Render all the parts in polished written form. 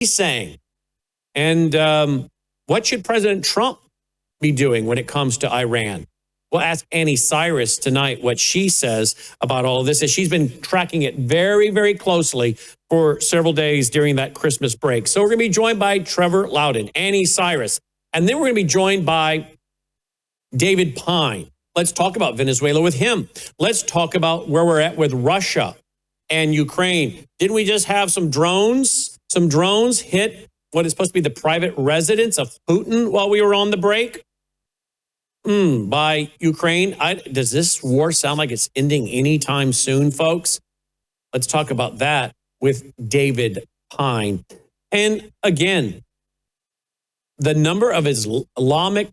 he's saying? And what should President Trump be doing when it comes to Iran? We'll ask Anni Cyrus tonight what she says about all of this, as she's been tracking it very, very closely for several days during that Christmas break. So we're going to be joined by Trevor Loudon, Anni Cyrus, and then we're going to be joined by David Pine. Let's talk about Venezuela with him. Let's talk about where we're at with Russia and Ukraine. Didn't we just have some drones? Some drones hit what is supposed to be the private residence of Putin while we were on the break? By Ukraine. Does this war sound like it's ending anytime soon, folks? Let's talk about that with David Pine. And again, the number of Islamic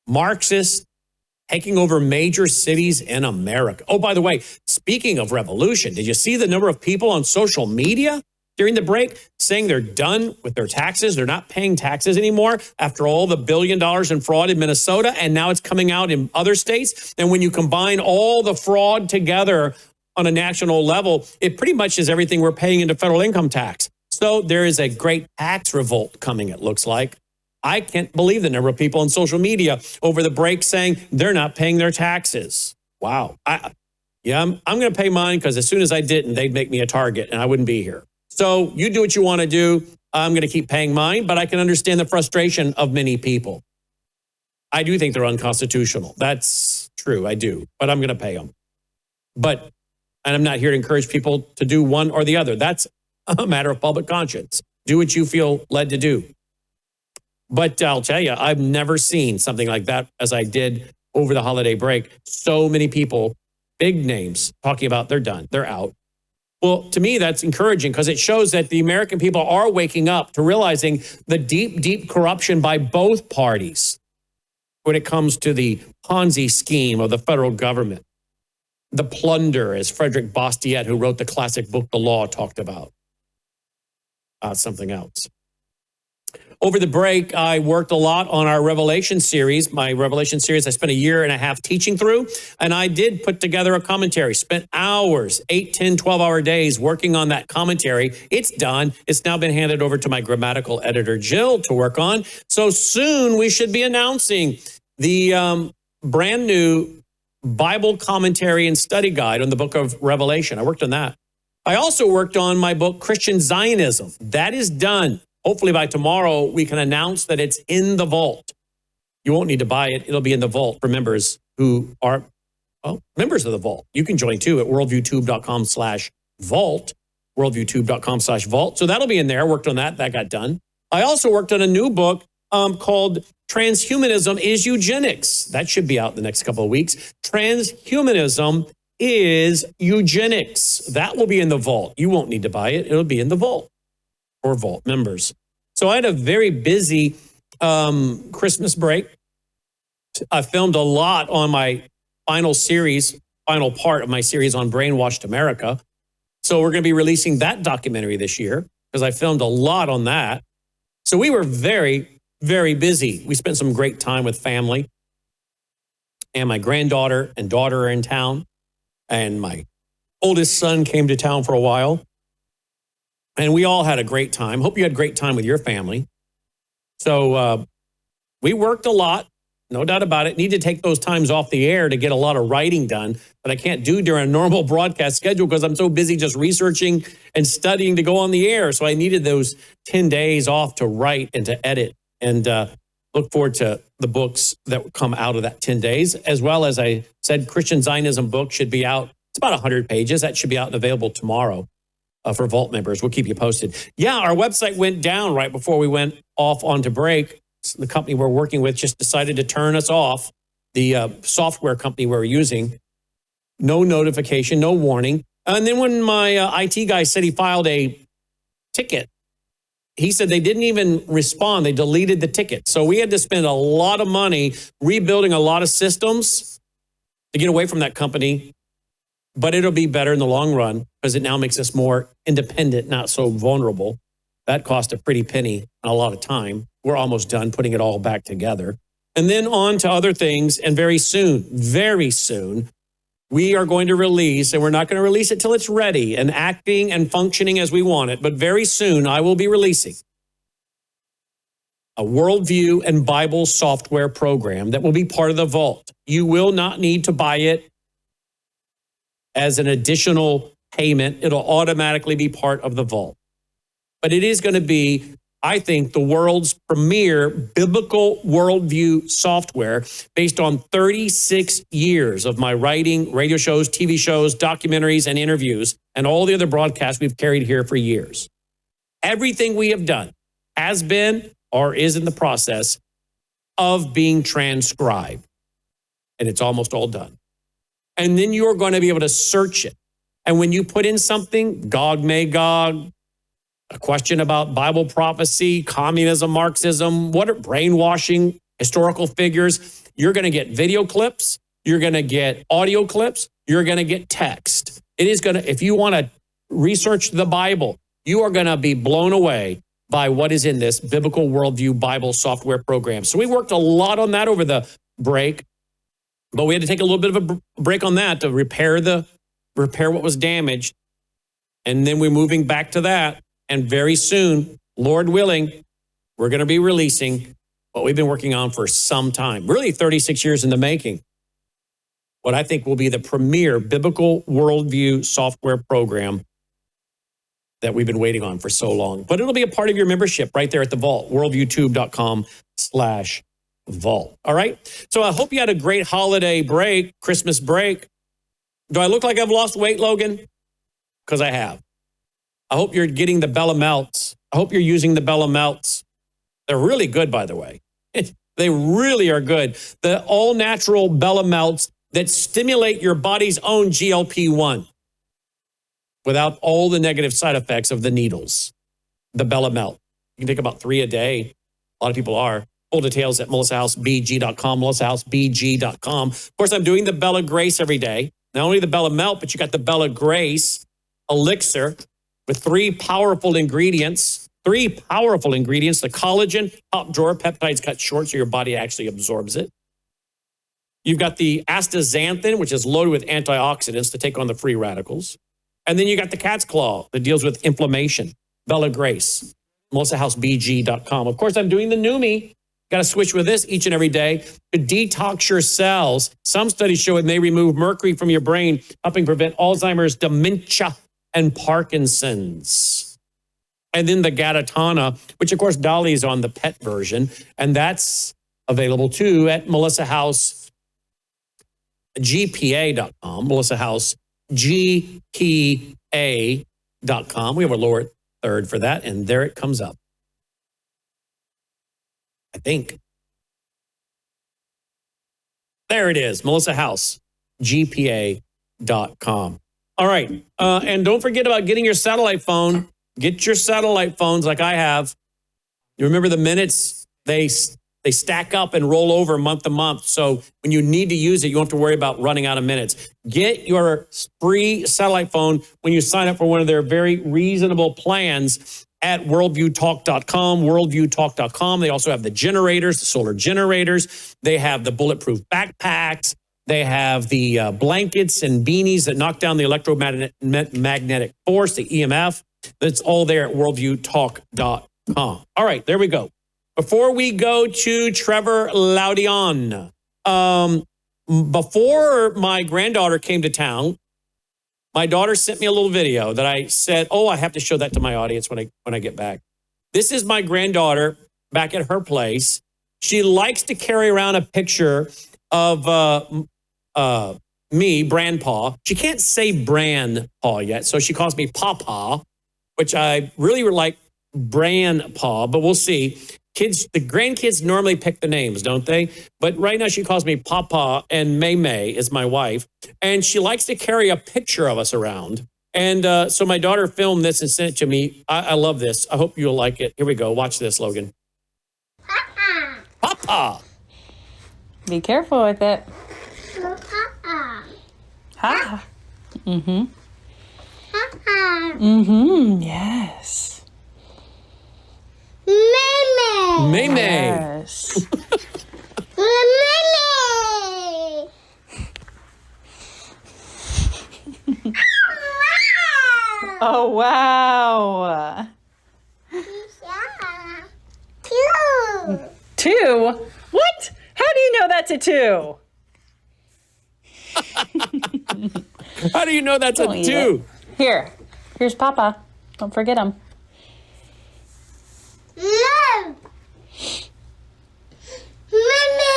Marxists taking over major cities in America. Oh, by the way, speaking of revolution, did you see the number of people on social media during the break saying they're done with their taxes? They're not paying taxes anymore after all the $1 billion in fraud in Minnesota, and now it's coming out in other states. And when you combine all the fraud together on a national level, it pretty much is everything we're paying into federal income tax. So there is a great tax revolt coming, it looks like. I can't believe the number of people on social media over the break saying they're not paying their taxes. Wow. I'm going to pay mine, because as soon as I didn't, they'd make me a target and I wouldn't be here. So you do what you want to do. I'm going to keep paying mine, but I can understand the frustration of many people. I do think they're unconstitutional. That's true. I do, but I'm going to pay them. And I'm not here to encourage people to do one or the other. That's a matter of public conscience. Do what you feel led to do. But I'll tell you, I've never seen something like that as I did over the holiday break. So many people, big names, talking about they're done, they're out. Well, to me, that's encouraging, because it shows that the American people are waking up to realizing the deep, deep corruption by both parties when it comes to the Ponzi scheme of the federal government, the plunder, as Frederick Bastiat, who wrote the classic book, The Law, talked about. Something else. Over the break, I worked a lot on our Revelation series. My Revelation series, I spent 1.5 years teaching through, and I did put together a commentary, spent hours, 8, 10, 12-hour days working on that commentary. It's done. It's now been handed over to my grammatical editor, Jill, to work on. So soon we should be announcing the brand new Bible commentary and study guide on the book of Revelation. I worked on that. I also worked on my book, Christian Zionism. That is done. Hopefully by tomorrow, we can announce that it's in the vault. You won't need to buy it. It'll be in the vault for members who are members of the vault. You can join too at worldviewtube.com/vault, worldviewtube.com/vault. So that'll be in there. I worked on that. That got done. I also worked on a new book called Transhumanism is Eugenics. That should be out in the next couple of weeks. Transhumanism is Eugenics. That will be in the vault. You won't need to buy it. It'll be in the vault for vault members. So I had a very busy Christmas break. I filmed a lot on my final part of my series on Brainwashed America. So we're going to be releasing that documentary this year, because I filmed a lot on that. So we were very, very busy. We spent some great time with family. And my granddaughter and daughter are in town. And my oldest son came to town for a while. And we all had a great time. Hope you had a great time with your family. So we worked a lot, no doubt about it. Need to take those times off the air to get a lot of writing done that I can't do during a normal broadcast schedule, because I'm so busy just researching and studying to go on the air. So I needed those 10 days off to write and to edit, and look forward to the books that come out of that 10 days. As well as I said, Christian Zionism book should be out. It's about 100 pages. That should be out and available tomorrow. For Vault members. We'll keep you posted. Yeah, our website went down right before we went off onto break. The company we're working with just decided to turn us off. The software company we're using. No notification, no warning. And then when my IT guy said he filed a ticket, he said they didn't even respond. They deleted the ticket. So we had to spend a lot of money rebuilding a lot of systems to get away from that company. But it'll be better in the long run, because it now makes us more independent, not so vulnerable. That cost a pretty penny and a lot of time. We're almost done putting it all back together. And then on to other things. And very soon, we are going to release, and we're not going to release it till it's ready and acting and functioning as we want it. But very soon, I will be releasing a worldview and Bible software program that will be part of the vault. You will not need to buy it as an additional payment. It'll automatically be part of the vault. But it is going to be, I think, the world's premier biblical worldview software based on 36 years of my writing, radio shows, TV shows, documentaries, and interviews, and all the other broadcasts we've carried here for years. Everything we have done has been or is in the process of being transcribed. And it's almost all done. And then you're going to be able to search it. And when you put in something, Gog, Magog, a question about Bible prophecy, communism, Marxism, what are brainwashing, historical figures, you're going to get video clips, you're going to get audio clips, you're going to get text. It is going to, if you want to research the Bible, you are going to be blown away by what is in this biblical worldview Bible software program. So we worked a lot on that over the break, but we had to take a little bit of a break on that to repair what was damaged. And then we're moving back to that. And very soon, Lord willing, we're going to be releasing what we've been working on for some time, really 36 years in the making. What I think will be the premier biblical worldview software program that we've been waiting on for so long. But it'll be a part of your membership right there at the vault, worldviewtube.com/vault. All right. So I hope you had a great holiday break, Christmas break. Do I look like I've lost weight, Logan? Because I have. I hope you're getting the Bella Melts. I hope you're using the Bella Melts. They're really good, by the way. They really are good. The all-natural Bella Melts that stimulate your body's own GLP-1 without all the negative side effects of the needles. The Bella Melt. You can take about 3 a day. A lot of people are. Full details at melissahousebg.com, melissahousebg.com. Of course, I'm doing the Bella Grace every day. Not only the Bella Melt, but you got the Bella Grace elixir with 3 powerful ingredients. 3 powerful ingredients, the collagen, top drawer, peptides cut short so your body actually absorbs it. You've got the astaxanthin, which is loaded with antioxidants to take on the free radicals. And then you got the cat's claw that deals with inflammation. Bella Grace, melissahousebg.com. Of course, I'm doing the Numi. Got to switch with this each and every day to detox your cells. Some studies show it may remove mercury from your brain, helping prevent Alzheimer's, dementia, and Parkinson's. And then the Gatatana, which of course Dolly is on the pet version, and that's available too at melissahousegpa.com, melissahousegpa.com. We have a lower third for that, and there it comes up. I think. There it is, melissahousegpa.com. All right, and don't forget about getting your satellite phone. Get your satellite phones like I have. You remember the minutes, they stack up and roll over month to month. So when you need to use it, you don't have to worry about running out of minutes. Get your free satellite phone when you sign up for one of their very reasonable plans at worldviewtalk.com, worldviewtalk.com. They also have the generators, the solar generators. They have the bulletproof backpacks. They have the blankets and beanies that knock down the electromagnetic force, the EMF. That's all there at worldviewtalk.com. All right, there we go. Before we go to Trevor Loudon, before my granddaughter came to town, my daughter sent me a little video that I said, oh, I have to show that to my audience when I get back. This is my granddaughter back at her place. She likes to carry around a picture of me, Brandpaw. She can't say Brandpaw yet, so she calls me Pawpaw, which I really would like Brandpaw, but we'll see. The grandkids normally pick the names, don't they? But right now she calls me Pawpaw, and May is my wife. And she likes to carry a picture of us around. And so my daughter filmed this and sent it to me. I love this. I hope you'll like it. Here we go. Watch this, Logan. Papa. Papa. Be careful with it. Papa. Ha. Mm-hmm. Papa. Mm-hmm. Yes. Meme. Yes. Meme. Oh, wow. Yeah. Two. 2? What? How do you know that's a 2? How do you know that's Don't a eat 2? Here's Papa. Don't forget him. No. Mommy.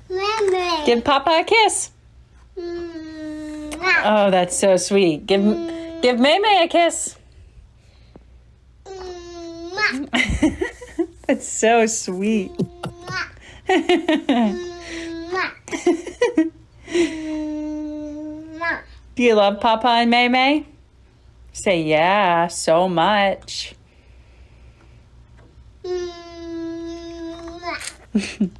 Mommy. Give Papa a kiss. Mwah. Oh, that's so sweet. Give Maymay a kiss. Mwah. That's so sweet. Mwah. Mwah. Mwah. Do you love Papa and Maymay? Say yeah, so much. Mwah. Mwah.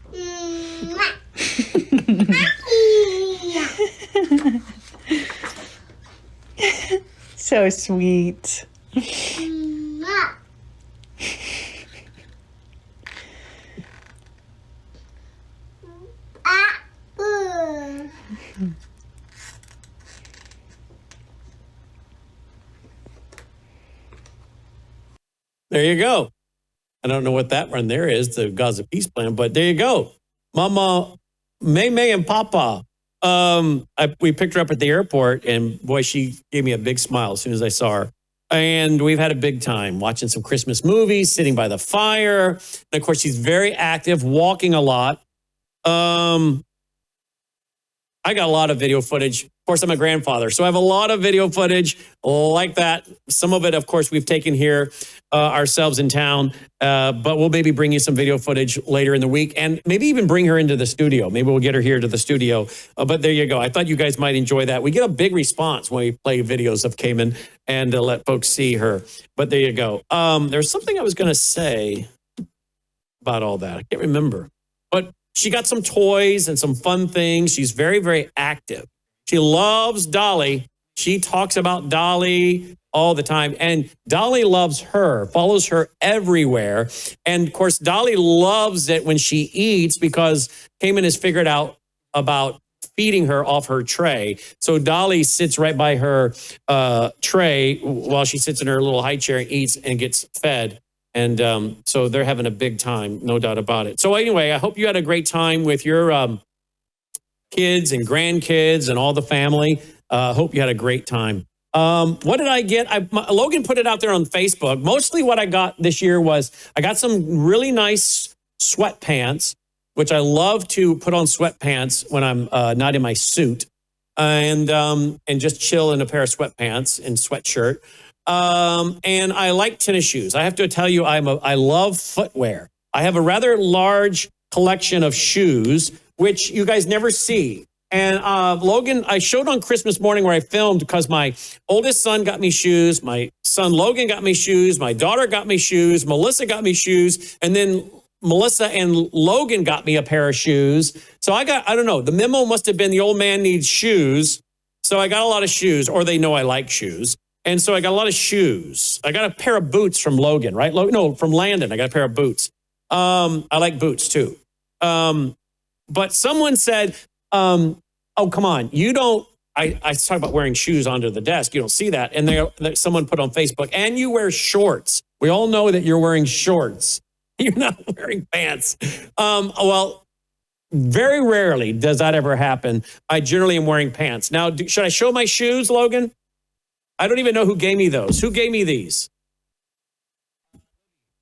So sweet. Mwah. Ah, ooh. There you go. I don't know what that one there is, the Gaza peace plan, but there you go. Mama, May and Papa. We picked her up at the airport, and boy, she gave me a big smile as soon as I saw her. And we've had a big time watching some Christmas movies, sitting by the fire. And of course, she's very active, walking a lot. I got a lot of video footage. Of course, I'm a grandfather, so I have a lot of video footage like that. Some of it, of course, we've taken here ourselves in town, but we'll maybe bring you some video footage later in the week and maybe even bring her into the studio. Maybe we'll get her here to the studio. But there you go. I thought you guys might enjoy that. We get a big response when we play videos of Cayman and let folks see her. But there you go. There's something I was going to say about all that. I can't remember. But she got some toys and some fun things. She's very, very active. She loves Dolly. She talks about Dolly all the time. And Dolly loves her, follows her everywhere. And of course, Dolly loves it when she eats because Cayman has figured out about feeding her off her tray. So Dolly sits right by her tray while she sits in her little high chair and eats and gets fed. And so they're having a big time, no doubt about it. So anyway, I hope you had a great time with your kids and grandkids and all the family. Hope you had a great time. What did I get? Logan put it out there on Facebook. Mostly what I got this year was I got some really nice sweatpants, which I love to put on sweatpants when I'm not in my suit and just chill in a pair of sweatpants and sweatshirt. And I like tennis shoes. I have to tell you, I love footwear. I have a rather large collection of shoes, which you guys never see. And Logan, I showed on Christmas morning where I filmed because my oldest son got me shoes. My son Logan got me shoes. My daughter got me shoes. Melissa got me shoes. And then Melissa and Logan got me a pair of shoes. So I don't know, the memo must have been the old man needs shoes. So I got a lot of shoes, or they know I like shoes. And so I got a lot of shoes. I got a pair of boots from Logan, right? No, from Landon. I got a pair of boots. I like boots too. But someone said, oh, come on. You don't, I talk about wearing shoes onto the desk. You don't see that. And someone put on Facebook, and you wear shorts. We all know that you're wearing shorts. You're not wearing pants. Well, very rarely does that ever happen. I generally am wearing pants. Now, should I show my shoes, Logan? I don't even know who gave me those. Who gave me these?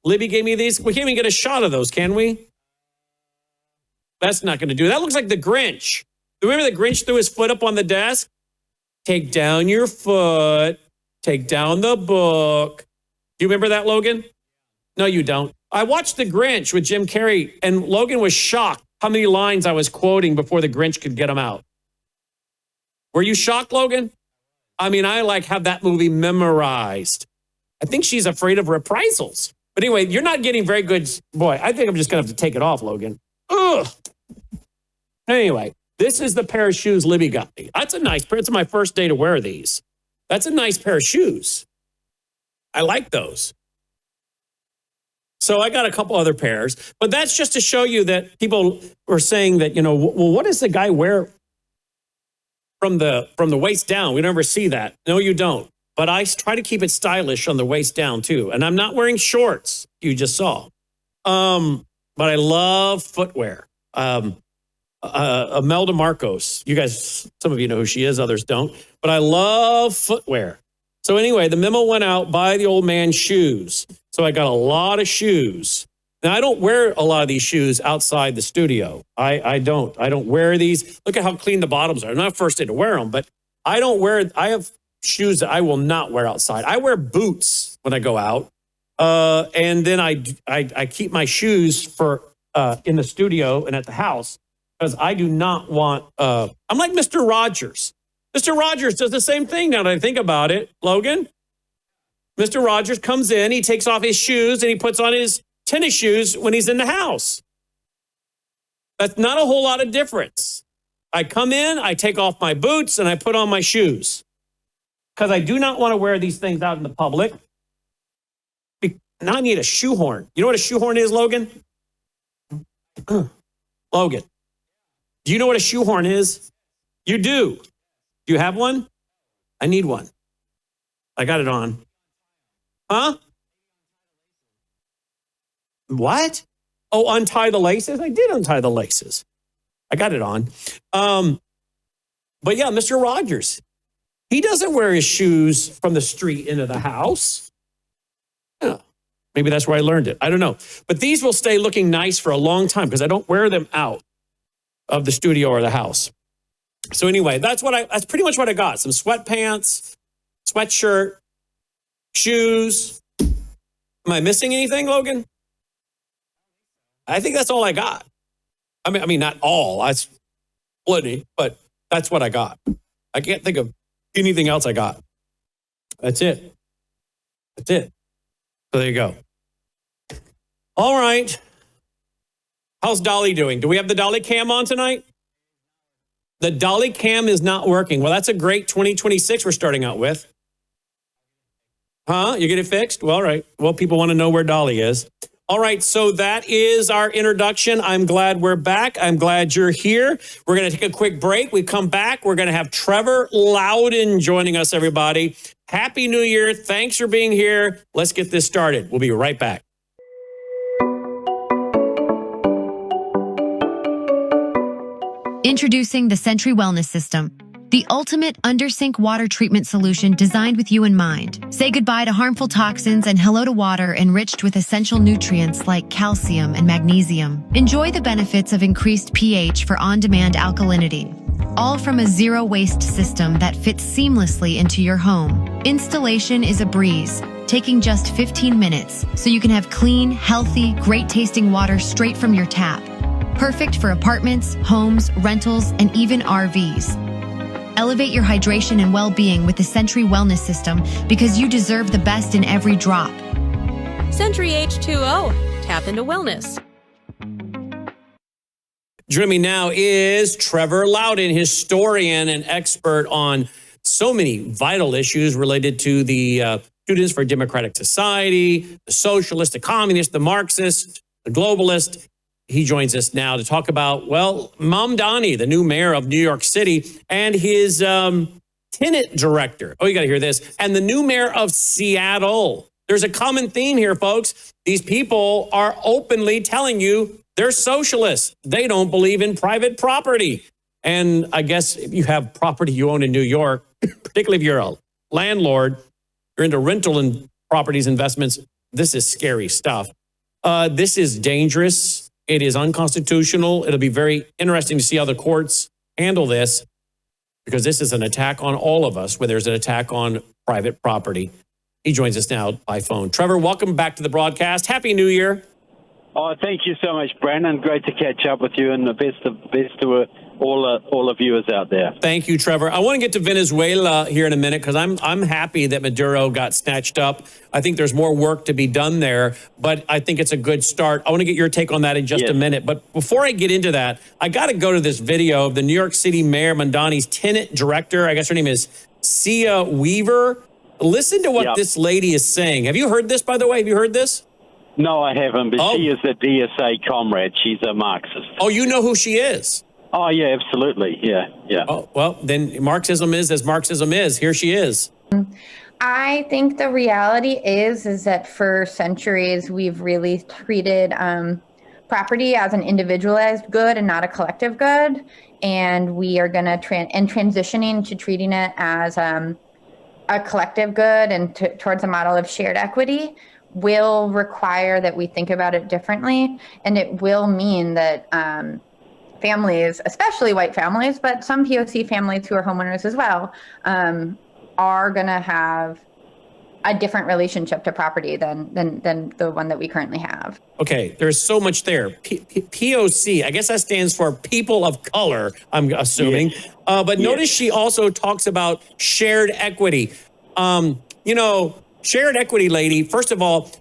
Libby gave me these. We can't even get a shot of those, can we? That's not going to do. That looks like the Grinch. Remember the Grinch threw his foot up on the desk? Take down your foot. Take down the book. Do you remember that, Logan? No, you don't. I watched The Grinch with Jim Carrey, and Logan was shocked how many lines I was quoting before the Grinch could get them out. Were you shocked, Logan? I mean, I have that movie memorized. I think she's afraid of reprisals. But anyway, you're not getting very good. Boy, I think I'm just going to have to take it off, Logan. Ugh. Anyway, this is the pair of shoes Libby got me. That's a nice pair. It's my first day to wear these. That's a nice pair of shoes. I like those. So I got a couple other pairs. But that's just to show you that people were saying that, well, what does the guy wear from the waist down. We never see that. No, you don't. But I try to keep it stylish on the waist down too. And I'm not wearing shorts. You just saw. But I love footwear. Imelda Marcos. You guys, some of you know who she is, others don't. But I love footwear. So anyway, the memo went out, buy the old man shoes. So I got a lot of shoes. Now, I don't wear a lot of these shoes outside the studio. I don't wear these. Look at how clean the bottoms are. I'm not the first day to wear them, but I have shoes that I will not wear outside. I wear boots when I go out. And then I keep my shoes for in the studio and at the house because I do not want, I'm like Mr. Rogers. Mr. Rogers does the same thing now that I think about it, Logan. Mr. Rogers comes in, he takes off his shoes and he puts on his tennis shoes when he's in the house. That's not a whole lot of difference. I come in, I take off my boots and I put on my shoes because I do not want to wear these things out in the public. Now I need a shoehorn. You know what a shoehorn is, Logan? Logan, do you know what a shoehorn is? You do. Do you have one? I need one. I got it on. Huh? What? Oh, untie the laces? I did untie the laces. I got it on. But yeah, Mr. Rogers, he doesn't wear his shoes from the street into the house. Yeah. Maybe that's where I learned it. I don't know. But these will stay looking nice for a long time because I don't wear them out of the studio or the house. So anyway, that's pretty much what I got. Some sweatpants, sweatshirt, shoes. Am I missing anything, Logan? I think that's all I got. I mean, not all. That's plenty, but that's what I got. I can't think of anything else I got. That's it. That's it. So there you go. All right. How's Dolly doing? Do we have the Dolly cam on tonight? The Dolly cam is not working. Well, that's a great 2026 we're starting out with. Huh? You get it fixed? Well, all right. Well, people want to know where Dolly is. All right. So that is our introduction. I'm glad we're back. I'm glad you're here. We're going to take a quick break. We come back. We're going to have Trevor Loudon joining us, everybody. Happy New Year. Thanks for being here. Let's get this started. We'll be right back. Introducing the Sentry Wellness System, the ultimate under-sink water treatment solution designed with you in mind. Say goodbye to harmful toxins and hello to water enriched with essential nutrients like calcium and magnesium. Enjoy the benefits of increased pH for on-demand alkalinity, all from a zero-waste system that fits seamlessly into your home. Installation is a breeze, taking just 15 minutes, so you can have clean, healthy, great-tasting water straight from your tap. Perfect for apartments, homes, rentals, and even RVs. Elevate your hydration and well-being with the Sentry Wellness System because you deserve the best in every drop. Sentry H2O. Tap into wellness. Joining me now is Trevor Loudon, historian and expert on so many vital issues related to the Students for Democratic Society, the socialist, the communist, the Marxist, the globalist. He joins us now to talk about, well, Mamdani, the new mayor of New York City, and his tenant director. Oh, you got to hear this. And the new mayor of Seattle. There's a common theme here, folks. These people are openly telling you they're socialists. They don't believe in private property. And I guess if you have property you own in New York, particularly if you're a landlord, you're into rental and properties investments, this is scary stuff. This is dangerous. It is unconstitutional. It'll be very interesting to see how the courts handle this because this is an attack on all of us, where there's an attack on private property. He joins us now by phone. Trevor, welcome back to the broadcast. Happy New Year. Oh, thank you so much, Brandon. Great to catch up with you, and the best to all the viewers out there. Thank you, Trevor. I want to get to Venezuela here in a minute because I'm happy that Maduro got snatched up. I think there's more work to be done there, but I think it's a good start. I want to get your take on that in just a minute. But before I get into that, I got to go to this video of the New York City Mayor Mamdani's tenant director. I guess her name is Sia Weaver. Listen to what this lady is saying. Have you heard this, by the way? Have you heard this? No, I haven't, but she is a DSA comrade. She's a Marxist. Oh, you know who she is? Oh, yeah, absolutely. Yeah, yeah. Oh, well, then Marxism is as Marxism is. Here she is. I think the reality is that for centuries we've really treated property as an individualized good and not a collective good, and we are going to transitioning to treating it as a collective good and towards a model of shared equity will require that we think about it differently, and it will mean that families, especially white families, but some POC families who are homeowners as well, are going to have a different relationship to property than the one that we currently have. Okay, there's so much there. POC, I guess that stands for people of color, I'm assuming. Yes. But notice she also talks about shared equity. Shared equity, lady, first of all,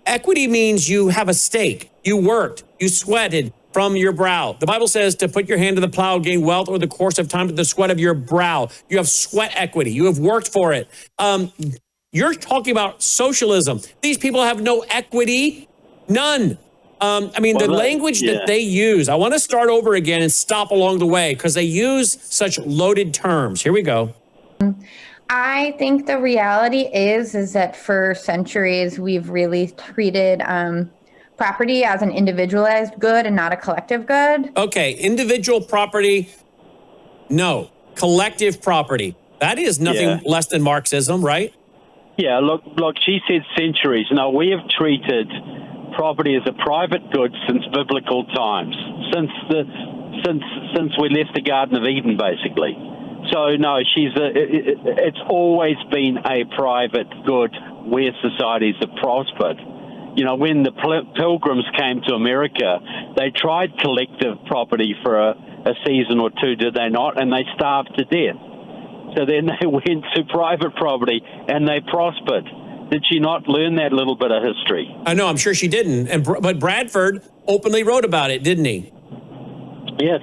equity means you have a stake. You worked, you sweated from your brow. The Bible says to put your hand to the plow, gain wealth over the course of time to the sweat of your brow. You have sweat equity. You have worked for it. You're talking about socialism. These people have no equity, none. The language that they use, I want to start over again and stop along the way because they use such loaded terms. Here we go. I think the reality is that for centuries we've really treated property as an individualized good and not a collective good. Okay, individual property, no. Collective property. That is nothing less than Marxism, right? Yeah, look, she said centuries. Now, we have treated property as a private good since biblical times, since we left the Garden of Eden, basically. So, no, it's always been a private good where societies have prospered. You know, when the Pilgrims came to America, they tried collective property for a season or two, did they not? And they starved to death. So then they went to private property and they prospered. Did she not learn that little bit of history? I know, I'm sure she didn't. But Bradford openly wrote about it, didn't he? Yes.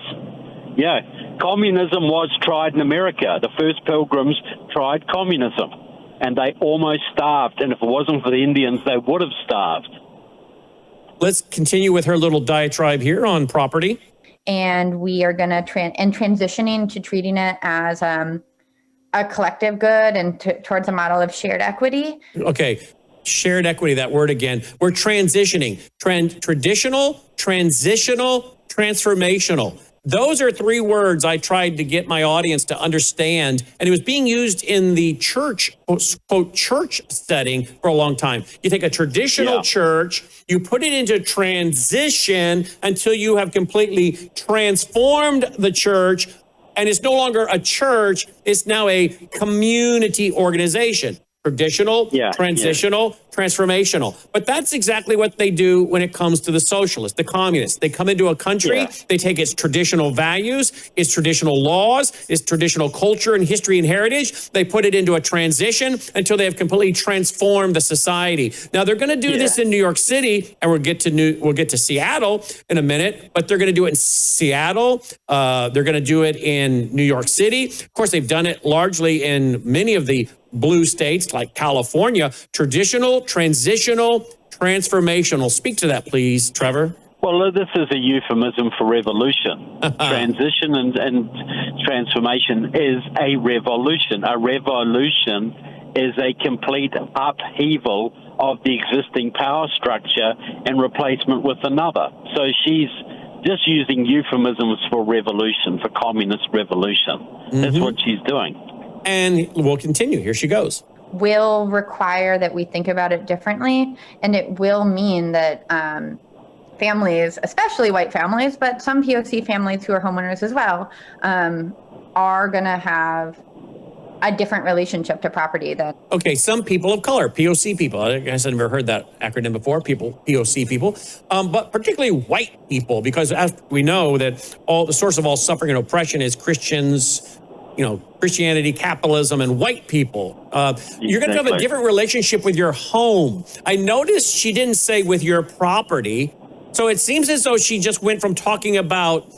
Yeah. Communism was tried in America. The first Pilgrims tried communism, and they almost starved. And if it wasn't for the Indians, they would have starved. Let's continue with her little diatribe here on property. And we are going to transitioning to treating it as a collective good and towards a model of shared equity. Okay, shared equity, that word again. We're transitioning. Traditional, transitional, transformational. Those are three words I tried to get my audience to understand, and it was being used in the church, quote, church setting for a long time. You take a traditional church, you put it into transition until you have completely transformed the church, and it's no longer a church, it's now a community organization. Traditional, transitional, transformational. But that's exactly what they do when it comes to the socialists, the communists. They come into a country, they take its traditional values, its traditional laws, its traditional culture and history and heritage. They put it into a transition until they have completely transformed the society. Now, they're going to do this in New York City, and we'll get to Seattle in a minute, but they're going to do it in Seattle. They're going to do it in New York City. Of course, they've done it largely in many of the blue states like California. Traditional, transitional, transformational. Speak to that, please, Trevor. Well, this is a euphemism for revolution. Transition and transformation is a revolution. A revolution is a complete upheaval of the existing power structure and replacement with another. So she's just using euphemisms for revolution, for communist revolution. That's what she's doing. And we'll continue. Here she goes. Will require that we think about it differently, and it will mean that families, especially white families, but some POC families who are homeowners as well, are going to have a different relationship to property than. Okay, some people of color, POC people. I guess I've never heard that acronym before, POC people, but particularly white people, because as we know that all the source of all suffering and oppression is Christians, Christianity, capitalism, and white people. You're going to have a different relationship with your home. I noticed she didn't say with your property. So it seems as though she just went from talking about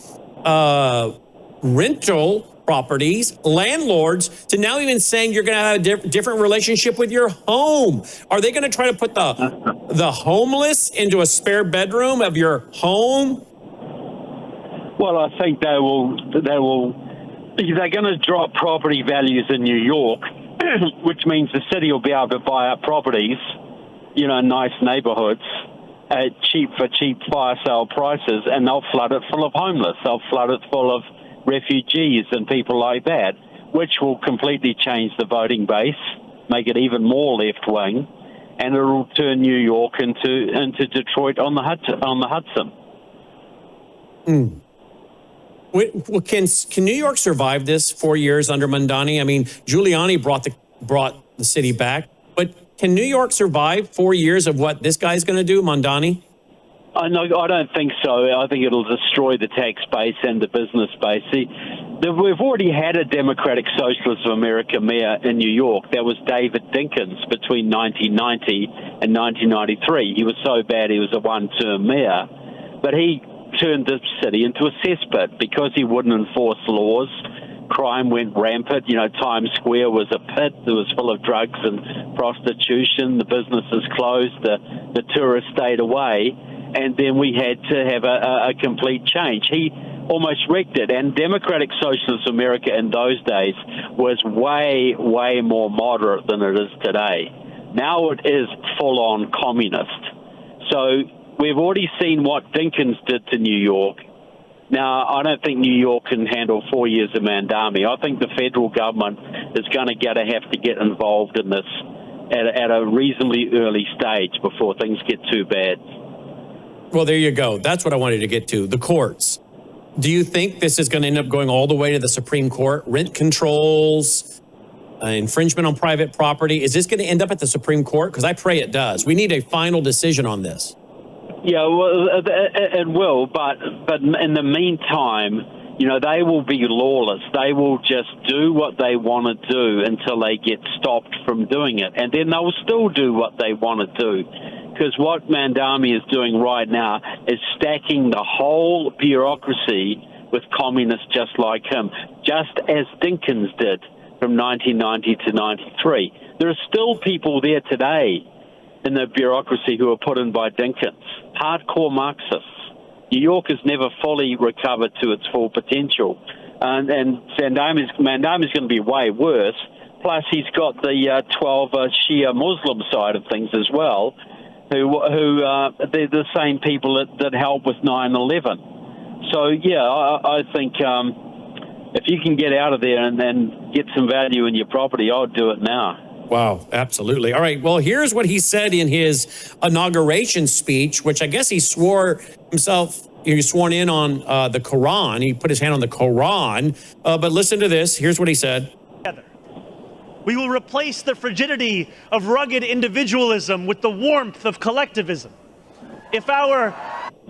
rental properties, landlords, to now even saying you're going to have a different relationship with your home. Are they going to try to put the homeless into a spare bedroom of your home? Well, I think they're going to drop property values in New York, which means the city will be able to buy up properties, nice neighborhoods at cheap fire sale prices, and they'll flood it full of homeless. They'll flood it full of refugees and people like that, which will completely change the voting base, make it even more left-wing, and it'll turn New York into Detroit on the Hudson. Well, can New York survive this 4 years under Mamdani? I mean, Giuliani brought the city back, but can New York survive 4 years of what this guy's going to do, Mamdani? I don't think so. I think it'll destroy the tax base and the business base. We've already had a Democratic Socialist of America mayor in New York. That was David Dinkins between 1990 and 1993. He was so bad he was a one-term mayor, but he turned the city into a cesspit because he wouldn't enforce laws. Crime went rampant. Times Square was a pit. It was full of drugs and prostitution. The businesses closed. The tourists stayed away. And then we had to have a complete change. He almost wrecked it. And Democratic Socialist America in those days was way, way more moderate than it is today. Now it is full-on communist. So we've already seen what Dinkins did to New York. Now, I don't think New York can handle 4 years of Mamdani. I think the federal government is going to have to get involved in this at a reasonably early stage before things get too bad. Well, there you go. That's what I wanted to get to, the courts. Do you think this is going to end up going all the way to the Supreme Court? Rent controls, infringement on private property. Is this going to end up at the Supreme Court? Because I pray it does. We need a final decision on this. Yeah, well, it will, but in the meantime, they will be lawless. They will just do what they want to do until they get stopped from doing it. And then they'll still do what they want to do. Because what Mamdani is doing right now is stacking the whole bureaucracy with communists just like him, just as Dinkins did from 1990 to 93. There are still people there today in the bureaucracy who are put in by Dinkins, hardcore Marxists. New York has never fully recovered to its full potential. And Mamdani's going to be way worse. Plus, he's got the 12 Shia Muslim side of things as well, who they're the same people that helped with 9/11. So, yeah, I think if you can get out of there and then get some value in your property, I would do it now. Wow, absolutely. All right, well, here's what he said in his inauguration speech, which I guess he swore himself, he was sworn in on the Quran. He put his hand on the Quran. But listen to this. Here's what he said. We will replace the frigidity of rugged individualism with the warmth of collectivism.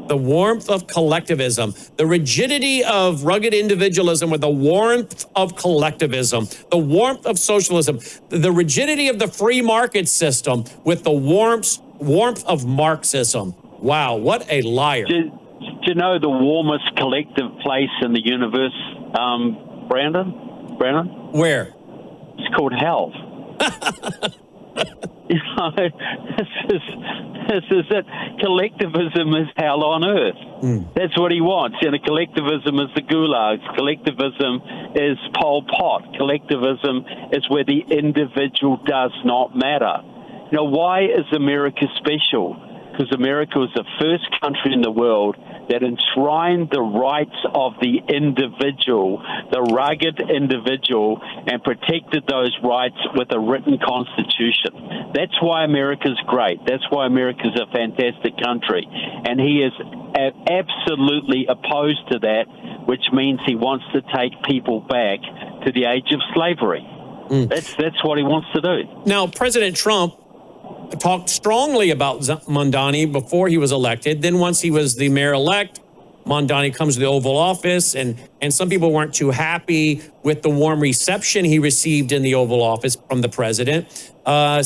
The warmth of collectivism, the rigidity of rugged individualism with the warmth of collectivism, the warmth of socialism, the rigidity of the free market system with the warmth of Marxism. Wow, what a liar. Do you know the warmest collective place in the universe, Brandon? Where? It's called hell. This is it. Collectivism is hell on earth. That's what he wants. Collectivism is the gulags. Collectivism is Pol Pot. Collectivism is where the individual does not matter. Why is America special? Because America was the first country in the world that enshrined the rights of the individual, the rugged individual, and protected those rights with a written constitution. That's why America's great. That's why America's a fantastic country. And he is absolutely opposed to that, which means he wants to take people back to the age of slavery. That's what he wants to do. Now, President Trump talked strongly about Mamdani before he was elected. Then once he was the mayor-elect, Mamdani comes to the Oval Office, and some people weren't too happy with the warm reception he received in the Oval Office from the president,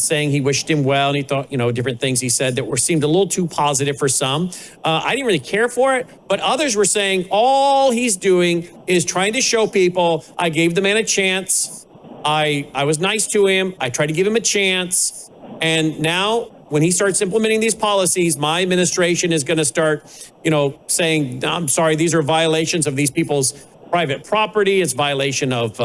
saying he wished him well, and he thought, different things he said that seemed a little too positive for some. I didn't really care for it, but others were saying all he's doing is trying to show people, I gave the man a chance. I was nice to him. I tried to give him a chance. And now when he starts implementing these policies, my administration is going to start, saying, I'm sorry, these are violations of these people's private property. It's violation of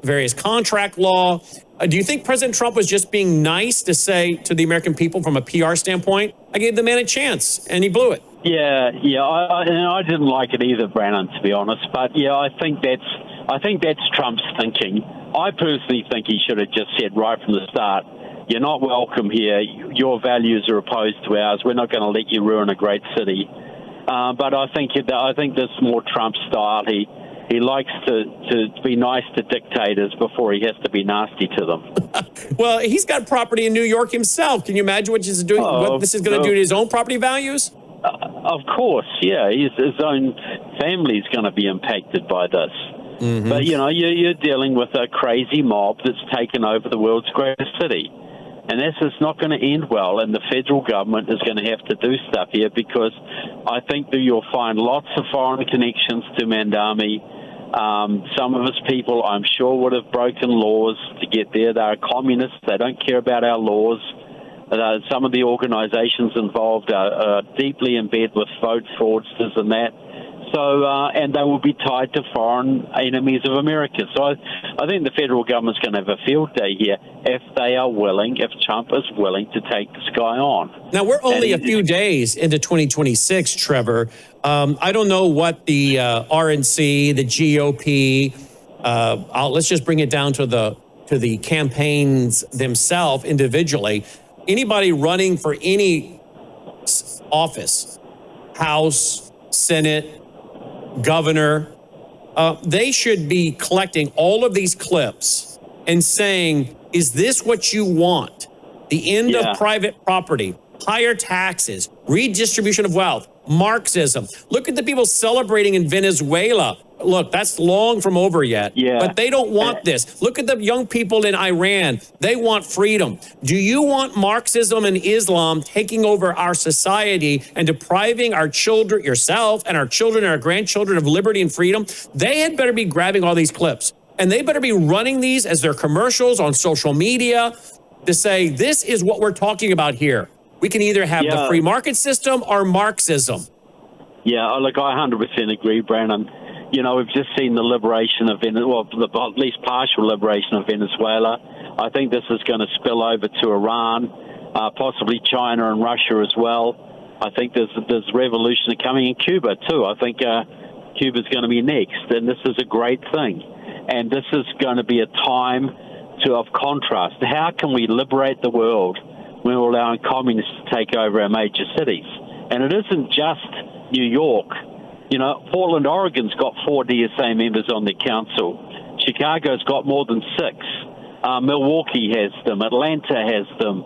various contract law. Do you think President Trump was just being nice to say to the American people from a PR standpoint, I gave the man a chance and he blew it? Yeah. I didn't like it either, Brannon, to be honest. But yeah, I think that's Trump's thinking. I personally think he should have just said right from the start, you're not welcome here. Your values are opposed to ours. We're not going to let you ruin a great city. But I think this is more Trump style. He likes to be nice to dictators before he has to be nasty to them. Well, he's got property in New York himself. Can you imagine what this is doing? What this is going to do to his own property values? Of course, yeah. His own family is going to be impacted by this. Mm-hmm. But, you're dealing with a crazy mob that's taken over the world's greatest city. And this is not going to end well, and the federal government is going to have to do stuff here because I think that you'll find lots of foreign connections to Mandami. Some of his people, I'm sure, would have broken laws to get there. They're communists. They don't care about our laws. Some of the organizations involved are deeply in bed with vote fraudsters and that. So, and they will be tied to foreign enemies of America. So I think the federal government's going to have a field day here if Trump is willing to take this guy on. Now, we're only a few days into 2026, Trevor. I don't know what the RNC, the GOP, let's just bring it down to the campaigns themselves individually. Anybody running for any office, House, Senate, governor, they should be collecting all of these clips and saying, is this what you want? The end of private property, higher taxes, redistribution of wealth, Marxism. Look at the people celebrating in Venezuela. Look, that's long from over yet, but they don't want this. Look at the young people in Iran. They want freedom. Do you want Marxism and Islam taking over our society and depriving our children, yourself and our children and our grandchildren of liberty and freedom? They had better be grabbing all these clips, and they better be running these as their commercials on social media to say, this is what we're talking about here. We can either have the free market system or Marxism. Yeah, look, I 100% agree, Brandon. We've just seen the liberation of at least partial liberation of Venezuela. I think this is going to spill over to Iran, possibly China and Russia as well. I think there's revolution coming in Cuba too. I think Cuba's going to be next, and this is a great thing. And this is going to be a time of contrast. How can we liberate the world when we're allowing communists to take over our major cities? And it isn't just New York. Portland, Oregon's got 4 DSA members on their council. Chicago's got more than 6. Milwaukee has them. Atlanta has them.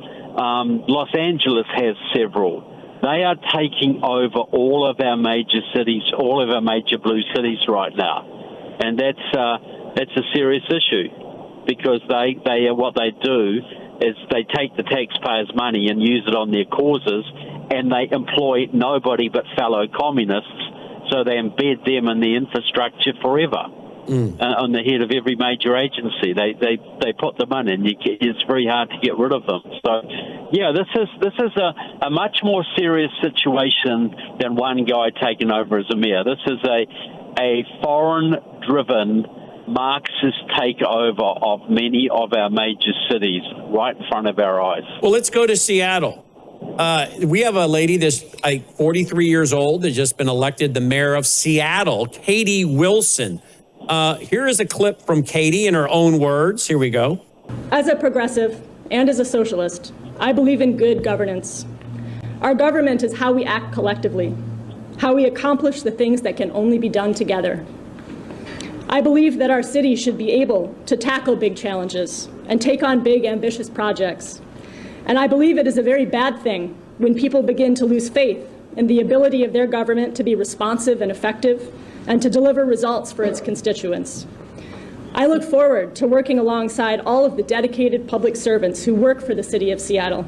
Los Angeles has several. They are taking over all of our major cities, all of our major blue cities right now. And that's a serious issue because what they do is they take the taxpayers' money and use it on their causes, and they employ nobody but fellow communists. So they embed them in the infrastructure forever on the head of every major agency. They put them in, and it's very hard to get rid of them. So, this is a much more serious situation than one guy taking over as a mayor. This is a foreign-driven Marxist takeover of many of our major cities right in front of our eyes. Well, let's go to Seattle. We have a lady that's 43 years old that's just been elected the mayor of Seattle, Katie Wilson. Here is a clip from Katie in her own words. Here we go. As a progressive and as a socialist, I believe in good governance. Our government is how we act collectively, how we accomplish the things that can only be done together. I believe that our city should be able to tackle big challenges and take on big, ambitious projects. And I believe it is a very bad thing when people begin to lose faith in the ability of their government to be responsive and effective and to deliver results for its constituents. I look forward to working alongside all of the dedicated public servants who work for the City of Seattle,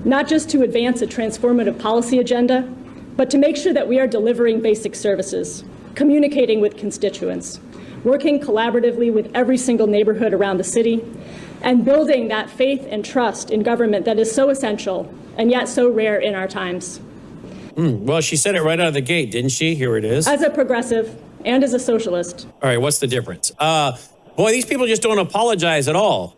not just to advance a transformative policy agenda, but to make sure that we are delivering basic services, communicating with constituents, working collaboratively with every single neighborhood around the city, and building that faith and trust in government that is so essential and yet so rare in our times. Well, she said it right out of the gate, didn't she? Here it is. As a progressive and as a socialist. All right, what's the difference? Boy, these people just don't apologize at all.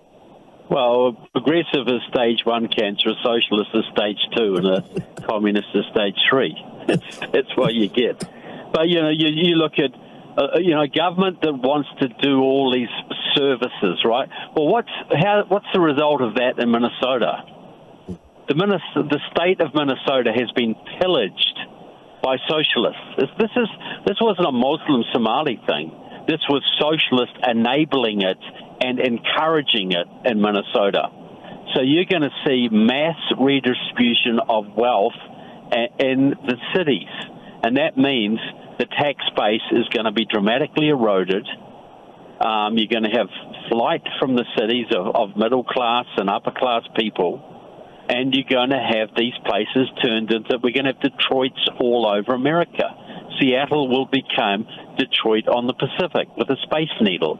Well, progressive is stage 1 cancer, a socialist is stage 2, and a communist is stage 3. That's what you get. But, you look at, government that wants to do all these services, right? Well, what's the result of that in Minnesota? The state of Minnesota has been pillaged by socialists. This wasn't a Muslim Somali thing. This was socialists enabling it and encouraging it in Minnesota. So you're going to see mass redistribution of wealth in the cities. And that means the tax base is going to be dramatically eroded. You're going to have flight from the cities of middle class and upper class people. And you're going to have these places turned into, we're going to have Detroits all over America. Seattle will become Detroit on the Pacific with a space needle.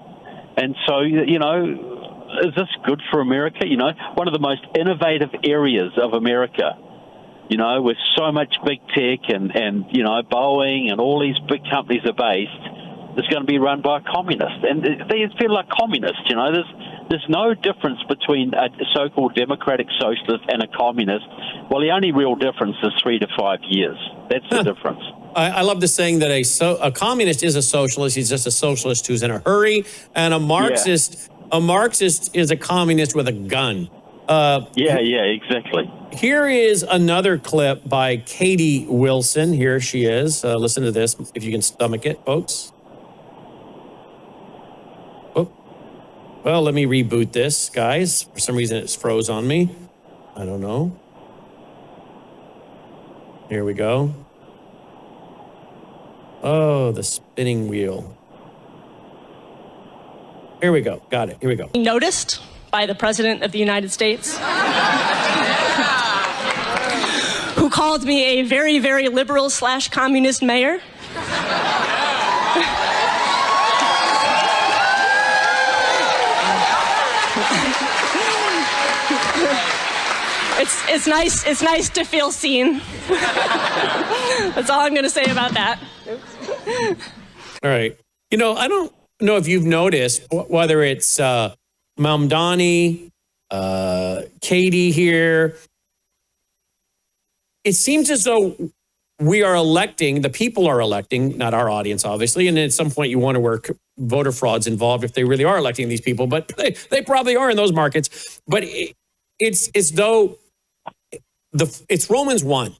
And so, is this good for America? One of the most innovative areas of America, with so much big tech and Boeing and all these big companies are based, is going to be run by a communist. And they feel like communists, There's no difference between a so-called democratic socialist and a communist. Well, the only real difference is 3 to 5 years. That's the difference. I love the saying that a communist is a socialist. He's just a socialist who's in a hurry, and a Marxist is a communist with a gun. Exactly. Here is another clip by Katie Wilson. Here she is. Listen to this, if you can stomach it, folks. Well, let me reboot this, guys. For some reason, it's froze on me. I don't know. Here we go. Oh, the spinning wheel. Here we go. Got it. Here we go. Noticed by the President of the United States, who called me a very, very liberal / communist mayor. It's nice to feel seen. That's all I'm going to say about that. All right. I don't know if you've noticed whether it's Mamdani, Katie here. It seems as though the people are electing, not our audience, obviously. And at some point you wonder where voter fraud's involved if they really are electing these people, but they probably are in those markets. But it's as though it's Romans 1.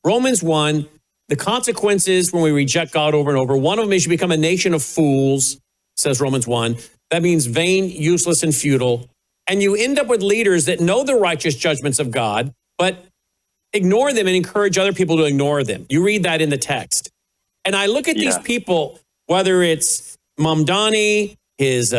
Romans 1, the consequences when we reject God over and over, one of them is you become a nation of fools, says Romans 1. That means vain, useless, and futile. And you end up with leaders that know the righteous judgments of God, but ignore them and encourage other people to ignore them. You read that in the text. And I look at these people, whether it's Mamdani, his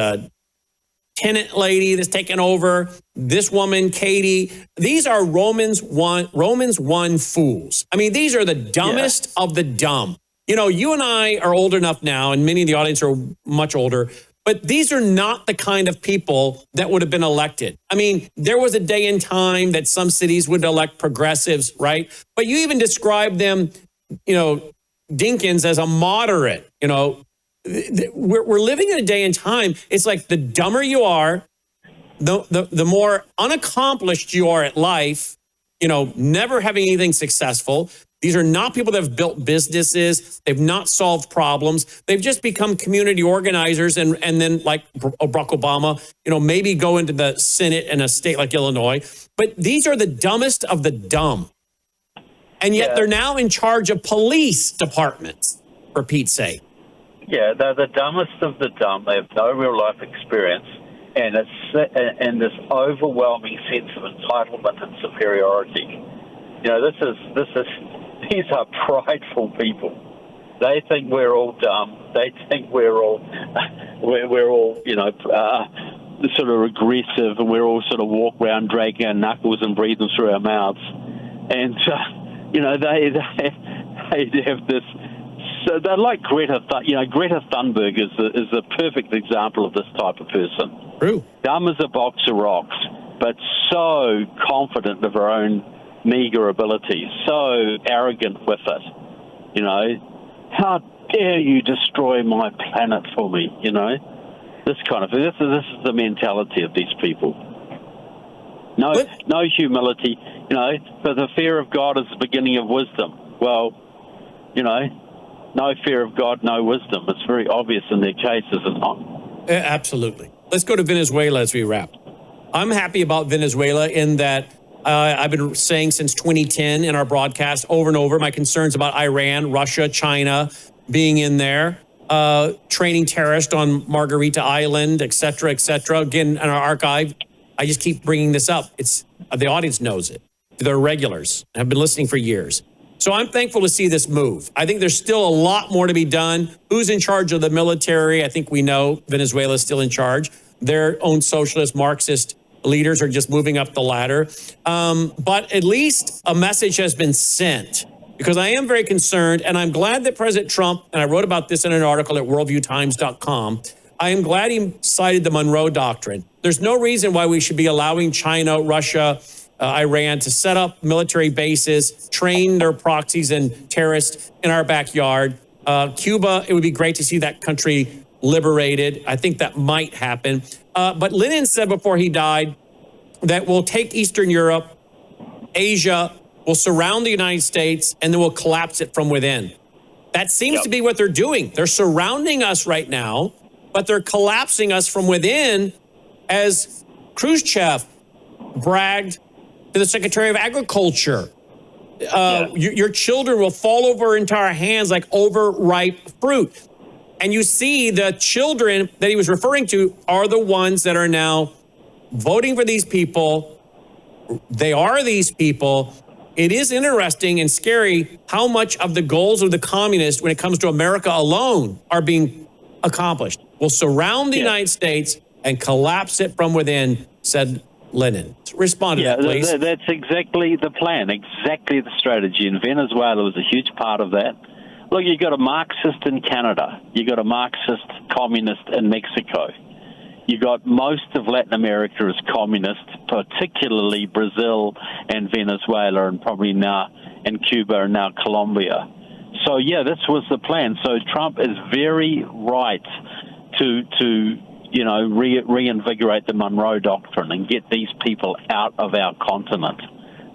tenant lady that's taken over, this woman, Katie, these are Romans 1 fools. I mean, these are the dumbest of the dumb. You and I are old enough now, and many of the audience are much older, but these are not the kind of people that would have been elected. I mean, there was a day in time that some cities would elect progressives, right? But you even describe them, Dinkins, as a moderate. We're living in a day and time. It's like the dumber you are, the more unaccomplished you are at life, never having anything successful. These are not people that have built businesses. They've not solved problems. They've just become community organizers and then, like Barack Obama, maybe go into the Senate in a state like Illinois. But these are the dumbest of the dumb. And yet they're now in charge of police departments, for Pete's sake. Yeah, they're the dumbest of the dumb. They have no real life experience. And this overwhelming sense of entitlement and superiority. These are prideful people. They think we're all dumb. They think we're all sort of regressive, and we're all sort of walk around dragging our knuckles and breathing through our mouths. And they have this. So they're like Greta. Greta Thunberg is the perfect example of this type of person. True. Dumb as a box of rocks, but so confident of her own meager abilities, so arrogant with it. You know, how dare you destroy my planet for me? You know, this kind of thing. This is the mentality of these people. No humility. You know, but the fear of God is the beginning of wisdom. Well, you know, no fear of God, no wisdom. It's very obvious in their case, is it not? Absolutely. Let's go to Venezuela as we wrap. I'm happy about Venezuela in that I've been saying since 2010 in our broadcast over and over my concerns about Iran, Russia, China being in there, training terrorists on Margarita Island, et cetera, et cetera. Again, in our archive, I just keep bringing this up. It's the audience knows it. They're regulars. Have been listening for years. So I'm thankful to see this move. I think there's still a lot more to be done. Who's in charge of the military? I think we know Venezuela is still in charge. Their own socialist, Marxist leaders are just moving up the ladder. But at least a message has been sent, because I am very concerned, and I'm glad that President Trump, and I wrote about this in an article at worldviewtimes.com, I am glad he cited the Monroe Doctrine. There's no reason why we should be allowing China, Russia, Iran to set up military bases, train their proxies and terrorists in our backyard. Cuba, it would be great to see that country liberated. I think that might happen. But Lenin said before he died that we'll take Eastern Europe, Asia, we'll surround the United States, and then we'll collapse it from within. That seems to be what they're doing. They're surrounding us right now, but they're collapsing us from within, as Khrushchev bragged to the Secretary of Agriculture. Your children will fall over into our hands like overripe fruit. And you see the children that he was referring to are the ones that are now voting for these people. They are these people. It is interesting and scary how much of the goals of the communists when it comes to America alone are being accomplished. We'll surround the United States and collapse it from within, said Lenin. Respond to that, please. That's exactly the plan, exactly the strategy. And Venezuela was a huge part of that. Look, you got a Marxist in Canada. You got a Marxist communist in Mexico. You got most of Latin America as communist, particularly Brazil and Venezuela, and probably now and Cuba and now Colombia. So yeah, this was the plan. So Trump is very right to reinvigorate the Monroe Doctrine and get these people out of our continent.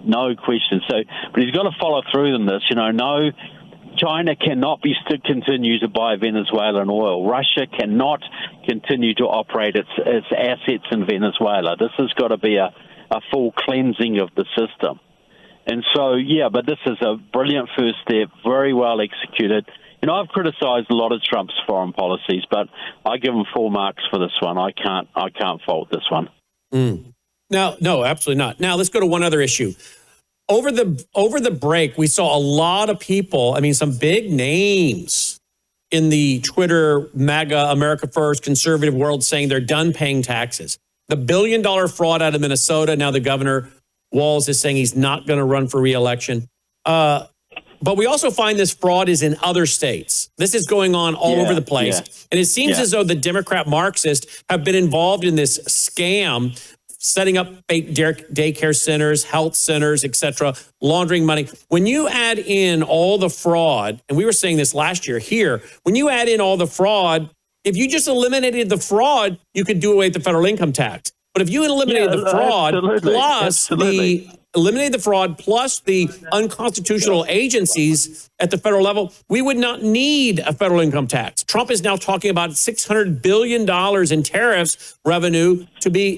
No question. So, but he's got to follow through on this. No. China cannot continue to buy Venezuelan oil. Russia cannot continue to operate its assets in Venezuela. This has got to be a full cleansing of the system. And so, but this is a brilliant first step, very well executed. I've criticized a lot of Trump's foreign policies, but I give him full marks for this one. I can't fault this one. No, absolutely not. Now let's go to one other issue. Over the break, we saw a lot of people, some big names in the Twitter, MAGA, America First, conservative world saying they're done paying taxes. The $1 billion fraud out of Minnesota, now the governor, Walz, is saying he's not going to run for re-election. But we also find this fraud is in other states. This is going on all over the place. Yeah. And it seems as though the Democrat Marxists have been involved in this scam, setting up fake daycare centers, health centers, et cetera, laundering money. When you add in all the fraud, and we were saying this last year here, when you add in all the fraud, if you just eliminated the fraud, you could do away with the federal income tax. But if you eliminated the fraud plus the unconstitutional agencies at the federal level, we would not need a federal income tax. Trump is now talking about $600 billion in tariffs revenue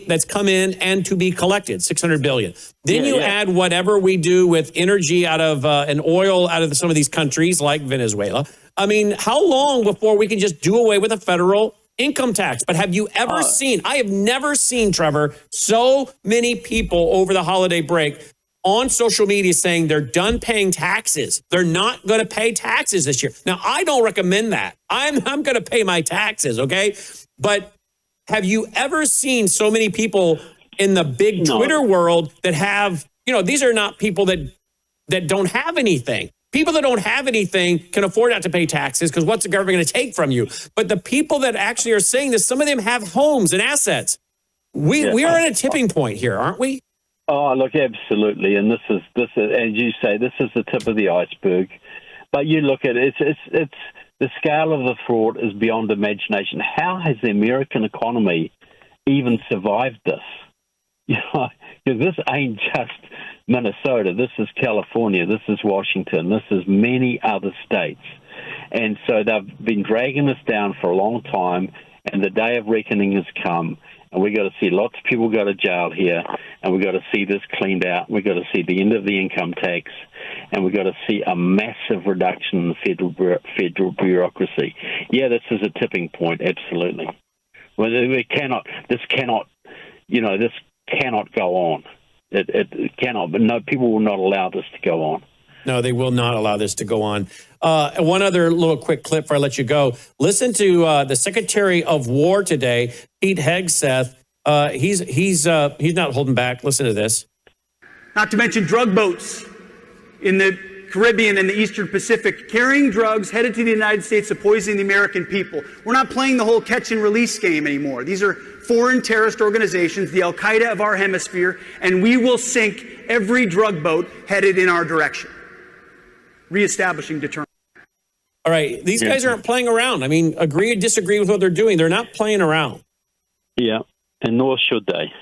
that's come in and to be collected, $600 billion. Then you add whatever we do with energy out of and oil out of some of these countries like Venezuela. How long before we can just do away with a federal income tax? But have you ever seen, I have never seen, Trevor, so many people over the holiday break on social media saying they're done paying taxes. They're not going to pay taxes this year. Now, I don't recommend that. I'm going to pay my taxes, okay? But have you ever seen so many people in the big Twitter world that have, these are not people that don't have anything. People that don't have anything can afford not to pay taxes because what's the government going to take from you? But the people that actually are saying this, some of them have homes and assets. We are at a tipping point here, aren't we? Oh, look, absolutely. And this is, as you say, this is the tip of the iceberg. But you look at it, it's the scale of the fraud is beyond imagination. How has the American economy even survived this? You know, because this ain't just Minnesota. This is California. This is Washington. This is many other states. And so they've been dragging us down for a long time, and the day of reckoning has come. And we've got to see lots of people go to jail here, and we've got to see this cleaned out. We've got to see the end of the income tax, and we've got to see a massive reduction in the federal bureaucracy. Yeah, this is a tipping point, absolutely. Well, this cannot go on. It cannot, but no, people will not allow this to go on. No, they will not allow this to go on. One other little quick clip before I let you go. Listen to the Secretary of War today, Pete Hegseth. He's not holding back. Listen to this. Not to mention drug boats in the Caribbean and the Eastern Pacific carrying drugs headed to the United States to poison the American people. We're not playing the whole catch and release game anymore. These are foreign terrorist organizations, the Al-Qaeda of our hemisphere, and we will sink every drug boat headed in our direction, reestablishing deterrence. All right, these guys aren't playing around. I mean, agree or disagree with what they're doing. They're not playing around. Yeah, and nor should they.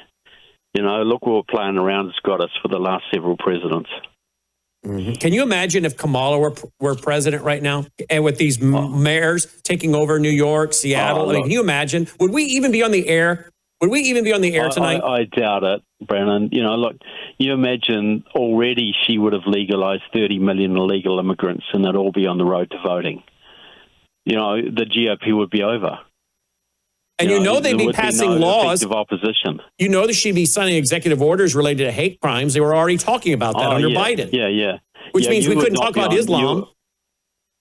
You know, look what playing around has got us for the last several presidents. Mm-hmm. Can you imagine if Kamala were president right now, and with these mayors taking over New York, Seattle? I mean, can you imagine? Would we even be on the air? Would we even be on the air tonight? I doubt it, Brennan. You know, look, you imagine already she would have legalized 30 million illegal immigrants, and they'd all be on the road to voting. You know, the GOP would be over. And you know they'd be passing laws. Of opposition. You know that she'd be signing executive orders related to hate crimes. They were already talking about that under Biden. Yeah. Which means we couldn't talk about Islam.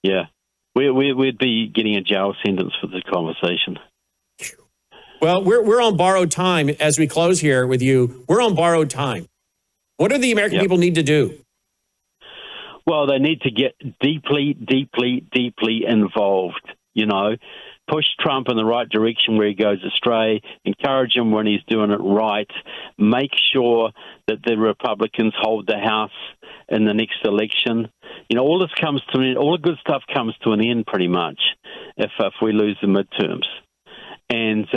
We'd be getting a jail sentence for this conversation. Well, we're on borrowed time as we close here with you. We're on borrowed time. What do the American people need to do? Well, they need to get deeply, deeply, deeply involved, you know. Push Trump in the right direction where he goes astray, encourage him when he's doing it right, make sure that the Republicans hold the House in the next election. You know, all the good stuff comes to an end pretty much if we lose the midterms. And,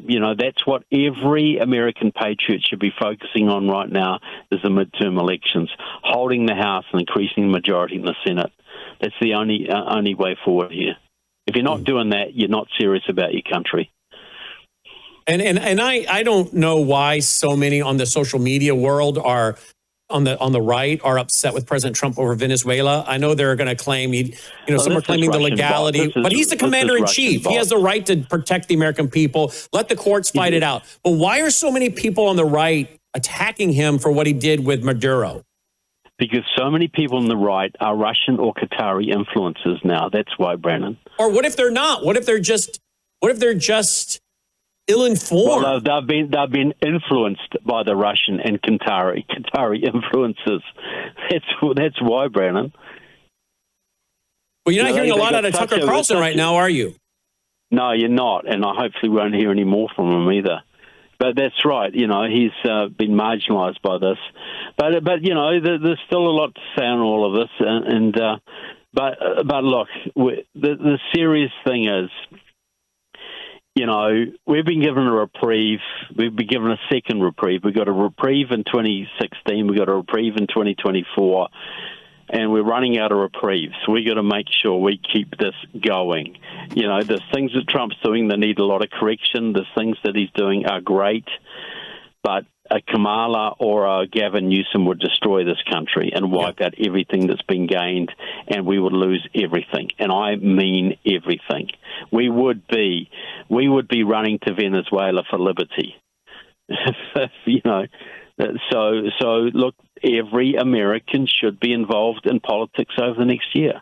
you know, that's what every American patriot should be focusing on right now is the midterm elections, holding the House and increasing the majority in the Senate. That's the only way forward here. If you're not doing that, you're not serious about your country. And I don't know why so many on the social media world are on the right are upset with President Trump over Venezuela. I know they're going to claim some are claiming the legality, but he's the commander in chief. He has the right to protect the American people. Let the courts fight it out. But why are so many people on the right attacking him for what he did with Maduro? Because so many people on the right are Russian or Qatari influences now. That's why, Brandon. Or what if they're not? What if they're just ill-informed? Well, they've been influenced by the Russian and Qatari influences. That's why, Brandon. Well, you're not hearing a lot out of Tucker Carlson right now, are you? No, you're not, and I hopefully won't hear any more from him either. But that's right. You know, he's been marginalised by this. But you know, there's still a lot to say on all of this. But look, the serious thing is, you know, we've been given a reprieve. We've been given a second reprieve. We got a reprieve in 2016. We got a reprieve in 2024. And we're running out of reprieves. So we got to make sure we keep this going. You know, there's things that Trump's doing that need a lot of correction. There's things that he's doing are great. But a Kamala or a Gavin Newsom would destroy this country and wipe out everything that's been gained, and we would lose everything. And I mean everything. We would be running to Venezuela for liberty. You know, so look, every American should be involved in politics over the next year.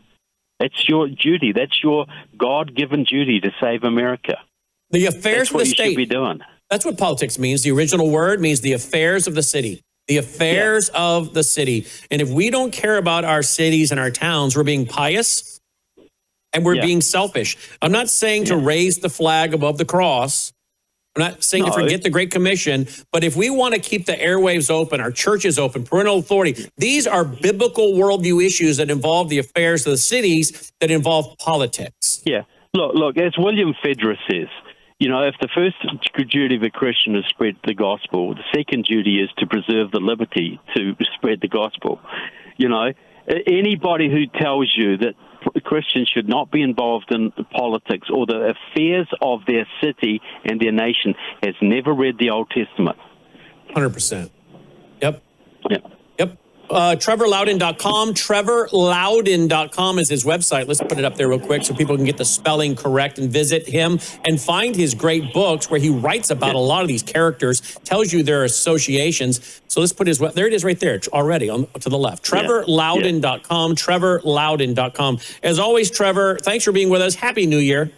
That's your duty. That's your God-given duty to save America. The affairs of the state. That's what you should be doing. That's what politics means. The original word means the affairs of the city. The affairs of the city. And if we don't care about our cities and our towns, we're being pious and we're being selfish. I'm not saying to raise the flag above the cross, I'm not saying to forget the Great Commission, but if we want to keep the airwaves open, our churches open, parental authority, these are biblical worldview issues that involve the affairs of the cities, that involve politics. Yeah. Look, as William Federer says, if the first duty of a Christian is spread the gospel, the second duty is to preserve the liberty to spread the gospel. Anybody who tells you that Christians should not be involved in politics or the affairs of their city and their nation has never read the Old Testament. 100%. Yep. Yep. TrevorLoudon.com. TrevorLoudon.com is his website. Let's put it up there real quick so people can get the spelling correct and visit him and find his great books where he writes about a lot of these characters, tells you their associations. So let's put there it is right there already to the left. TrevorLoudon.com. TrevorLoudon.com. As always, Trevor, thanks for being with us. Happy New Year.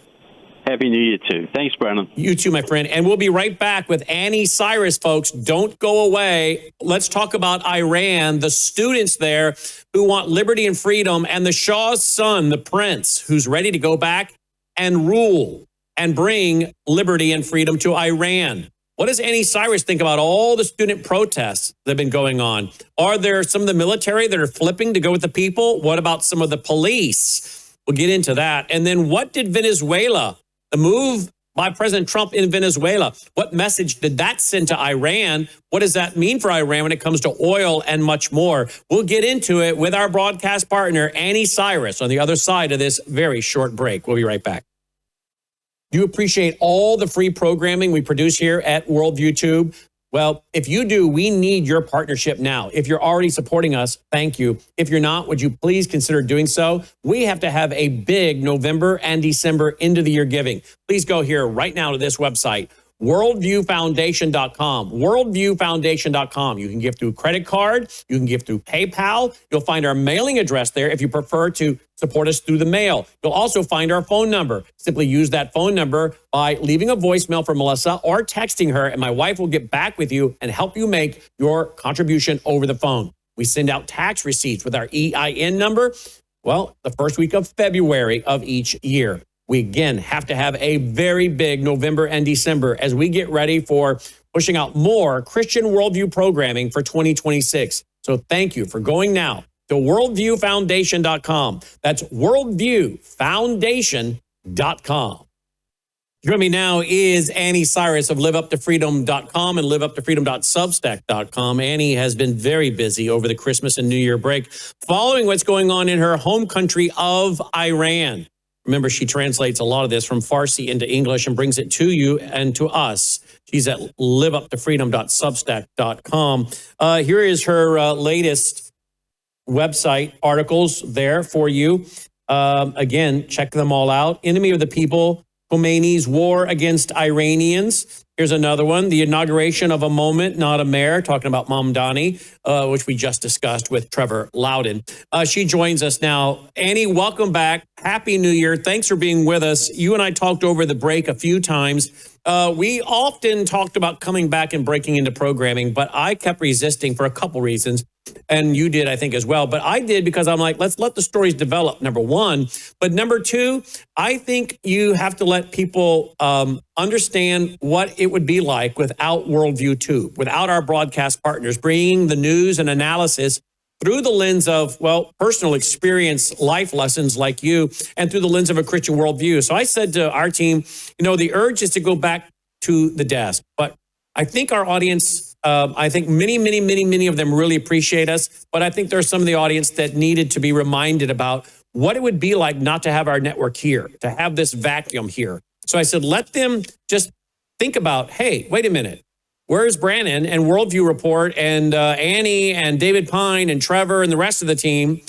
Happy New Year, too. Thanks, Brandon. You too, my friend. And we'll be right back with Anni Cyrus, folks. Don't go away. Let's talk about Iran, the students there who want liberty and freedom, and the Shah's son, the prince, who's ready to go back and rule and bring liberty and freedom to Iran. What does Anni Cyrus think about all the student protests that have been going on? Are there some of the military that are flipping to go with the people? What about some of the police? We'll get into that. And then what did Venezuela, the move by President Trump in Venezuela, what message did that send to Iran? What does that mean for Iran when it comes to oil and much more? We'll get into it with our broadcast partner, Anni Cyrus, on the other side of this very short break. We'll be right back. Do you appreciate all the free programming we produce here at Worldview Tube? Well, if you do, we need your partnership now. If you're already supporting us, thank you. If you're not, would you please consider doing so? We have to have a big November and December end of the year giving. Please go here right now to this website, worldviewfoundation.com, worldviewfoundation.com. You can give through credit card. You can give through PayPal. You'll find our mailing address there if you prefer to support us through the mail. You'll also find our phone number. Simply use that phone number by leaving a voicemail for Melissa or texting her, and my wife will get back with you and help you make your contribution over the phone. We send out tax receipts with our EIN number, the first week of February of each year. We, again, have to have a very big November and December as we get ready for pushing out more Christian worldview programming for 2026. So thank you for going now to worldviewfoundation.com. That's worldviewfoundation.com. Joining me now is Anni Cyrus of liveuptofreedom.com and liveuptofreedom.substack.com. Anni has been very busy over the Christmas and New Year break following what's going on in her home country of Iran. Remember, she translates a lot of this from Farsi into English and brings it to you and to us. She's at liveuptofreedom.substack.com. Here is her latest website articles there for you. Again, check them all out. Enemy of the People, Khomeini's War Against Iranians. Here's another one, the inauguration of a moment, not a mayor, talking about Mamdani, which we just discussed with Trevor Loudon. She joins us now. Anni, welcome back. Happy New Year. Thanks for being with us. You and I talked over the break a few times. We often talked about coming back and breaking into programming, but I kept resisting for a couple reasons. And you did, I think, as well. But I did because I'm like, let's let the stories develop, number one. But number two, I think you have to let people understand what it would be like without Worldview Tube, without our broadcast partners, bringing the news and analysis through the lens of, personal experience, life lessons like you, and through the lens of a Christian worldview. So I said to our team, the urge is to go back to the desk. But I think our audience, I think many of them really appreciate us. But I think there's some of the audience that needed to be reminded about what it would be like not to have our network here, to have this vacuum here. So I said, let them just think about, hey, wait a minute. Where's Brandon and Worldview Report and Annie and David Pine and Trevor and the rest of the team?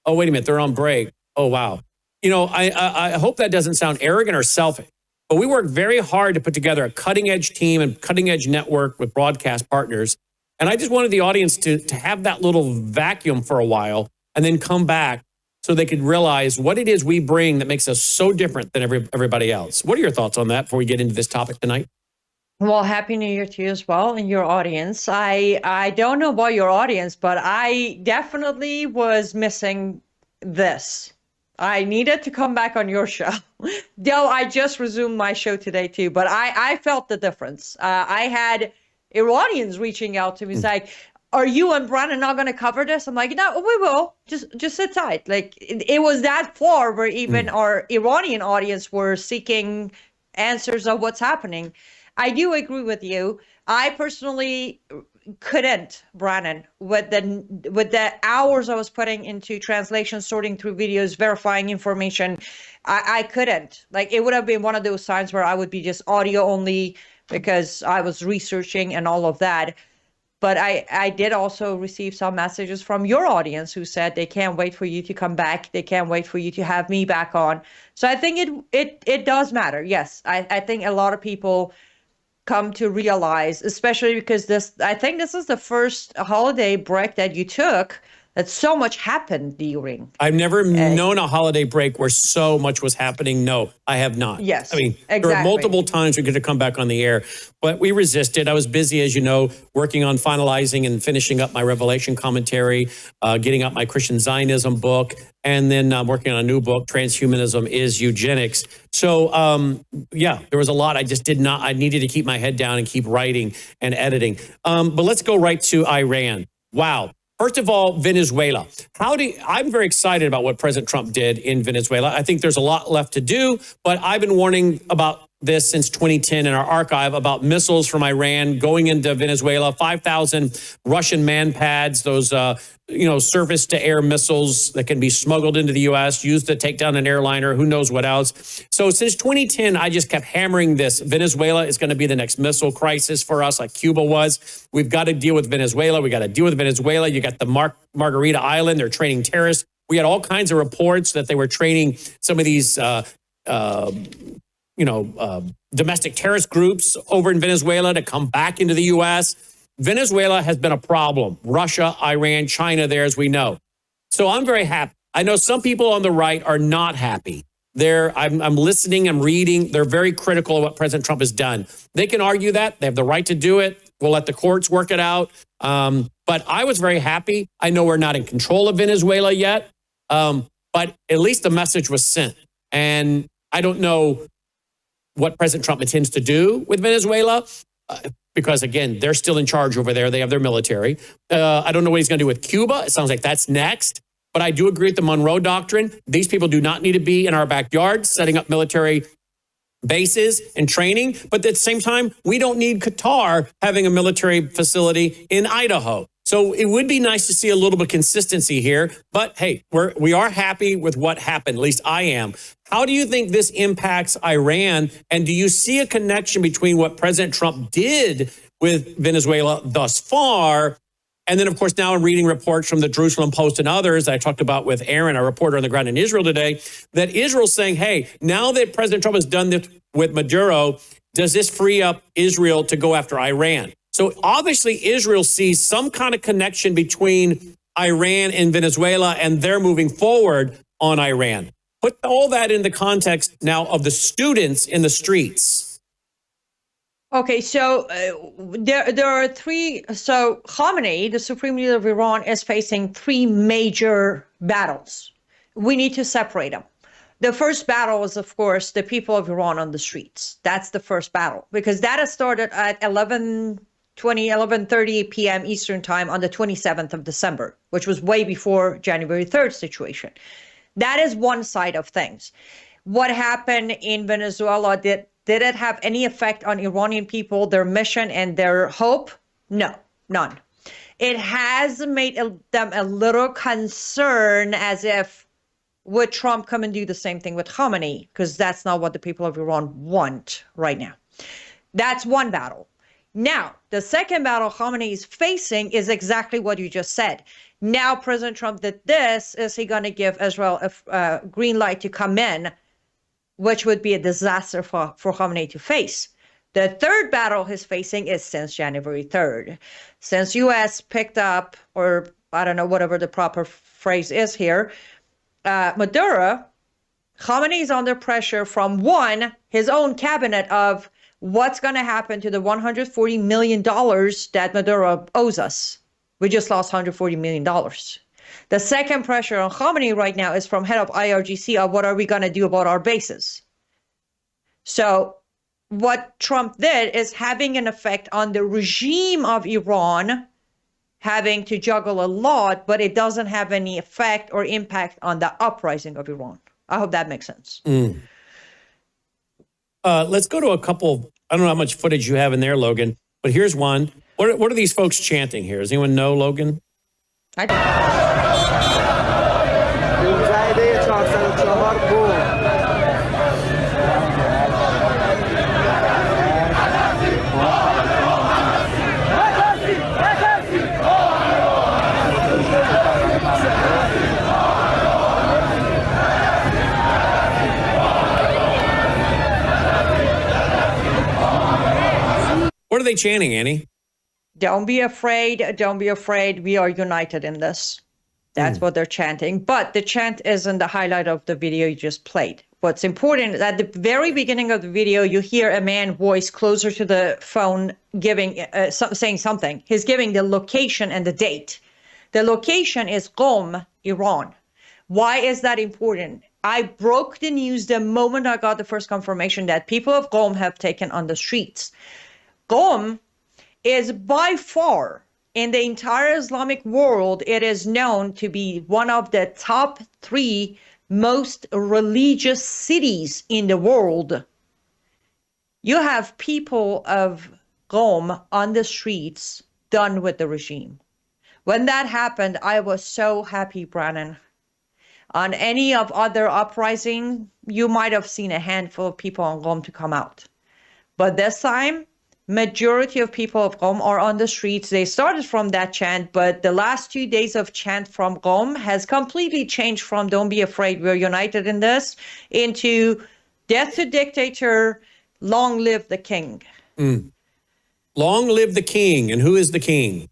Oh, wait a minute. They're on break. Oh, wow. I hope that doesn't sound arrogant or selfish. But we worked very hard to put together a cutting-edge team and cutting-edge network with broadcast partners. And I just wanted the audience to have that little vacuum for a while and then come back so they could realize what it is we bring that makes us so different than everybody else. What are your thoughts on that before we get into this topic tonight? Well, Happy New Year to you as well and your audience. I don't know about your audience, but I definitely was missing this. I needed to come back on your show. Though I just resumed my show today too, but I felt the difference. I had Iranians reaching out to me, like, "Are you and Brandon not going to cover this?" I'm like, "No, we will. Just sit tight." Like it was that far where even our Iranian audience were seeking answers of what's happening. I do agree with you. I personally couldn't, Brandon, with the hours I was putting into translation, sorting through videos, verifying information. I couldn't. Like, it would have been one of those times where I would be just audio only because I was researching and all of that. But I did also receive some messages from your audience who said they can't wait for you to come back. They can't wait for you to have me back on. So I think it does matter. Yes, I think a lot of people come to realize, especially because I think this is the first holiday break that you took that so much happened during. I've never known a holiday break where so much was happening. No, I have not. Yes, I mean, exactly. there were multiple times we could have come back on the air, but we resisted. I was busy, as you know, working on finalizing and finishing up my Revelation commentary, getting up my Christian Zionism book, and then working on a new book, Transhumanism is Eugenics. So, yeah, there was a lot. I just did not. I needed to keep my head down and keep writing and editing. But let's go right to Iran. Wow. First of all, Venezuela. I'm very excited about what President Trump did in Venezuela. I think there's a lot left to do, but I've been warning about this since 2010 in our archive about missiles from Iran going into Venezuela, 5,000 Russian man-pads, those surface-to-air missiles that can be smuggled into the U.S., used to take down an airliner, who knows what else. So since 2010, I just kept hammering this. Venezuela is going to be the next missile crisis for us, like Cuba was. We've got to deal with Venezuela. We got to deal with Venezuela. You got the Margarita Island. They're training terrorists. We had all kinds of reports that they were training some of these domestic terrorist groups over in Venezuela to come back into the U.S. Venezuela has been a problem. Russia, Iran, China there, as we know. So I'm very happy. I know some people on the right are not happy. I'm listening, I'm reading. They're very critical of what President Trump has done. They can argue that. They have the right to do it. We'll let the courts work it out. But I was very happy. I know we're not in control of Venezuela yet, but at least the message was sent. And I don't know what President Trump intends to do with Venezuela, because, again, they're still in charge over there. They have their military. I don't know what he's going to do with Cuba. It sounds like that's next. But I do agree with the Monroe Doctrine. These people do not need to be in our backyard setting up military bases and training. But at the same time, we don't need Qatar having a military facility in Idaho. So it would be nice to see a little bit of consistency here. But hey, we are happy with what happened. At least I am. How do you think this impacts Iran? And do you see a connection between what President Trump did with Venezuela thus far? And then, of course, now I'm reading reports from the Jerusalem Post and others that I talked about with Aaron, a reporter on the ground in Israel today, that Israel's saying, hey, now that President Trump has done this with Maduro, does this free up Israel to go after Iran? So obviously, Israel sees some kind of connection between Iran and Venezuela, and they're moving forward on Iran. Put all that in the context now of the students in the streets. Okay, so there are three. So Khamenei, the supreme leader of Iran, is facing three major battles. We need to separate them. The first battle is, of course, the people of Iran on the streets. That's the first battle, because that has started at 11:30 p.m. Eastern time on the 27th of December, which was way before January 3rd situation. That is one side of things. What happened in Venezuela, did it have any effect on Iranian people, their mission and their hope? No, none. It has made them a little concerned, as if would Trump come and do the same thing with Khamenei? Because that's not what the people of Iran want right now. That's one battle. Now, the second battle Khamenei is facing is exactly what you just said. Now, President Trump did this. Is he going to give Israel a green light to come in, which would be a disaster for Khamenei to face? The third battle he's facing is since January 3rd. Since U.S. picked up, or I don't know, whatever the proper phrase is here, Maduro, Khamenei is under pressure from his own cabinet of what's going to happen to the $140 million that Maduro owes us. We just lost $140 million. The second pressure on Khamenei right now is from head of IRGC of what are we going to do about our bases. So what Trump did is having an effect on the regime of Iran, having to juggle a lot, but it doesn't have any effect or impact on the uprising of Iran. I hope that makes sense. Let's go to a couple. I don't know how much footage you have in there, Logan, but here's one. What are these folks chanting here? Does anyone know, Logan? What are they chanting, Annie? Don't be afraid. Don't be afraid. We are united in this. That's what they're chanting. But the chant isn't the highlight of the video you just played. What's important is at the very beginning of the video, you hear a man voice closer to the phone giving saying something. He's giving the location and the date. The location is Qom, Iran. Why is that important? I broke the news the moment I got the first confirmation that people of Qom have taken on the streets. Qom is by far, in the entire Islamic world, it is known to be one of the top 3 most religious cities in the world. You have people of Qom on the streets done with the regime. When that happened, I was so happy, Brannon. On any of other uprising, you might have seen a handful of people on Qom to come out. But this time, majority of people of Qom are on the streets. They started from that chant, but the last 2 days of chant from Qom has completely changed from "Don't be afraid, we're united in this" into "Death to dictator, long live the king." Long live the king. And who is the king?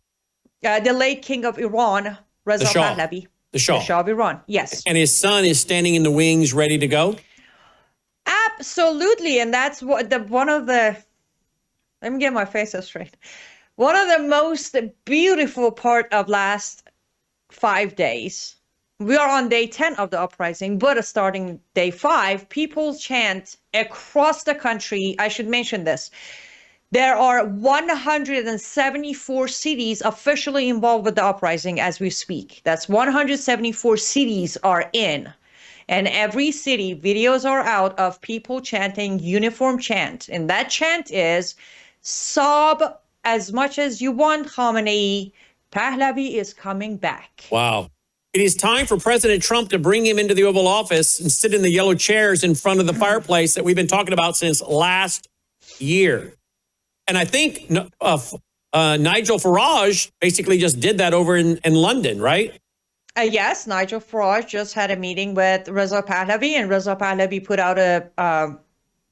The late king of Iran, Reza Pahlavi. The Shah. The Shah of Iran, yes. And his son is standing in the wings ready to go? Absolutely. And that's what one of the... Let me get my face straight. One of the most beautiful part of last 5 days, we are on day 10 of the uprising, but starting day 5, people chant across the country. I should mention this. There are 174 cities officially involved with the uprising as we speak. That's 174 cities are in. And every city, videos are out of people chanting uniform chant. And that chant is, "Sob as much as you want, Khamenei. Pahlavi is coming back." Wow. It is time for President Trump to bring him into the Oval Office and sit in the yellow chairs in front of the fireplace that we've been talking about since last year. And I think Nigel Farage basically just did that over in London, right? Yes, Nigel Farage just had a meeting with Reza Pahlavi, and Reza Pahlavi put out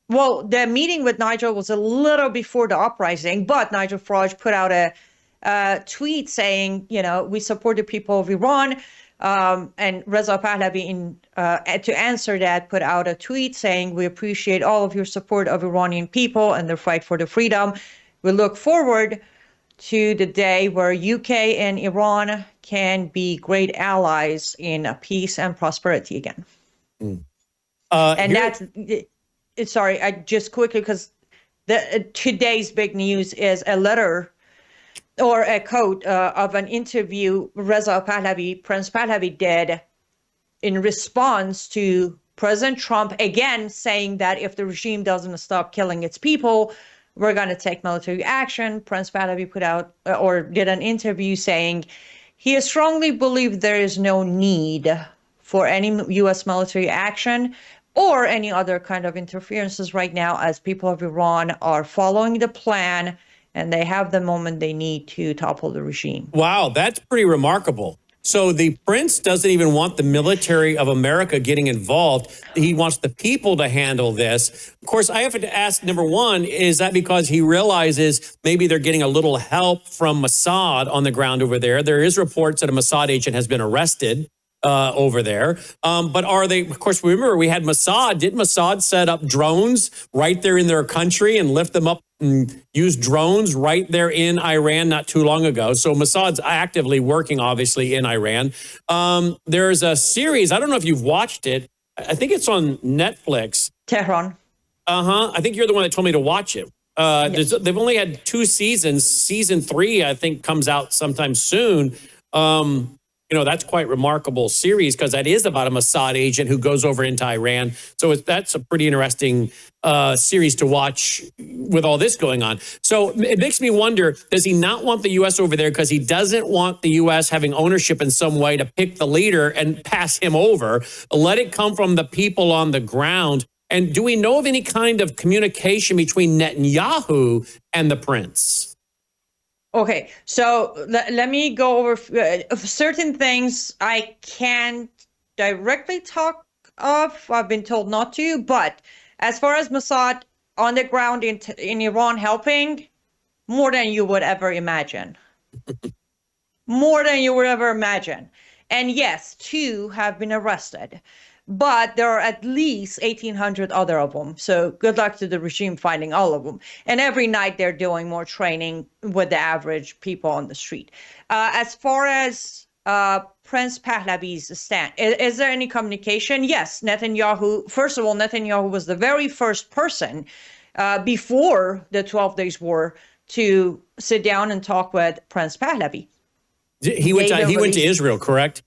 well, the meeting with Nigel was a little before the uprising, but Nigel Farage put out a tweet saying, we support the people of Iran. And Reza Pahlavi, to answer that, put out a tweet saying, "We appreciate all of your support of Iranian people and their fight for the freedom. We look forward to the day where UK and Iran can be great allies in peace and prosperity again." And that's... Sorry, I just quickly, because today's big news is a letter or a quote of an interview Reza Pahlavi, Prince Pahlavi did in response to President Trump, again saying that if the regime doesn't stop killing its people, we're going to take military action. Prince Pahlavi put out or did an interview saying he strongly believes there is no need for any U.S. military action or any other kind of interferences right now, as people of Iran are following the plan and they have the moment they need to topple the regime. Wow, that's pretty remarkable. So the prince doesn't even want the military of America getting involved. He wants the people to handle this. Of course, I have to ask, number one, is that because he realizes maybe they're getting a little help from Mossad on the ground over there? There is reports that a Mossad agent has been arrested. over there. But are they, of course, remember we had Mossad. Did Mossad set up drones right there in their country and lift them up and use drones right there in Iran not too long ago? So Mossad's actively working, obviously, in Iran. There's a series, I don't know if you've watched it. I think it's on Netflix. Tehran. I think you're the one that told me to watch it. They've only had 2 seasons. Season 3, I think, comes out sometime soon. That's quite remarkable series because that is about a Mossad agent who goes over into Iran. So that's a pretty interesting series to watch with all this going on. So it makes me wonder, does he not want the U.S. over there because he doesn't want the U.S. having ownership in some way to pick the leader and pass him over? Let it come from the people on the ground. And do we know of any kind of communication between Netanyahu and the prince? Okay, so let me go over certain things I can't directly talk of. I've been told not to, but as far as Mossad on the ground in Iran helping, more than you would ever imagine. More than you would ever imagine. And yes, 2 have been arrested. But there are at least 1,800 other of them. So good luck to the regime finding all of them. And every night they're doing more training with the average people on the street. As far as Prince Pahlavi's stand, is there any communication? Yes, Netanyahu. First of all, Netanyahu was the very first person before the 12 Days War to sit down and talk with Prince Pahlavi. He went to Israel, correct?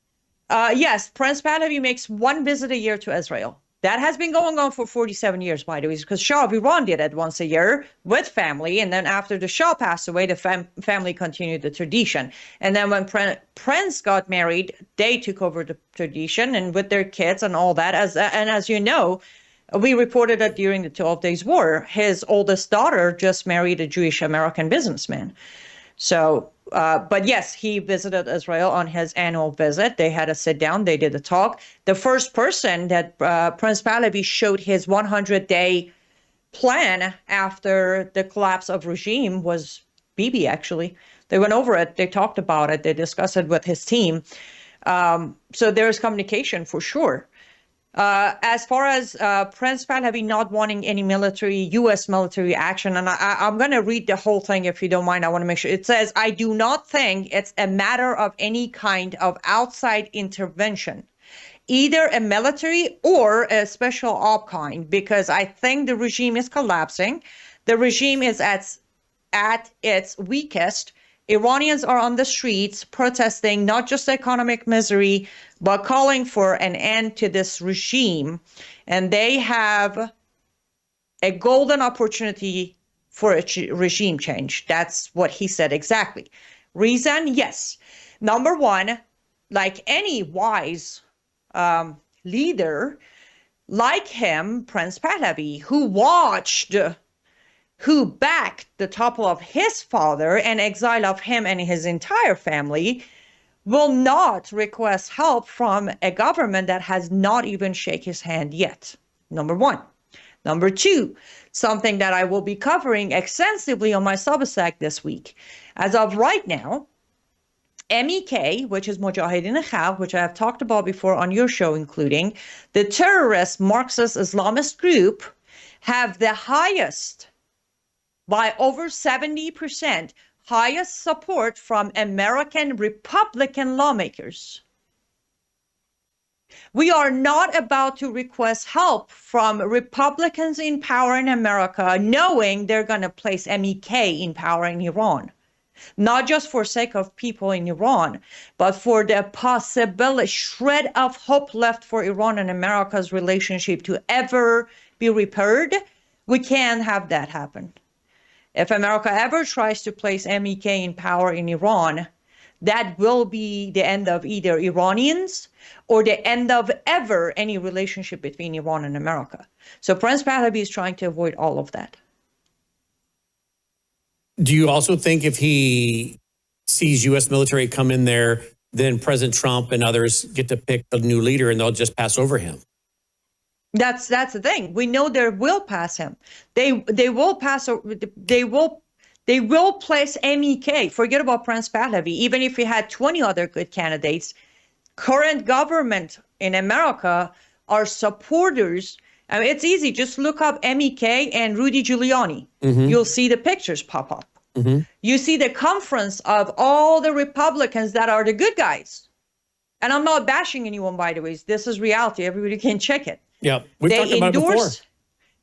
Yes, Prince Pahlavi makes 1 visit a year to Israel. That has been going on for 47 years, by the way, because Shah of Iran did it once a year with family. And then after the Shah passed away, the family continued the tradition. And then when Prince got married, they took over the tradition and with their kids and all that. As you know, we reported that during the 12 Days War, his oldest daughter just married a Jewish American businessman. So, but yes, he visited Israel on his annual visit. They had a sit down. They did a talk. The first person that Prince Pahlavi showed his 100-day plan after the collapse of regime was Bibi, actually. They went over it. They talked about it. They discussed it with his team. So there's communication for sure. As far as Prince Pahlavi not wanting any U.S. military action, and I'm going to read the whole thing if you don't mind. I want to make sure. It says, I do not think it's a matter of any kind of outside intervention, either a military or a special op kind, because I think the regime is collapsing. The regime is at its weakest. Iranians are on the streets protesting not just economic misery, but calling for an end to this regime. And they have a golden opportunity for a regime change. That's what he said exactly. Reason? Yes. Number one, like any wise leader, like him, Prince Pahlavi, who backed the topple of his father and exile of him and his entire family, will not request help from a government that has not even shaken his hand yet. Number one. Number two, something that I will be covering extensively on my Substack this week. As of right now, MEK, which is Mujahideen Khalq, which I have talked about before on your show, including the terrorist Marxist Islamist group, have the highest, by over 70%, highest support from American Republican lawmakers. We are not about to request help from Republicans in power in America, knowing they're going to place MEK in power in Iran. Not just for sake of people in Iran, but for the possible shred of hope left for Iran and America's relationship to ever be repaired. We can't have that happen. If America ever tries to place MEK in power in Iran, that will be the end of either Iranians or the end of ever any relationship between Iran and America. So Prince Pahlavi is trying to avoid all of that. Do you also think if he sees U.S. military come in there, then President Trump and others get to pick the new leader and they'll just pass over him? That's the thing. We know they will pass him. They will pass. They will place MEK. Forget about Prince Pahlavi. Even if he had 20 other good candidates, current government in America are supporters. I mean, it's easy. Just look up MEK and Rudy Giuliani. You'll see the pictures pop up. You see the conference of all the Republicans that are the good guys. And I'm not bashing anyone, by the way. This is reality. Everybody can check it. Yeah, we've talked about it before.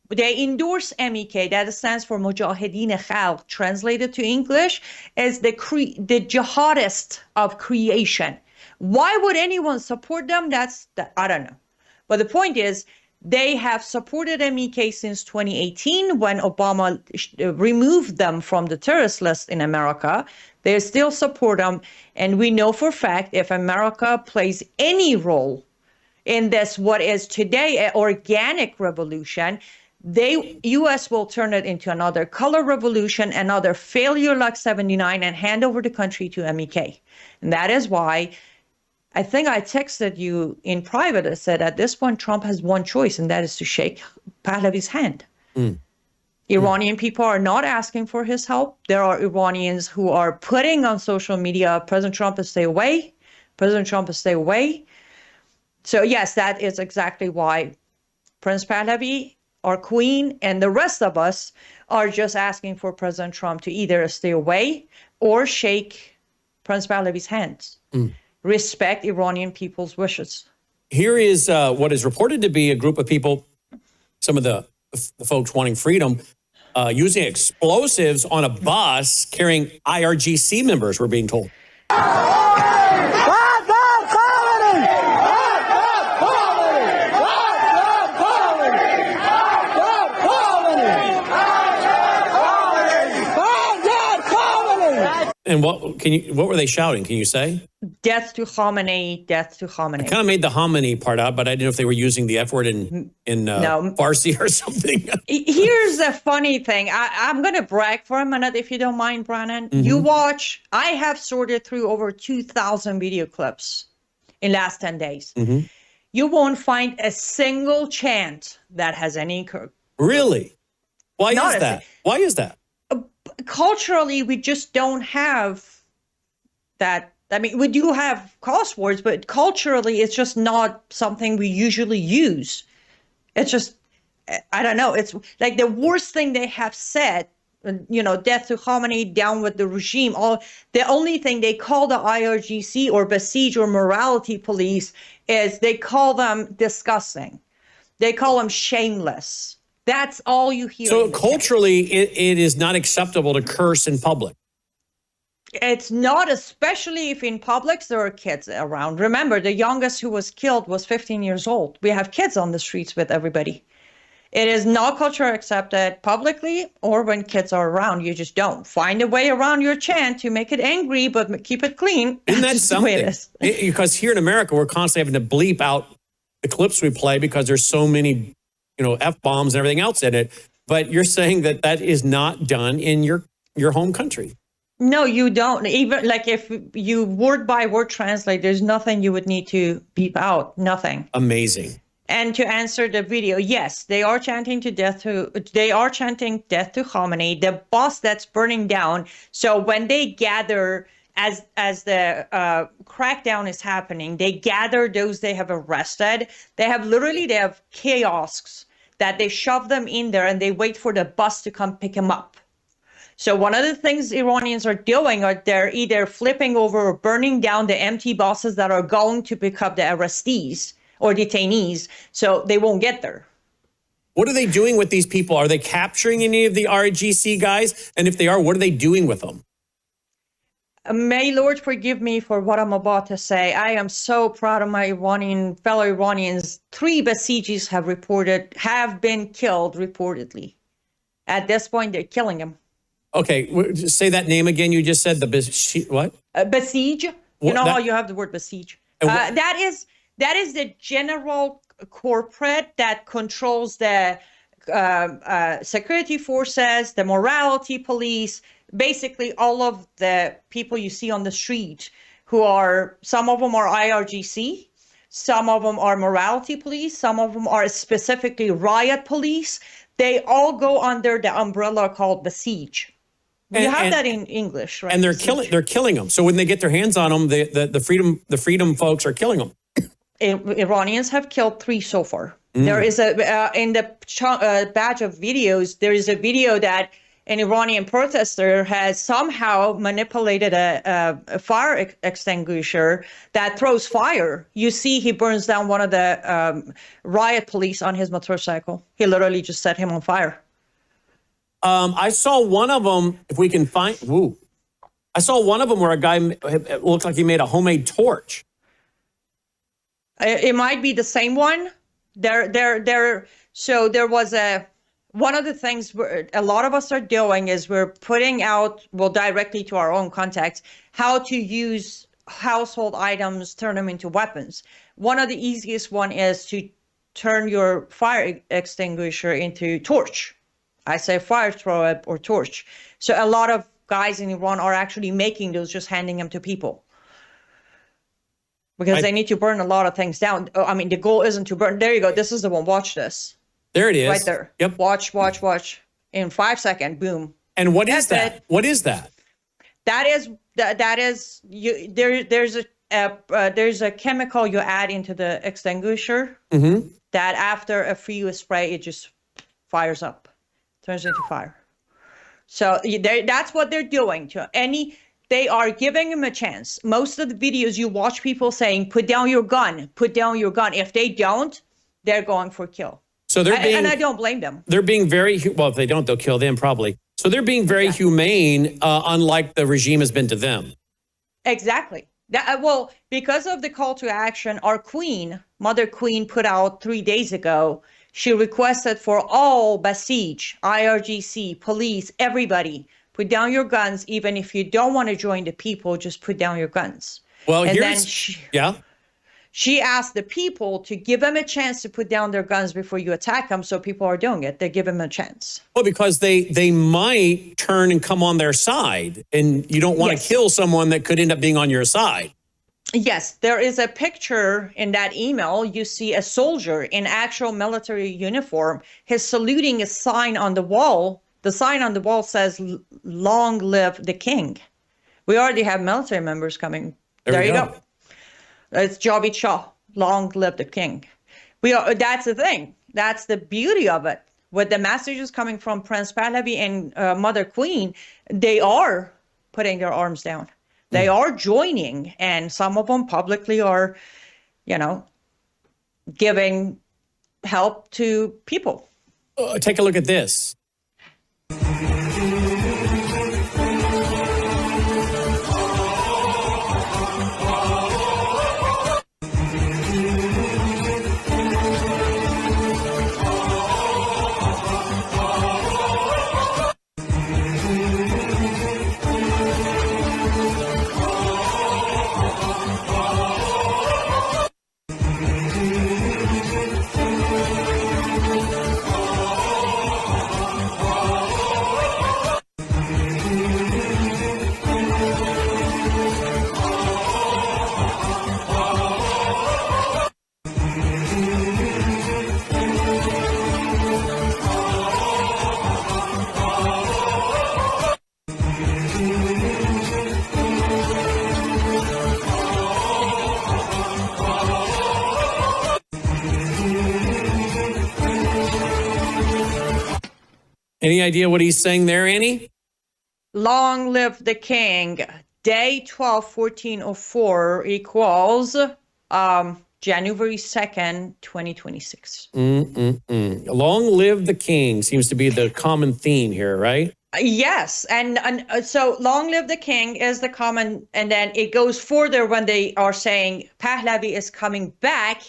They endorse MEK, that stands for Mujahideen Khalq, translated to English as the jihadist of creation. Why would anyone support them? I don't know. But the point is, they have supported MEK since 2018 when Obama removed them from the terrorist list in America. They still support them. And we know for a fact if America plays any role in this, what is today an organic revolution, U.S. will turn it into another color revolution, another failure like 79, and hand over the country to MEK. And that is why I think I texted you in private. I said, at this point, Trump has one choice, and that is to shake Pahlavi's hand. Iranian people are not asking for his help. There are Iranians who are putting on social media, President Trump is stay away. President Trump is stay away. So yes, that is exactly why Prince Pahlavi, our queen, and the rest of us are just asking for President Trump to either stay away or shake Prince Pahlavi's hands. Respect Iranian people's wishes. Here is what is reported to be a group of people, some of the folks wanting freedom, using explosives on a bus carrying IRGC members, we're being told. And what were they shouting? Can you say? Death to Khamenei, death to Khamenei. I kind of made the Khamenei part out, but I didn't know if they were using the F word in Farsi or something. Here's a funny thing. I'm going to brag for a minute, if you don't mind, Brannon. You watch, I have sorted through over 2,000 video clips in last 10 days. You won't find a single chant that has any... Really? Why is that? Why is that? Culturally, we just don't have that. I mean, we do have cuss words, but culturally, it's just not something we usually use. It's just, I don't know. It's like the worst thing they have said, death to Khamenei, down with the regime. The only thing they call the IRGC or Basij or morality police is they call them disgusting. They call them shameless. That's all you hear. So culturally, it is not acceptable to curse in public. It's not, especially if in public there are kids around. Remember, the youngest who was killed was 15 years old. We have kids on the streets with everybody. It is not culturally accepted publicly or when kids are around. You just don't. Find a way around your chant to make it angry, but keep it clean. Isn't that something? Because here in America, we're constantly having to bleep out the clips we play because there's so many F-bombs and everything else in it. But you're saying that is not done in your home country. No, you don't. Even like if you word by word translate, there's nothing you would need to beep out. Nothing. Amazing. And to answer the video, yes, they are chanting death to Khamenei, the bus that's burning down. So when they gather, as the crackdown is happening, they gather those they have arrested. They have kiosks that they shove them in there and they wait for the bus to come pick them up. So one of the things Iranians are doing are they're either flipping over or burning down the empty buses that are going to pick up the arrestees or detainees, so they won't get there. What are they doing with these people? Are they capturing any of the RGC guys? And if they are, what are they doing with them? May Lord forgive me for what I'm about to say. I am so proud of my fellow Iranians. 3 Basijis have been killed reportedly. At this point, they're killing them. Okay, say that name again. You just said the what? Basij. How you have the word Basij. That is the general corporate that controls the security forces, the morality police, basically all of the people you see on the street who are, some of them are IRGC, some of them are morality police, some of them are specifically riot police. They all go under the umbrella called Basij. We have that in English, right? And they're killing them. So when they get their hands on them, the freedom folks are killing them. Iranians have killed 3 so far. Mm. There is in the batch of videos, there is a video that an Iranian protester has somehow manipulated a fire extinguisher that throws fire. You see, he burns down one of the riot police on his motorcycle. He literally just set him on fire. I saw one of them, if we can find, I saw one of them where a guy, it looked like he made a homemade torch. It might be the same one. So there was one of the things a lot of us are doing is we're putting out, directly to our own contacts, how to use household items, turn them into weapons. One of the easiest one is to turn your fire extinguisher into torch. I say fire thrower or torch. So a lot of guys in Iran are actually making those, just handing them to people. Because they need to burn a lot of things down. I mean, the goal isn't to burn. There you go. This is the one. Watch this. There it is. Right there. Yep. Watch. In 5 seconds, boom. And what is that? What is that? That is there's a chemical you add into the extinguisher that after a few spray, it just fires up, turns into fire. So that's what they're doing to they are giving him a chance. Most of the videos you watch people saying, put down your gun, put down your gun. If they don't, they're going for kill. So they're being, and I don't blame them. They're being very, well, if they don't, they'll kill them probably. So they're being very humane, unlike the regime has been to them. Exactly. Because of the call to action, our queen, Mother Queen, put out 3 days ago, she requested for all Basij, IRGC, police, everybody, put down your guns. Even if you don't want to join the people, just put down your guns. Well, and she asked the people to give them a chance to put down their guns before you attack them. So people are doing it. They give them a chance. Well, because they might turn and come on their side, and you don't want to kill someone that could end up being on your side. Yes, there is a picture in that email. You see a soldier in actual military uniform. He's saluting a sign on the wall. The sign on the wall says, "Long live the king." We already have military members coming. There you go. It's Javid Shah. Long live the king. That's the thing. That's the beauty of it. With the messages coming from Prince Pahlavi and Mother Queen, they are putting their arms down. They are joining, and some of them publicly are, giving help to people. Take a look at this. Any idea what he's saying there, Annie? Long live the king. Day 12, 1404 equals January 2nd, 2026. Long live the king seems to be the common theme here, right? Yes. And so long live the king is the common. And then it goes further when they are saying Pahlavi is coming back.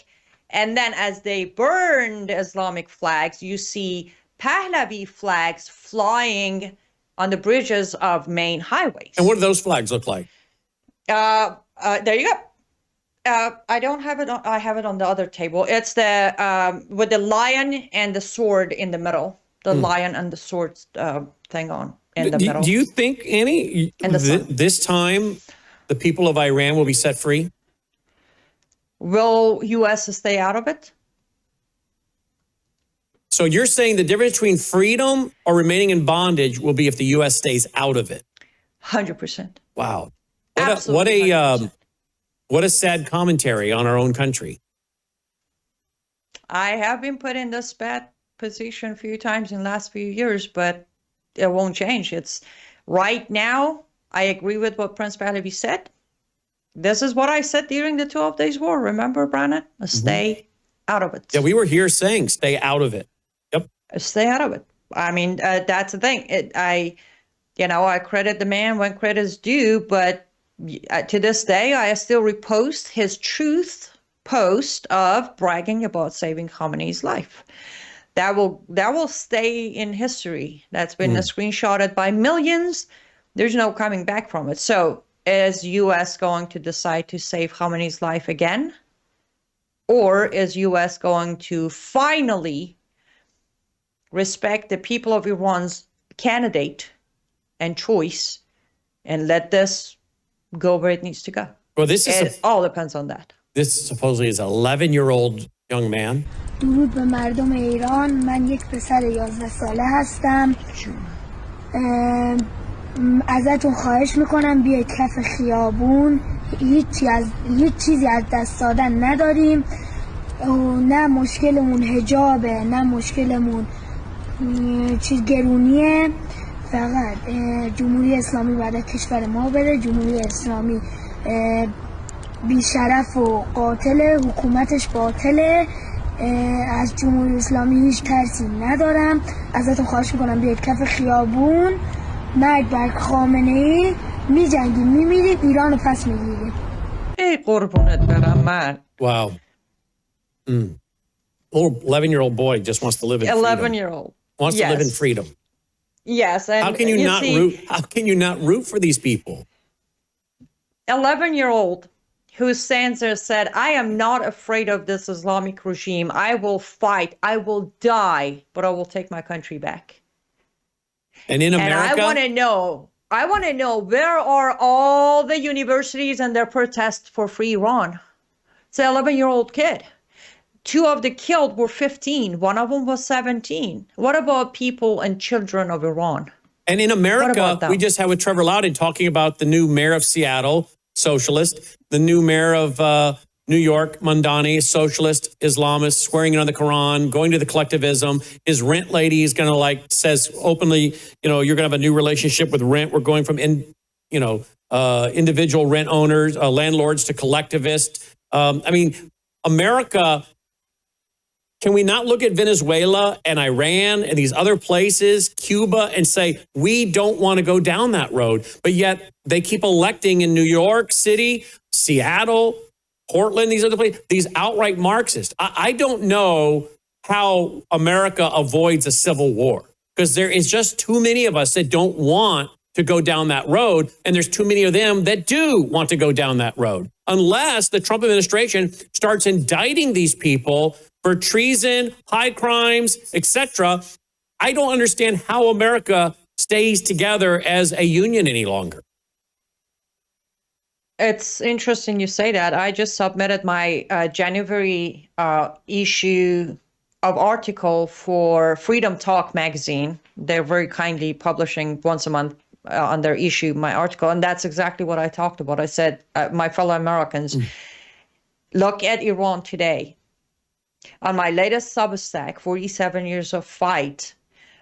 And then as they burn the Islamic flags, you see Pahlavi flags flying on the bridges of main highways. And what do those flags look like? There you go. I don't have it. I have it on the other table. It's the with the lion and the sword in the middle. The lion and the sword thing on in the middle. Do you think, Annie, this time the people of Iran will be set free? Will U.S. stay out of it? So you're saying the difference between freedom or remaining in bondage will be if the U.S. stays out of it. 100%. Wow. Absolutely. What a sad commentary on our own country. I have been put in this bad position a few times in the last few years, but it won't change. It's right now. I agree with what Prince Pahlavi said. This is what I said during the 12 Days War. Remember, Brannon? Stay out of it. Yeah, we were here saying stay out of it. Yep. Stay out of it. I mean, that's the thing. I credit the man when credit's due, but to this day, I still repost his truth post of bragging about saving Khamenei's life. That will stay in history. That's been screenshotted by millions. There's no coming back from it. So is U.S. going to decide to save Khamenei's life again? Or is U.S. going to finally respect the people of Iran's candidate and choice and let this go where it needs to go? Well, it all depends on that. This supposedly is an 11-year-old young man. درود به مردم ایران. من یک پسر 11 ساله هستم. ازتون خواهش میکنم بیاید کف خیابون. هیچ چیزی از دست دادن نداریم. نه مشکلمون حجابه، نه مشکلمون چیز گرونیه. فقط جمهوری اسلامی بعد کشور ما بره. جمهوری اسلامی بیشرف و قاتله، حکومتش باطله. از جمهوری اسلامی هیچ ترسی ندارم. ازتون خواهش میکنم بیاید کف خیابون. مرگ بر خامنه‌ای. میجنگیم، میمیریم، ایران رو پس میگیریم. ای قربونت برم من. Wow. Little 11-year-old boy just wants to live in freedom. 11-year-old. Wants to live in freedom. Yes. And how can you not root for these people? 11-year-old who stands there said, I am not afraid of this Islamic regime. I will fight. I will die, but I will take my country back. And in America? And I want to know where are all the universities and their protests for free Iran? It's an 11-year-old kid. 2 of the killed were 15. 1 of them was 17. What about people and children of Iran? And in America, we just had with Trevor Loudon talking about the new mayor of Seattle, socialist, the new mayor of New York, Mandani, socialist, Islamist, swearing in on the Quran, going to the collectivism. His rent lady is going to says openly, you're going to have a new relationship with rent. We're going from, individual rent owners, landlords to collectivists. America, can we not look at Venezuela and Iran and these other places, Cuba, and say, we don't want to go down that road? But yet they keep electing in New York City, Seattle, Portland, these other places, these outright Marxists. I don't know how America avoids a civil war, because there is just too many of us that don't want to go down that road. And there's too many of them that do want to go down that road. Unless the Trump administration starts indicting these people for treason, high crimes, etc. I don't understand how America stays together as a union any longer. It's interesting you say that. I just submitted my January issue of article for Freedom Talk magazine. They're very kindly publishing once a month on their issue my article, and that's exactly what I talked about. I said, my fellow Americans, look at Iran today. On my latest Substack, 47 Years of Fight,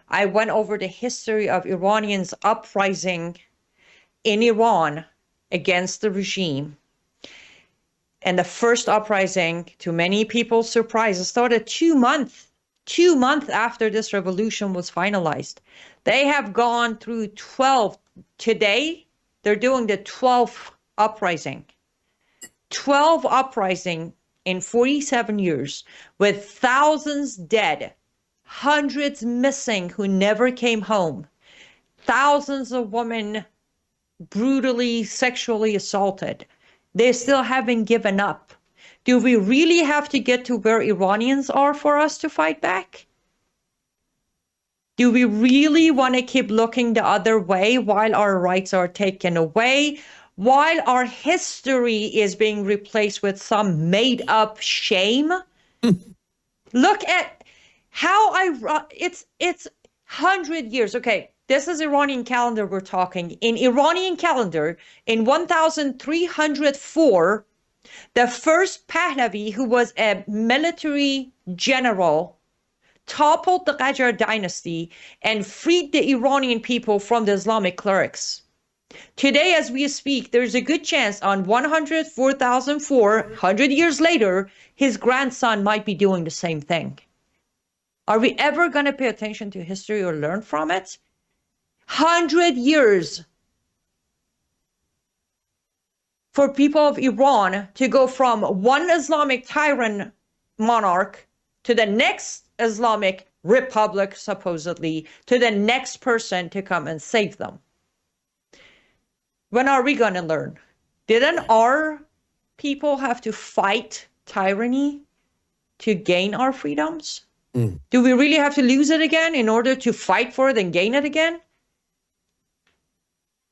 I went over the history of Iranians uprising in Iran against the regime. And the first uprising, to many people's surprise, started 2 months after this revolution was finalized. They have gone through 12. Today, they're doing the 12th uprising. 12 uprising in 47 years, with thousands dead, hundreds missing who never came home, thousands of women brutally sexually assaulted. They still haven't given up. Do we really have to get to where Iranians are for us to fight back? Do we really want to keep looking the other way while our rights are taken away, while our history is being replaced with some made-up shame? Look at It's 100 years. Okay, this is Iranian calendar we're talking. In Iranian calendar, in 1304, the first Pahlavi, who was a military general, toppled the Qajar dynasty and freed the Iranian people from the Islamic clerics. Today, as we speak, there's a good chance on 100 years later, his grandson might be doing the same thing. Are we ever going to pay attention to history or learn from it? 100 years for people of Iran to go from one Islamic tyrant monarch to the next Islamic republic, supposedly, to the next person to come and save them. When are we going to learn? Didn't our people have to fight tyranny to gain our freedoms? Do we really have to lose it again in order to fight for it and gain it again?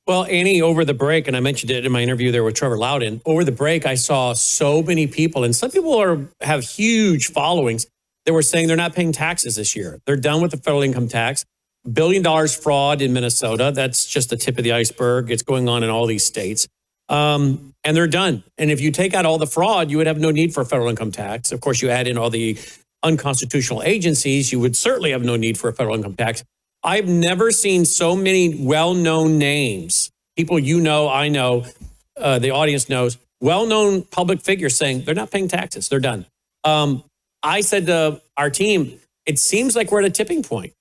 Well, Annie, over the break, and I mentioned it in my interview there with Trevor Loudon, over the break, I saw so many people, and some people have huge followings, that were saying they're not paying taxes this year. They're done with the federal income tax. $1 billion fraud in Minnesota. That's just the tip of the iceberg. It's going on in all these states. And they're done. And if you take out all the fraud, you would have no need for a federal income tax. Of course, you add in all the unconstitutional agencies, you would certainly have no need for a federal income tax. I've never seen so many well-known names, people you know, I know, the audience knows, well-known public figures saying they're not paying taxes. They're done. I said to our team, it seems like we're at a tipping point.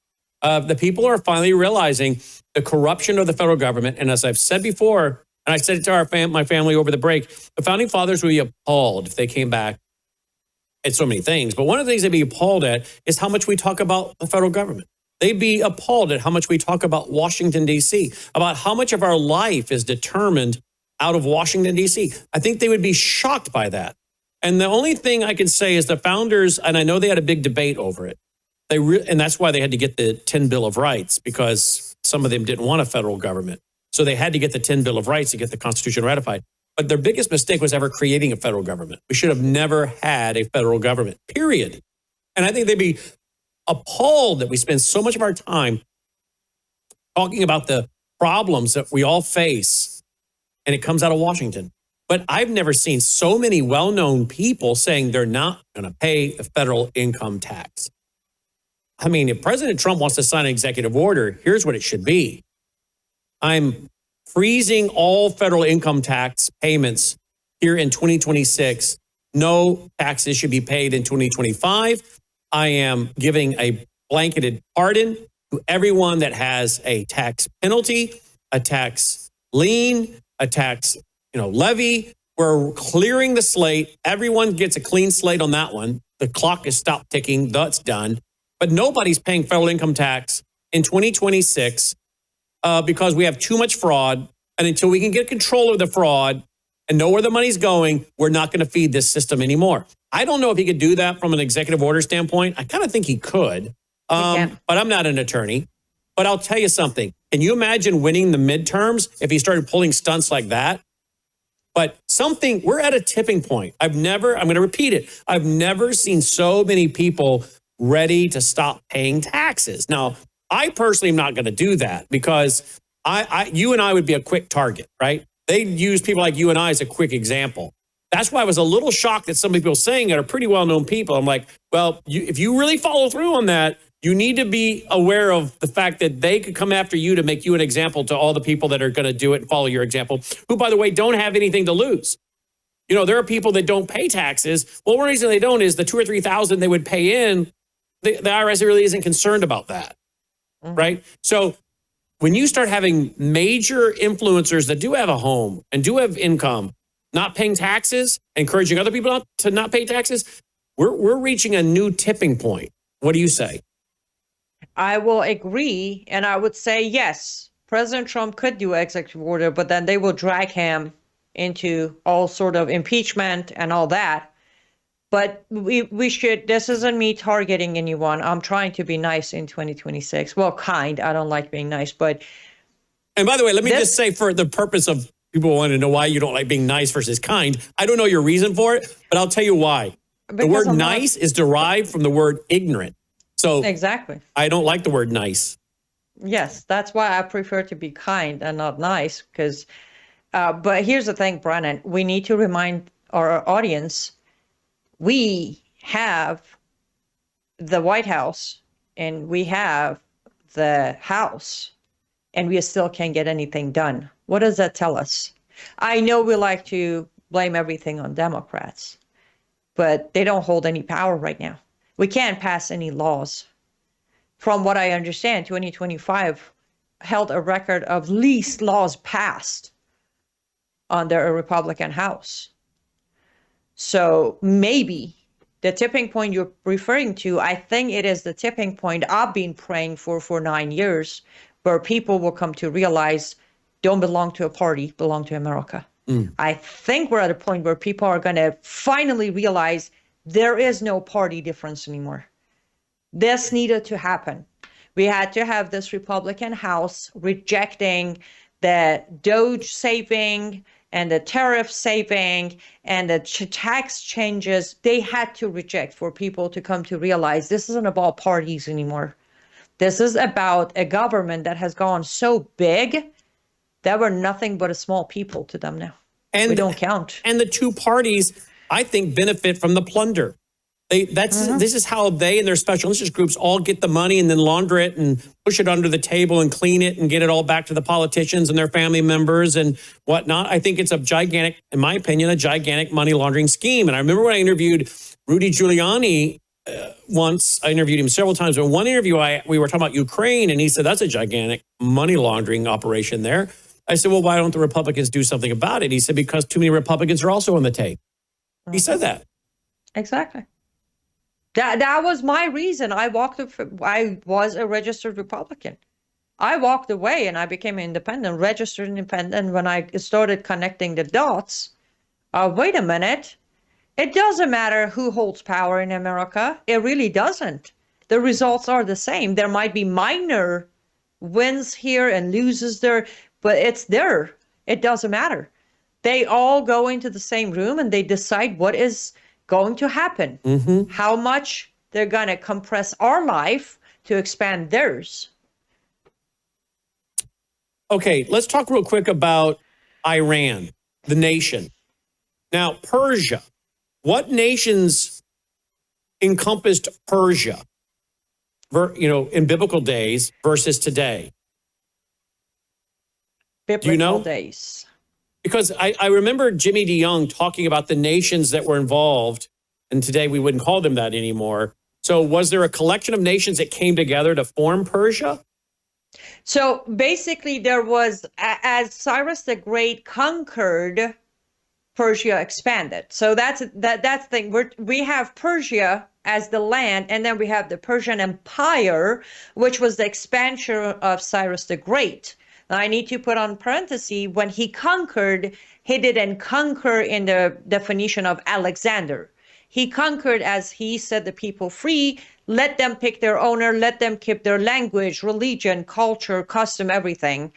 The people are finally realizing the corruption of the federal government. And as I've said before, and I said it to my family over the break, the founding fathers would be appalled if they came back at so many things. But one of the things they'd be appalled at is how much we talk about the federal government. They'd be appalled at how much we talk about Washington, D.C., about how much of our life is determined out of Washington, D.C. I think they would be shocked by that. And the only thing I can say is the founders, and I know they had a big debate over it, and that's why they had to get the 10 Bill of Rights, because some of them didn't want a federal government. So they had to get the 10 Bill of Rights to get the Constitution ratified. But their biggest mistake was ever creating a federal government. We should have never had a federal government, period. And I think they'd be appalled that we spend so much of our time talking about the problems that we all face, and it comes out of Washington. But I've never seen so many well-known people saying they're not going to pay the federal income tax. I mean, if President Trump wants to sign an executive order, here's what it should be. I'm freezing all federal income tax payments here in 2026. No taxes should be paid in 2025. I am giving a blanketed pardon to everyone that has a tax penalty, a tax lien, a tax levy. We're clearing the slate. Everyone gets a clean slate on that one. The clock is stopped ticking. That's done. But nobody's paying federal income tax in 2026 because we have too much fraud. And until we can get control of the fraud and know where the money's going, we're not going to feed this system anymore. I don't know if he could do that from an executive order standpoint. I kind of think he could, but I'm not an attorney. But I'll tell you something. Can you imagine winning the midterms if he started pulling stunts like that? But we're at a tipping point. I'm going to repeat it. I've never seen so many people ready to stop paying taxes. Now, I personally am not going to do that because you and I would be a quick target, right? They'd use people like you and I as a quick example. That's why I was a little shocked that some people saying it are pretty well-known people. I'm like, well, if you really follow through on that, you need to be aware of the fact that they could come after you to make you an example to all the people that are going to do it and follow your example, who, by the way, don't have anything to lose. There are people that don't pay taxes. Well, one reason they don't is the 2,000 or 3,000 they would pay in, the IRS really isn't concerned about that, right? So when you start having major influencers that do have a home and do have income, not paying taxes, encouraging other people to not pay taxes, we're reaching a new tipping point. What do you say? I will agree. And I would say, yes, President Trump could do executive order, but then they will drag him into all sort of impeachment and all that. But we should, this isn't me targeting anyone. I'm trying to be nice in 2026. Well, kind. I don't like being nice, but. And by the way, let me just say, for the purpose of people wanting to know why you don't like being nice versus kind, I don't know your reason for it, but I'll tell you why. The word nice is derived from the word ignorant. So exactly. I don't like the word nice. Yes, that's why I prefer to be kind and not nice. Because, but here's the thing, Brennan. We need to remind our audience, we have the White House and we have the House, and we still can't get anything done. What does that tell us? I know we like to blame everything on Democrats, but they don't hold any power right now. We can't pass any laws. From what I understand, 2025 held a record of least laws passed under a Republican House. So maybe the tipping point you're referring to, I think it is the tipping point I've been praying for 9 years, where people will come to realize don't belong to a party, belong to America. I think we're at a point where people are going to finally realize there is no party difference anymore. This needed to happen. We had to have this Republican House rejecting the Doge saving and the tariff saving and the tax changes. They had to reject for people to come to realize this isn't about parties anymore. This is about a government that has gone so big that we're nothing but a small people to them now. And we don't count. And the two parties, I think, benefit from the plunder. This is how they and their special interest groups all get the money and then launder it and push it under the table and clean it and get it all back to the politicians and their family members and whatnot. I think it's a gigantic, in my opinion, a gigantic money laundering scheme. And I remember when I interviewed Rudy Giuliani once, I interviewed him several times. In one interview, we were talking about Ukraine, and he said, that's a gigantic money laundering operation there. I said, well, why don't the Republicans do something about it? He said, because too many Republicans are also on the tape. He said that. Exactly. That was my reason. I was a registered Republican. I walked away and I became independent, registered independent. When I started connecting the dots, wait a minute. It doesn't matter who holds power in America. It really doesn't. The results are the same. There might be minor wins here and loses there, but it's there. It doesn't matter. They all go into the same room and they decide what is going to happen, how much they're going to compress our life to expand theirs. Okay, let's talk real quick about Iran, the nation. Now, Persia. What nations encompassed Persia, in biblical days versus today? Biblical Do you know? days. Because I remember Jimmy DeYoung talking about the nations that were involved, and today we wouldn't call them that anymore. So was there a collection of nations that came together to form Persia? So basically there was, as Cyrus the Great conquered, Persia expanded. So that's the thing. We have Persia as the land, and then we have the Persian Empire, which was the expansion of Cyrus the Great. Now, I need to put on parenthesis, when he conquered, he didn't conquer in the definition of Alexander. He conquered as he set the people free, let them pick their owner, let them keep their language, religion, culture, custom, everything.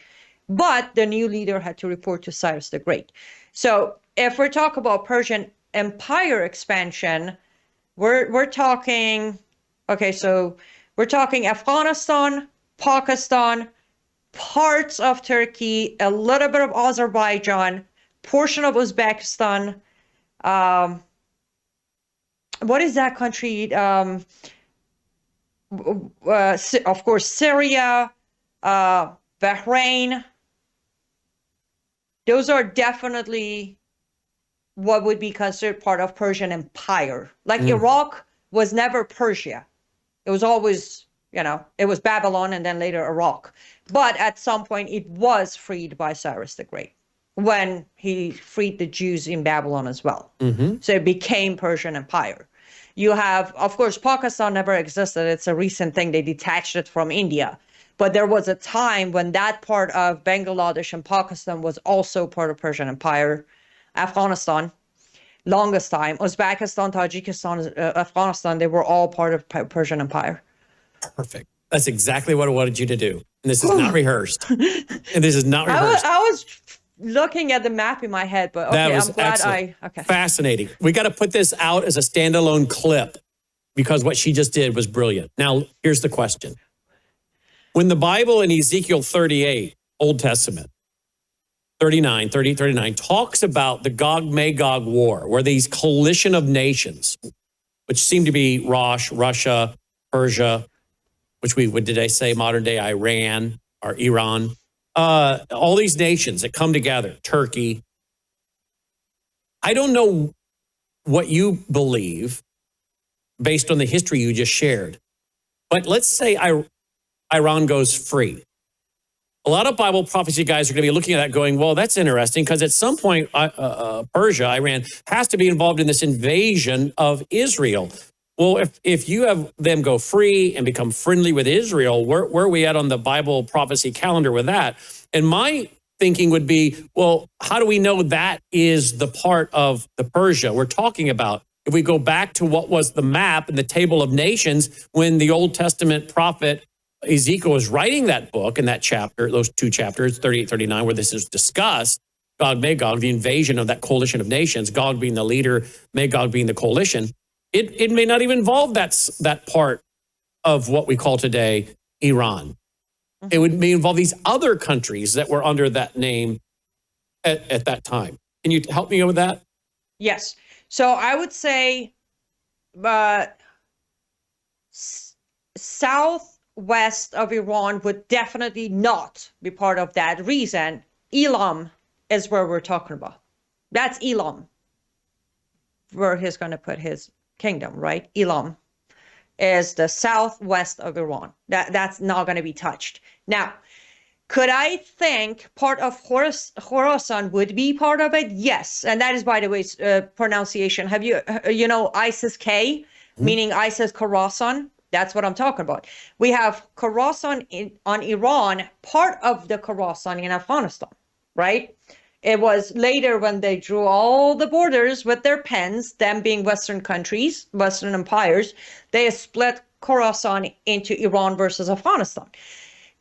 But the new leader had to report to Cyrus the Great. So if we're talking about Persian Empire expansion, we're talking, okay, so we're talking Afghanistan, Pakistan, parts of Turkey, a little bit of Azerbaijan, portion of Uzbekistan. What is that country? Of course, Syria, Bahrain. Those are definitely what would be considered part of Persian Empire. Like Iraq was never Persia. It was always, it was Babylon and then later Iraq. But at some point it was freed by Cyrus the Great when he freed the Jews in Babylon as well. So it became Persian Empire. You have, of course, Pakistan never existed. It's a recent thing. They detached it from India. But there was a time when that part of Bangladesh and Pakistan was also part of Persian Empire. Afghanistan, longest time. Uzbekistan, Tajikistan, Afghanistan, they were all part of Persian Empire. Perfect. That's exactly what I wanted you to do. And this is not rehearsed. And this is not rehearsed. I was looking at the map in my head, but okay, that was I'm glad excellent. Okay. Fascinating. We got to put this out as a standalone clip because what she just did was brilliant. Now, here's the question. When the Bible in Ezekiel 38, Old Testament, 39, talks about the Gog-Magog war, where these coalition of nations, which seem to be Russia, Persia, which we would today say modern day Iran or Iran, all these nations that come together, Turkey. I don't know what you believe based on the history you just shared, but let's say Iran goes free. A lot of Bible prophecy guys are going to be looking at that going, well, that's interesting because at some point, Persia, Iran, has to be involved in this invasion of Israel. Well, if you have them go free and become friendly with Israel, where are we at on the Bible prophecy calendar with that? And my thinking would be, well, how do we know that is the part of the Persia we're talking about? If we go back to what was the map and the table of nations when the Old Testament prophet Ezekiel was writing that book in that chapter, those two chapters, 38, 39, where this is discussed, Gog, Magog, the invasion of that coalition of nations, Gog being the leader, Magog being the coalition, it may not even involve that part of what we call today Iran. It would may involve these other countries that were under that name at that time. Can you help me with that? Yes. So I would say southwest of Iran would definitely not be part of that reason. Elam is where we're talking about. That's Elam, where he's going to put his kingdom, right? Elam is the southwest of Iran. That's not going to be touched. Now, could I think part of Khorasan would be part of it? Yes. And that is, by the way, pronunciation. Have you ISIS K, meaning ISIS Khorasan? That's what I'm talking about. We have Khorasan on Iran, part of the Khorasan in Afghanistan, right? It was later when they drew all the borders with their pens, them being Western countries, Western empires, they split Khorasan into Iran versus Afghanistan.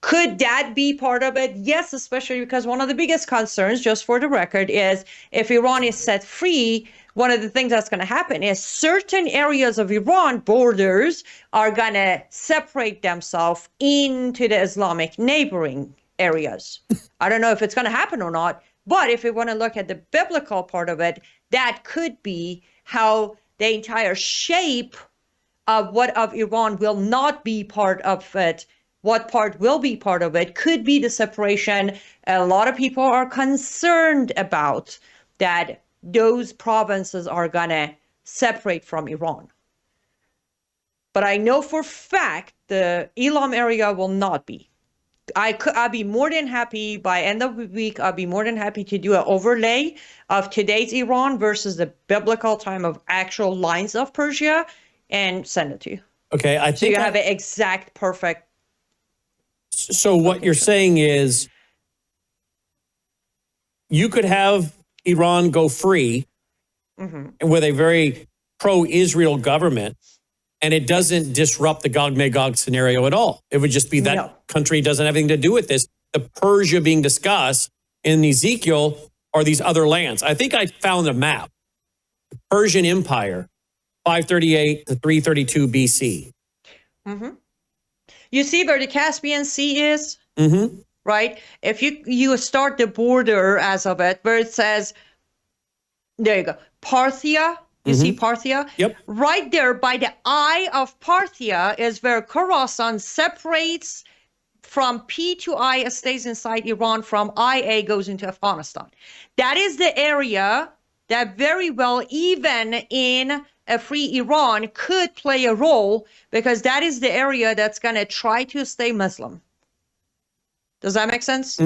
Could that be part of it? Yes, especially because one of the biggest concerns, just for the record, is if Iran is set free, one of the things that's going to happen is certain areas of Iran borders are going to separate themselves into the Islamic neighboring areas. I don't know if it's going to happen or not, but if we want to look at the biblical part of it, that could be how the entire shape of what of Iran will not be part of it. What part will be part of it could be the separation. A lot of people are concerned about that those provinces are going to separate from Iran. But I know for a fact the Elam area will not be. I'll be more than happy by end of the week. I'll be more than happy to do an overlay of today's Iran versus the biblical time of actual lines of Persia and send it to you. Okay, I think so you have an exact perfect. So what you're saying is you could have Iran go free with a very pro-Israel government, and it doesn't disrupt the Gog-Magog scenario at all. It would just be that country doesn't have anything to do with this. The Persia being discussed in Ezekiel are these other lands. I think I found a map. The Persian Empire, 538 to 332 BC. You see where the Caspian Sea is? Right? If you start the border as of it, where it says, there you go, Parthia. You see Parthia? Yep. Right there by the eye of Parthia is where Khorasan separates from P to I, stays inside Iran, from IA goes into Afghanistan. That is the area that very well, even in a free Iran, could play a role, because that is the area that's going to try to stay Muslim. Does that make sense?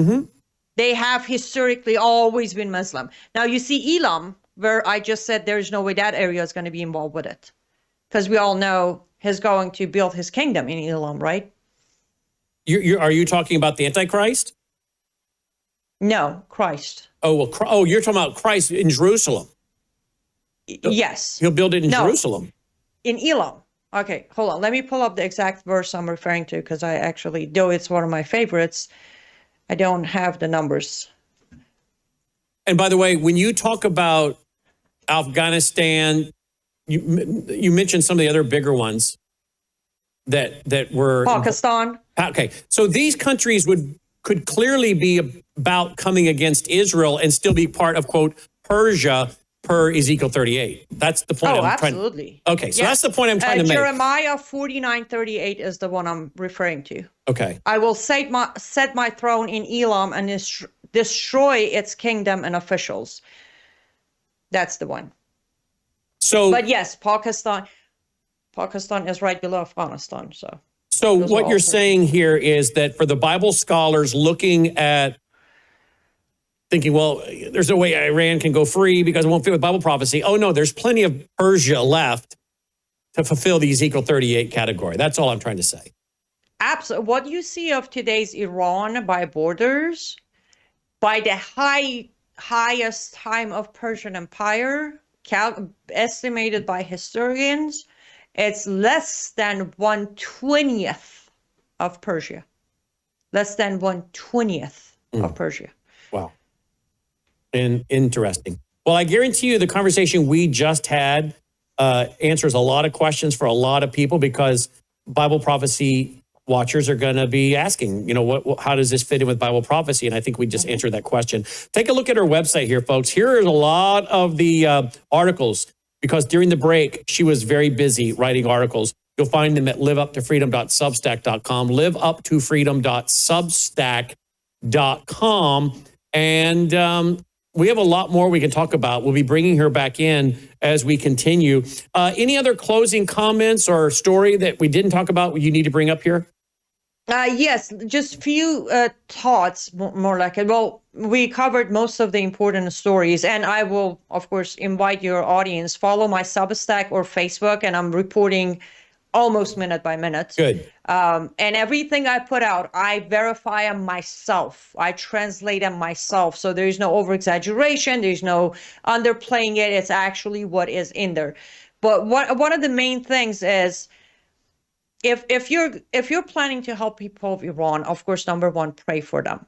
They have historically always been Muslim. Now you see Elam, where I just said there's no way that area is going to be involved with it. Because we all know he's going to build his kingdom in Elam, right? Are you talking about the Antichrist? No, Christ. Oh, well, you're talking about Christ in Jerusalem. Yes. He'll build it in Jerusalem. In Elam. Okay, hold on. Let me pull up the exact verse I'm referring to, because I actually, though it's one of my favorites, I don't have the numbers. And by the way, when you talk about Afghanistan, you mentioned some of the other bigger ones that were Pakistan. Okay, so these countries could clearly be about coming against Israel and still be part of, quote, Persia per Ezekiel 38. That's the point. Absolutely. Okay, so that's the point I'm trying to make. Jeremiah 49:38 is the one I'm referring to. Okay. I will set my throne in Elam and destroy its kingdom and officials. That's the one. So, but yes, Pakistan is right below Afghanistan. So what you're saying here is that for the Bible scholars looking at thinking, well, there's no way Iran can go free because it won't fit with Bible prophecy. Oh, no, there's plenty of Persia left to fulfill the Ezekiel 38 category. That's all I'm trying to say. Absolutely. What you see of today's Iran by borders, by the highest time of Persian Empire, estimated by historians, it's less than 1/20th of Persia. Less than 1/20th of Persia. Wow. And interesting. Well, I guarantee you the conversation we just had answers a lot of questions for a lot of people because Bible prophecy watchers are going to be asking, how does this fit in with Bible prophecy? And I think we just answered that question. Take a look at our website here, folks. Here is a lot of the articles because during the break, she was very busy writing articles. You'll find them at liveuptofreedom.substack.com, liveuptofreedom.substack.com. And we have a lot more we can talk about. We'll be bringing her back in as we continue. Any other closing comments or story that we didn't talk about you need to bring up here? Yes, just few thoughts, more like it. Well, we covered most of the important stories, and I will, of course, invite your audience, follow my Substack or Facebook, and I'm reporting almost minute by minute. Good. And everything I put out, I verify them myself. I translate them myself. So there's no over-exaggeration. There's no underplaying it. It's actually what is in there. But one of the main things is, if you're planning to help people of Iran, of course, number one, pray for them.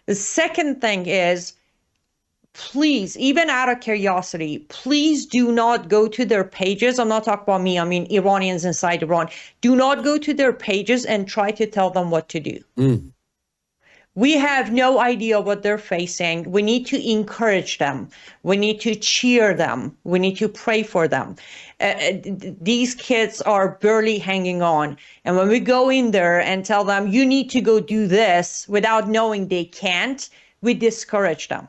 The second thing is, please, even out of curiosity, please do not go to their pages. I'm not talking about me. I mean, Iranians inside Iran. Do not go to their pages and try to tell them what to do. We have no idea what they're facing. We need to encourage them. We need to cheer them. We need to pray for them. These kids are barely hanging on. And when we go in there and tell them, you need to go do this without knowing they can't, we discourage them.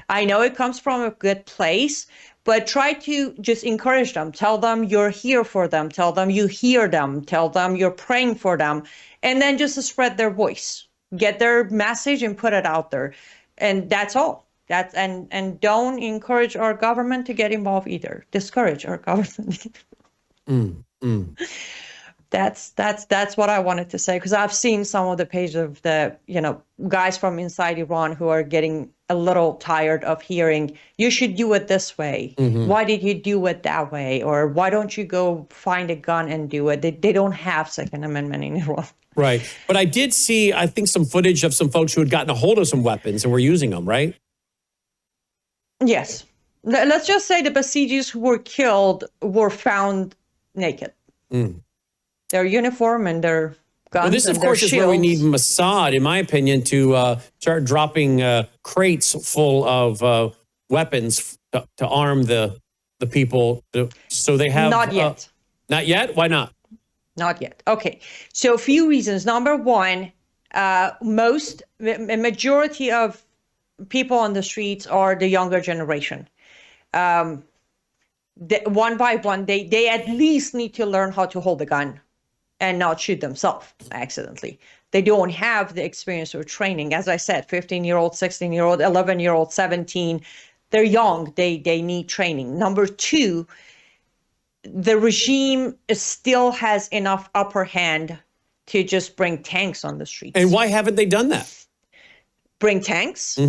I know it comes from a good place, but try to just encourage them. Tell them you're here for them. Tell them you hear them. Tell them you're praying for them. And then just to spread their voice. Get their message and put it out there. And that's all. And don't encourage our government to get involved either. Discourage our government. That's what I wanted to say, because I've seen some of the pages of the guys from inside Iran who are getting a little tired of hearing, you should do it this way. Why did you do it that way? Or why don't you go find a gun and do it? They don't have Second Amendment in Iran. Right. But I did see, I think, some footage of some folks who had gotten a hold of some weapons and were using them, right? Yes. Let's just say the Basijis who were killed were found naked. Their uniform and their guns. Well, this, of course, is where we need Mossad, in my opinion, to start dropping crates full of weapons to arm the people. So they have... Not yet. Not yet? Why not? Not yet. Okay. So a few reasons. Number one, a majority of people on the streets are the younger generation. One by one, they at least need to learn how to hold a gun and not shoot themselves accidentally. They don't have the experience or training. As I said, 15-year-old, 16-year-old, 11-year-old, 17, they're young. They need training. Number two, the regime still has enough upper hand to just bring tanks on the streets. And why haven't they done that? Bring tanks?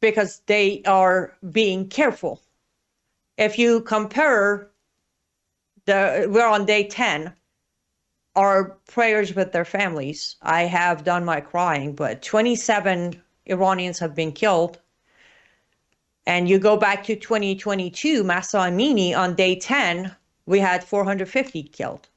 Because they are being careful. If you compare, we're on day 10, our prayers with their families. I have done my crying, but 27 Iranians have been killed. And you go back to 2022, Masa Amini on day 10, we had 450 killed.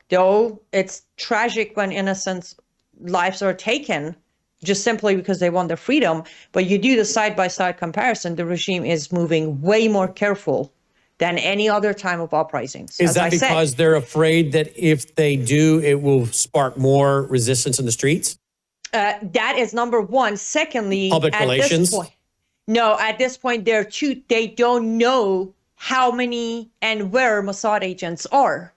Though it's tragic when innocent lives are taken just simply because they want their freedom, but you do the side-by-side comparison, the regime is moving way more careful than any other time of uprisings. Is that because they're afraid that if they do, it will spark more resistance in the streets? That is number one. Secondly, public relations? At this point, they don't know how many and where Mossad agents are.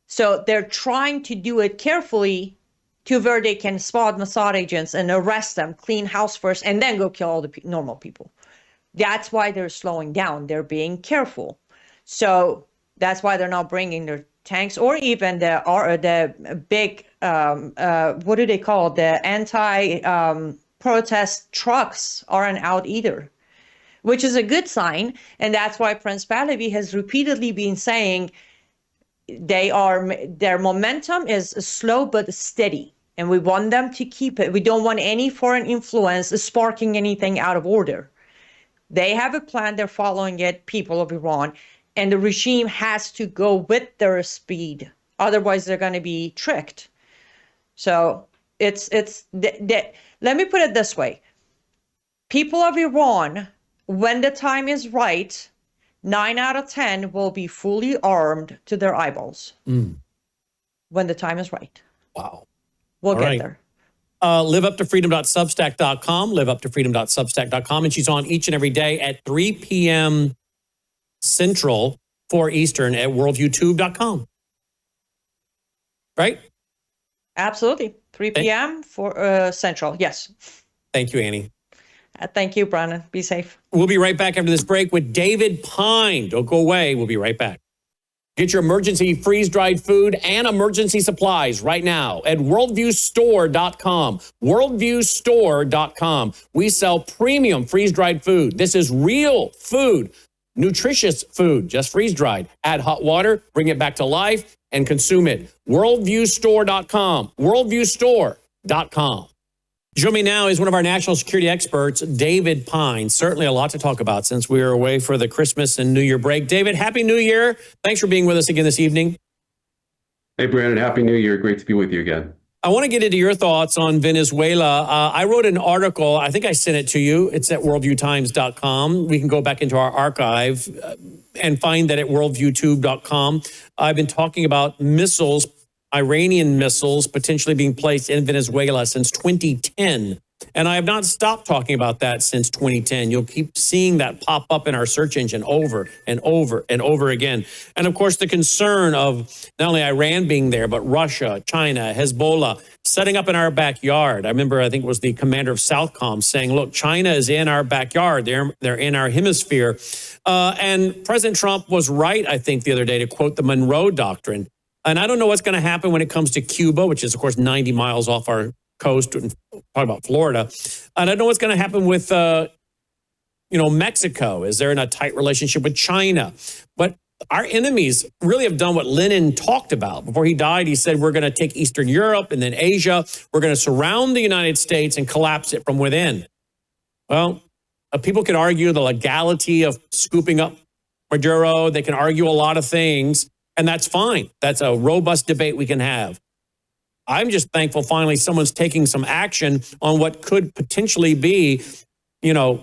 So they're trying to do it carefully to where they can spot Mossad agents and arrest them, clean house first, and then go kill all the normal people. That's why they're slowing down. They're being careful. So that's why they're not bringing their tanks or even the big, what do they call it? The anti-protest trucks aren't out either, which is a good sign. And that's why Prince Pahlavi has repeatedly been saying their momentum is slow but steady. And we want them to keep it. We don't want any foreign influence sparking anything out of order. They have a plan, they're following it, people of Iran, and the regime has to go with their speed. Otherwise, they're going to be tricked. So let me put it this way. People of Iran, when the time is right, 9 out of 10 will be fully armed to their eyeballs. When the time is right. Wow. We'll get there. liveuptofreedom.substack.com, liveuptofreedom.substack.com. And she's on each and every day at 3 p.m. Central, 4 Eastern at worldviewtube.com. Right? Absolutely. 3 p.m. for Central. Yes. Thank you, Annie. Thank you, Brandon. Be safe. We'll be right back after this break with David Pine. Don't go away. We'll be right back. Get your emergency freeze-dried food and emergency supplies right now at worldviewstore.com. Worldviewstore.com. We sell premium freeze-dried food. This is real food, nutritious food, just freeze-dried. Add hot water, bring it back to life, and consume it. Worldviewstore.com. Worldviewstore.com. Joining me now is one of our national security experts, David Pine. Certainly a lot to talk about since we were away for the Christmas and New Year break. David, Happy New Year. Thanks for being with us again this evening. Hey, Brandon. Happy New Year. Great to be with you again. I want to get into your thoughts on Venezuela. I wrote an article. I think I sent it to you. It's at worldviewtimes.com. We can go back into our archive and find that at worldviewtube.com. I've been talking about missiles, Iranian missiles potentially being placed in Venezuela since 2010. And I have not stopped talking about that since 2010. You'll keep seeing that pop up in our search engine over and over and over again. And of course, the concern of not only Iran being there, but Russia, China, Hezbollah setting up in our backyard. I remember, I think it was the commander of Southcom saying, look, China is in our backyard. They're in our hemisphere. And President Trump was right, I think, the other day to quote the Monroe Doctrine. And I don't know what's going to happen when it comes to Cuba, which is, of course, 90 miles off our coast, and talk about Florida. And I don't know what's going to happen with, Mexico. Is there in a tight relationship with China? But our enemies really have done what Lenin talked about. Before he died, he said, we're going to take Eastern Europe and then Asia. We're going to surround the United States and collapse it from within. Well, people can argue the legality of scooping up Maduro. They can argue a lot of things. And that's fine. That's a robust debate we can have. I'm just thankful finally someone's taking some action on what could potentially be, a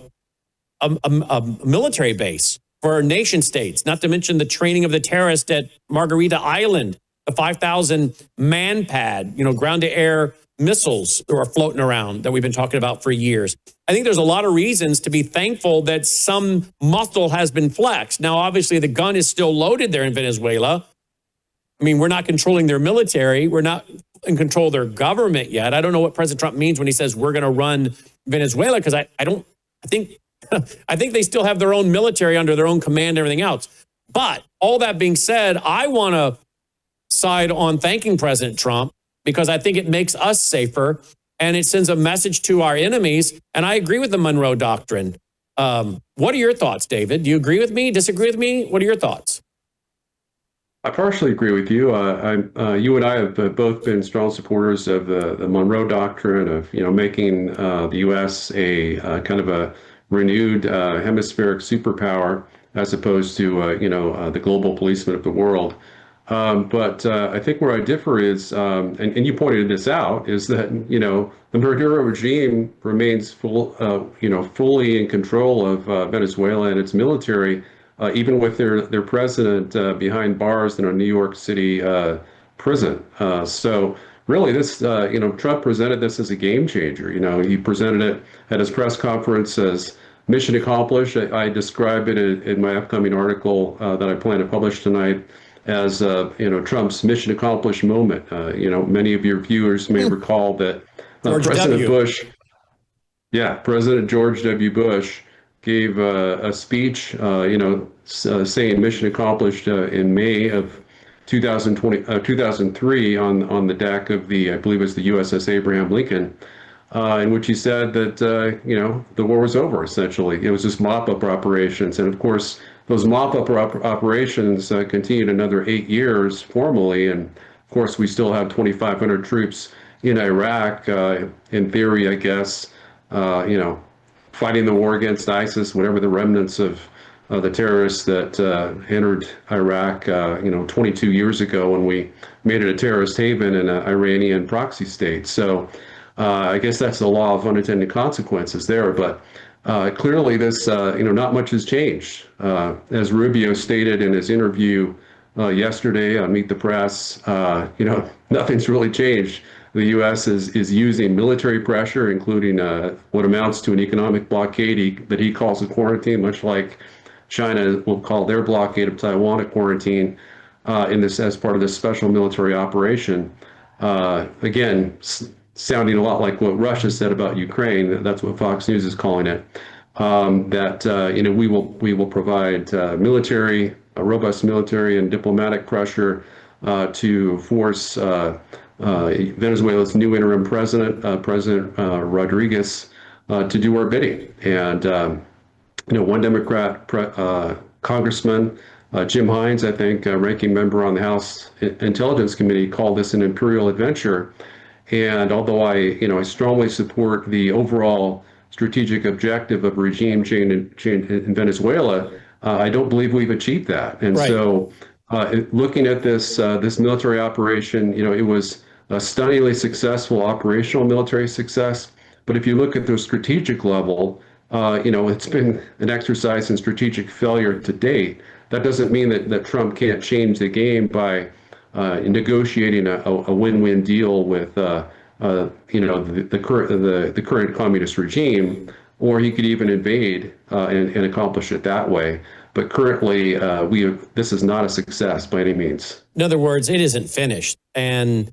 military base for nation states, not to mention the training of the terrorists at Margarita Island, the 5,000 man pad, ground-to-air missiles that are floating around that we've been talking about for years. I think there's a lot of reasons to be thankful that some muscle has been flexed. Now, obviously, the gun is still loaded there in Venezuela. I mean, we're not controlling their military. We're not in control of their government yet. I don't know what President Trump means when he says we're going to run Venezuela, because I think they still have their own military under their own command and everything else. But all that being said, I want to side on thanking President Trump, because I think it makes us safer and it sends a message to our enemies. And I agree with the Monroe Doctrine. What are your thoughts, David? Do you agree with me? Disagree with me? What are your thoughts? I partially agree with you. You and I have both been strong supporters of the Monroe Doctrine of, making the U.S. a kind of a renewed hemispheric superpower. as opposed to, the global policeman of the world. But I think where I differ is, and you pointed this out, is that, the Maduro regime remains fully in control of Venezuela and its military, even with their president behind bars in a New York City prison. So really, this, Trump presented this as a game changer. He presented it at his press conference as mission accomplished. I describe it in my upcoming article that I plan to publish tonight as Trump's mission accomplished moment. Many of your viewers may recall that President George W. Bush gave a speech, saying mission accomplished in May of 2003 on the deck of the, I believe it was the USS Abraham Lincoln, in which he said that, the war was over, essentially. It was just mop-up operations. And of course, those mop-up operations continued another 8 years formally. And of course, we still have 2,500 troops in Iraq, in theory, I guess, fighting the war against ISIS, whatever the remnants of the terrorists that entered Iraq, 22 years ago when we made it a terrorist haven and an Iranian proxy state. So I guess that's the law of unintended consequences there. But clearly this, not much has changed. As Rubio stated in his interview yesterday on Meet the Press, nothing's really changed. The U.S. is using military pressure, including what amounts to an economic blockade that he calls a quarantine, much like China will call their blockade of Taiwan a quarantine, in this as part of this special military operation. Again, sounding a lot like what Russia said about Ukraine. That's what Fox News is calling it. That we will provide robust military and diplomatic pressure to force Venezuela's new interim president, President Rodriguez, to do our bidding. And one Democrat congressman, Jim Hines, I think, ranking member on the House Intelligence Committee, called this an imperial adventure. And although I strongly support the overall strategic objective of regime change in Venezuela, I don't believe we've achieved that. And so, looking at this military operation, it was a stunningly successful operational military success. But if you look at the strategic level, it's been an exercise in strategic failure to date. That doesn't mean that Trump can't change the game by negotiating a win-win deal with the current communist regime, or he could even invade and accomplish it that way. But currently, this is not a success by any means. In other words, it isn't finished, and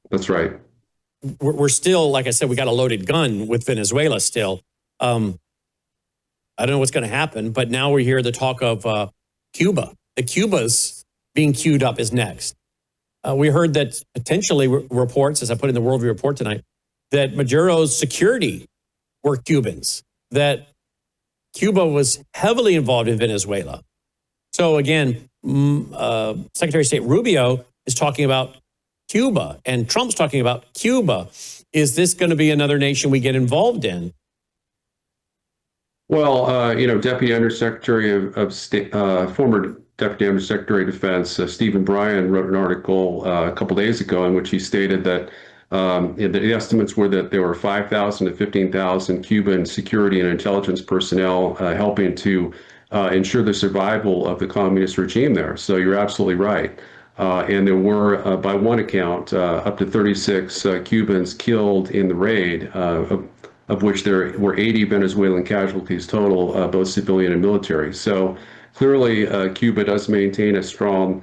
that's right. We're still, like I said, we got a loaded gun with Venezuela still. I don't know what's going to happen, but now we hear the talk of Cuba. The Cuba's being queued up is next. We heard that potentially reports, as I put in the Worldview Report tonight, that Maduro's security were Cubans, that Cuba was heavily involved in Venezuela. So again, Secretary of State Rubio is talking about Cuba, and Trump's talking about Cuba. Is this going to be another nation we get involved in? Well, Deputy Undersecretary of State, former Deputy Undersecretary of Defense, Stephen Bryan, wrote an article a couple days ago in which he stated that the estimates were that there were 5,000 to 15,000 Cuban security and intelligence personnel helping to ensure the survival of the communist regime there. So you're absolutely right. And there were, by one account, up to 36 Cubans killed in the raid, of which there were 80 Venezuelan casualties total, both civilian and military. So clearly, Cuba does maintain a strong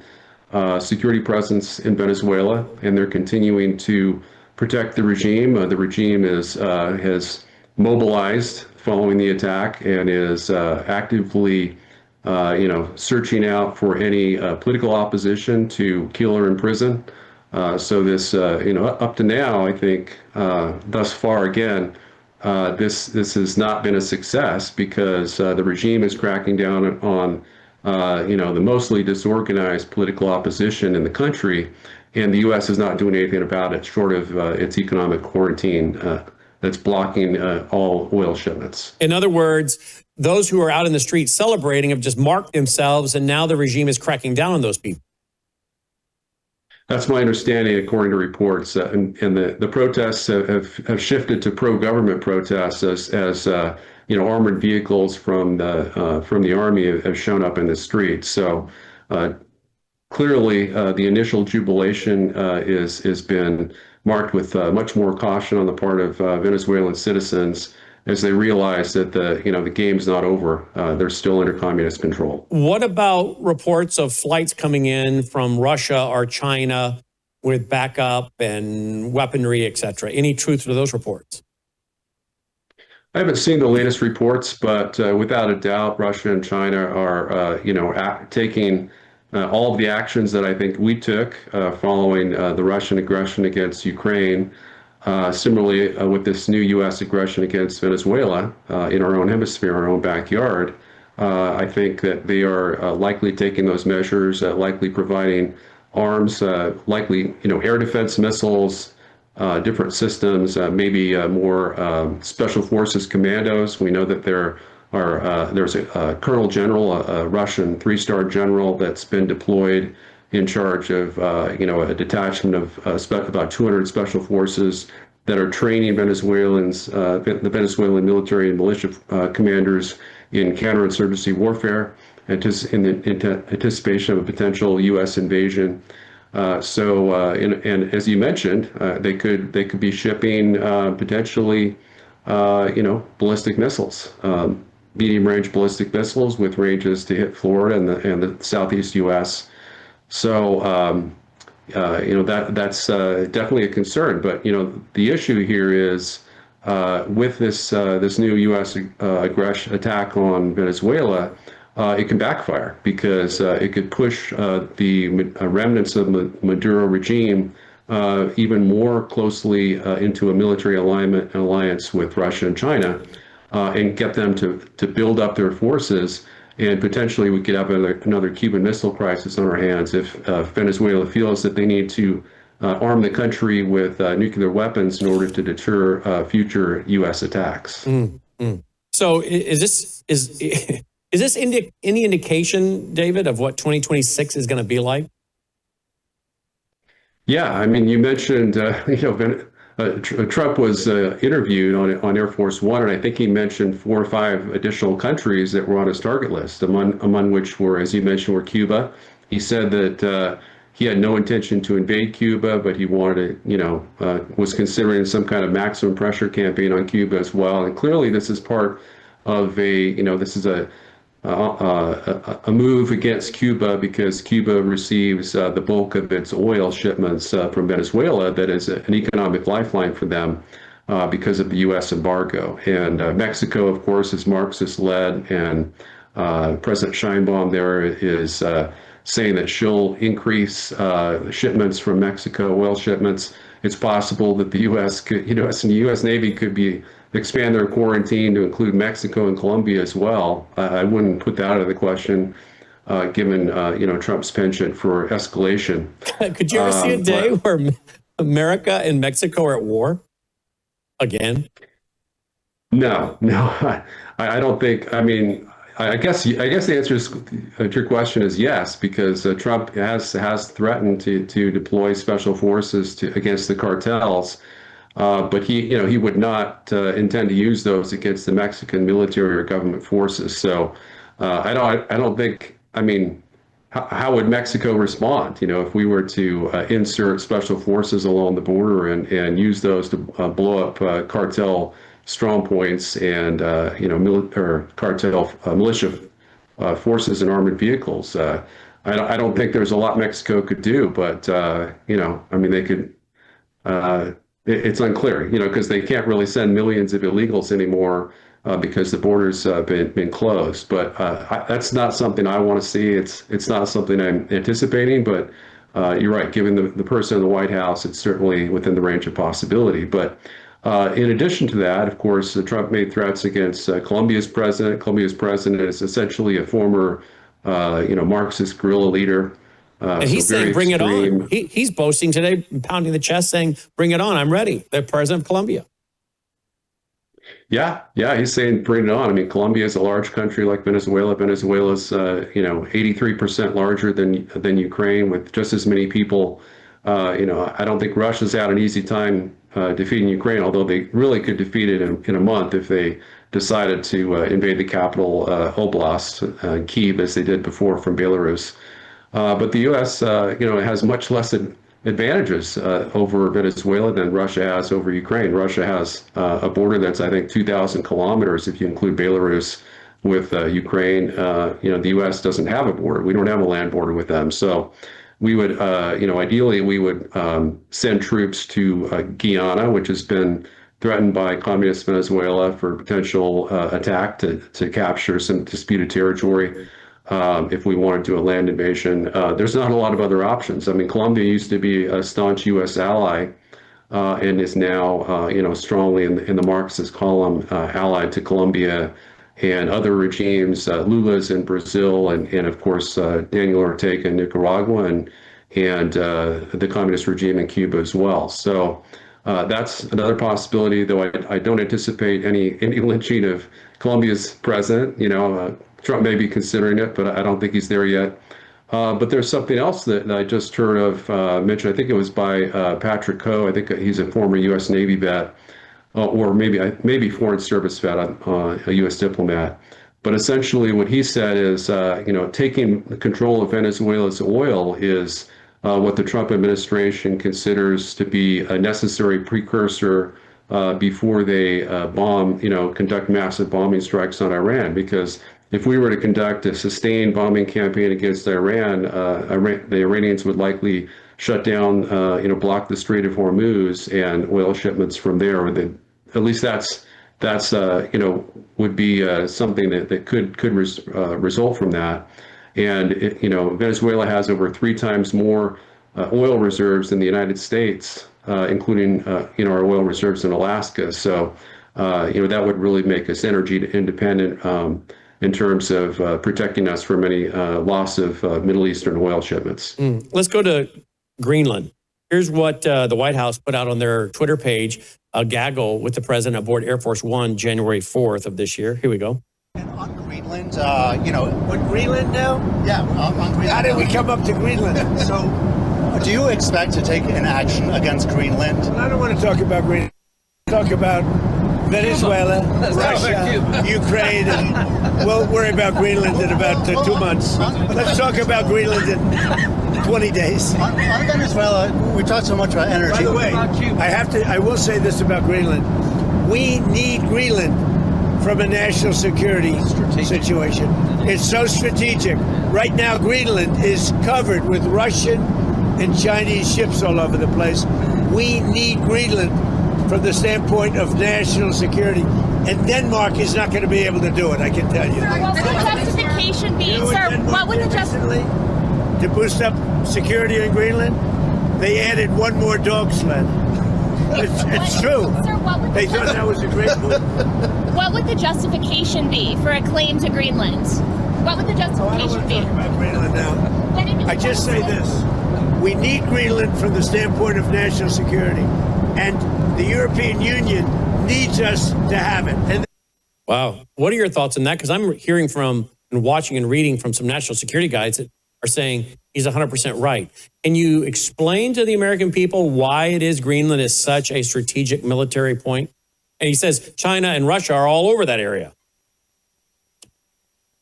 security presence in Venezuela, and they're continuing to protect the regime. The regime has mobilized following the attack and is actively searching out for any political opposition to kill or imprison. So this, up to now, I think, thus far, again, this has not been a success because the regime is cracking down on, the mostly disorganized political opposition in the country, and the U.S. is not doing anything about it short of its economic quarantine that's blocking all oil shipments. In other words, those who are out in the streets celebrating have just marked themselves, and now the regime is cracking down on those people. That's my understanding, according to reports. And the protests have shifted to pro-government protests as armored vehicles from the army have shown up in the streets. So clearly, the initial jubilation has been marked with much more caution on the part of Venezuelan citizens as they realize that the game's not over. They're still under communist control. What about reports of flights coming in from Russia or China with backup and weaponry, et cetera? Any truth to those reports? I haven't seen the latest reports, but without a doubt, Russia and China are taking all of the actions that I think we took following the Russian aggression against Ukraine. Similarly, with this new U.S. aggression against Venezuela in our own hemisphere, our own backyard, I think that they are likely taking those measures, likely providing arms, likely air defense missiles, different systems, maybe more special forces commandos. We know that there's a colonel general, a Russian 3-star general that's been deployed in charge of a detachment of about 200 special forces that are training Venezuelans, the Venezuelan military and militia commanders in counterinsurgency warfare, in anticipation of a potential U.S. invasion. And as you mentioned, they could be shipping potentially ballistic missiles, medium-range ballistic missiles with ranges to hit Florida and the southeast U.S. So that's definitely a concern. But the issue here is with this new U.S. aggression attack on Venezuela, it can backfire because it could push the remnants of Maduro regime even more closely into a military alliance with Russia and China, and get them to build up their forces. And potentially we could have another Cuban Missile Crisis on our hands if Venezuela feels that they need to arm the country with nuclear weapons in order to deter future U.S. attacks. So is this any indication, David, of what 2026 is going to be like? Yeah, I mean, you mentioned Trump was interviewed on Air Force One, and I think he mentioned 4 or 5 additional countries that were on his target list, among which were, as you mentioned, were Cuba. He said that he had no intention to invade Cuba, but he wanted to, was considering some kind of maximum pressure campaign on Cuba as well. And clearly, this is part of this is a move against Cuba because Cuba receives the bulk of its oil shipments from Venezuela. That is an economic lifeline for them because of the U.S. embargo. And Mexico, of course, is Marxist-led, and President Sheinbaum there is saying that she'll increase shipments from Mexico, oil shipments. It's possible that the U.S. and the U.S. Navy could expand their quarantine to include Mexico and Colombia as well. I wouldn't put that out of the question, given Trump's penchant for escalation. Could you ever see a day where America and Mexico are at war again? No, I don't think. I mean, I guess the answer to your question is yes, because Trump has threatened to deploy special forces against the cartels. But he would not intend to use those against the Mexican military or government forces. So I don't think. I mean, how would Mexico respond? If we were to insert special forces along the border and use those to blow up cartel strong points and cartel militia forces and armored vehicles. I don't think there's a lot Mexico could do, but I mean, they could. It's unclear, because they can't really send millions of illegals anymore because the borders have been closed. But that's not something I want to see. It's not something I'm anticipating. But you're right. Given the person in the White House, it's certainly within the range of possibility. But in addition to that, of course, Trump made threats against Colombia's president. Colombia's president is essentially a former, Marxist guerrilla leader. And he's saying, bring it on. He's boasting today, pounding the chest, saying, bring it on. I'm ready. The president of Colombia. Yeah, he's saying bring it on. I mean, Colombia is a large country like Venezuela. Venezuela's 83% larger than Ukraine with just as many people. I don't think Russia's had an easy time defeating Ukraine, although they really could defeat it in a month if they decided to invade the capital Oblast, Kyiv, as they did before from Belarus. But the U.S., has much less advantages over Venezuela than Russia has over Ukraine. Russia has a border that's, I think, 2,000 kilometers if you include Belarus with Ukraine. The U.S. doesn't have a border. We don't have a land border with them. So we would, ideally, we would send troops to Guyana, which has been threatened by communist Venezuela for potential attack to capture some disputed territory. If we want to do a land invasion, there's not a lot of other options. I mean, Colombia used to be a staunch U.S. ally and is now, strongly in the Marxist column, allied to Colombia and other regimes. Lula's in Brazil, and of course Daniel Ortega in Nicaragua, and the communist regime in Cuba as well. So that's another possibility, though I don't anticipate any lynching of Colombia's president. Trump may be considering it, but I don't think he's there yet. But there's something else that I just heard of mentioned. I think it was by Patrick Coe. I think he's a former U.S. Navy vet, or maybe Foreign Service vet, a U.S. diplomat. But essentially, what he said is, taking control of Venezuela's oil is what the Trump administration considers to be a necessary precursor before they conduct massive bombing strikes on Iran. Because if we were to conduct a sustained bombing campaign against Iran, the Iranians would likely shut down, block the Strait of Hormuz and oil shipments from there. At least that's would be something that could result from that. And Venezuela has over 3 times more oil reserves than the United States, including our oil reserves in Alaska. So that would really make us energy independent in terms of protecting us from any loss of Middle Eastern oil shipments. Let's go to Greenland. Here's what the White House put out on their Twitter page, a gaggle with the president aboard Air Force One, January 4th of this year. Here we go. And on Greenland, on Greenland now? Yeah, on Greenland. How did we come up to Greenland? So, do you expect to take an action against Greenland? I don't want to talk about Greenland. Talk about Venezuela, Russia, Ukraine, and we'll worry about Greenland in about 2 months. Let's talk about Greenland in 20 days. On Venezuela, we talked so much about energy. By the way, I will say this about Greenland. We need Greenland from a national security situation. It's so strategic. Right now, Greenland is covered with Russian and Chinese ships all over the place. We need Greenland from the standpoint of national security. And Denmark is not going to be able to do it, I can tell you. What would the justification be, sir? What would the justification to boost up security in Greenland? They added one more dog sled. It's true. Sir, they thought that was a great move. What would the justification be for a claim to Greenland? What would the justification be? I don't want to talk about Greenland now. I just say this. We need Greenland from the standpoint of national security. And the European Union needs us to have it. Wow. What are your thoughts on that? Because I'm hearing from and watching and reading from some national security guys that are saying he's 100% right. Can you explain to the American people why it is Greenland is such a strategic military point? And he says China and Russia are all over that area.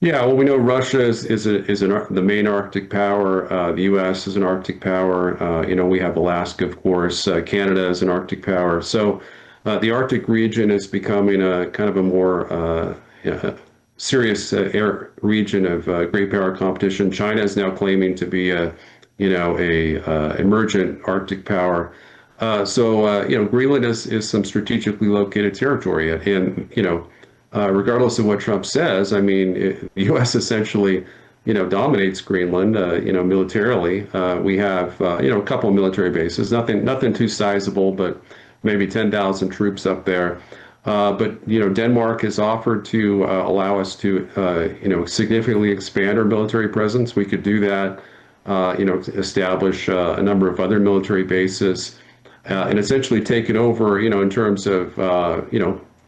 Yeah, well, we know Russia is the main Arctic power. The U.S. is an Arctic power. We have Alaska, of course. Canada is an Arctic power. So the Arctic region is becoming a kind of a more serious air region of great power competition. China is now claiming to be a emergent Arctic power. So Greenland is some strategically located territory, and regardless of what Trump says, I mean, the U.S. essentially, dominates Greenland, militarily. We have, a couple of military bases, nothing too sizable, but maybe 10,000 troops up there. But Denmark has offered to allow us to, significantly expand our military presence. We could do that, establish a number of other military bases, and essentially take it over, in terms of,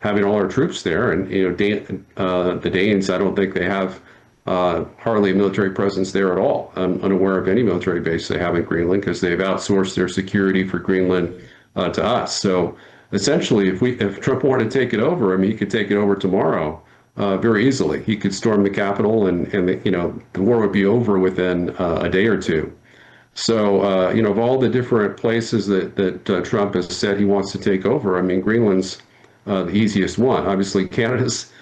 having all our troops there. And the Danes, I don't think they have hardly a military presence there at all. I'm unaware of any military base they have in Greenland because they've outsourced their security for Greenland to us. So essentially, if Trump wanted to take it over, I mean, he could take it over tomorrow very easily. He could storm the Capitol, and the war would be over within a day or two. So of all the different places that Trump has said he wants to take over, I mean, Greenland's the easiest one. Obviously, Canada's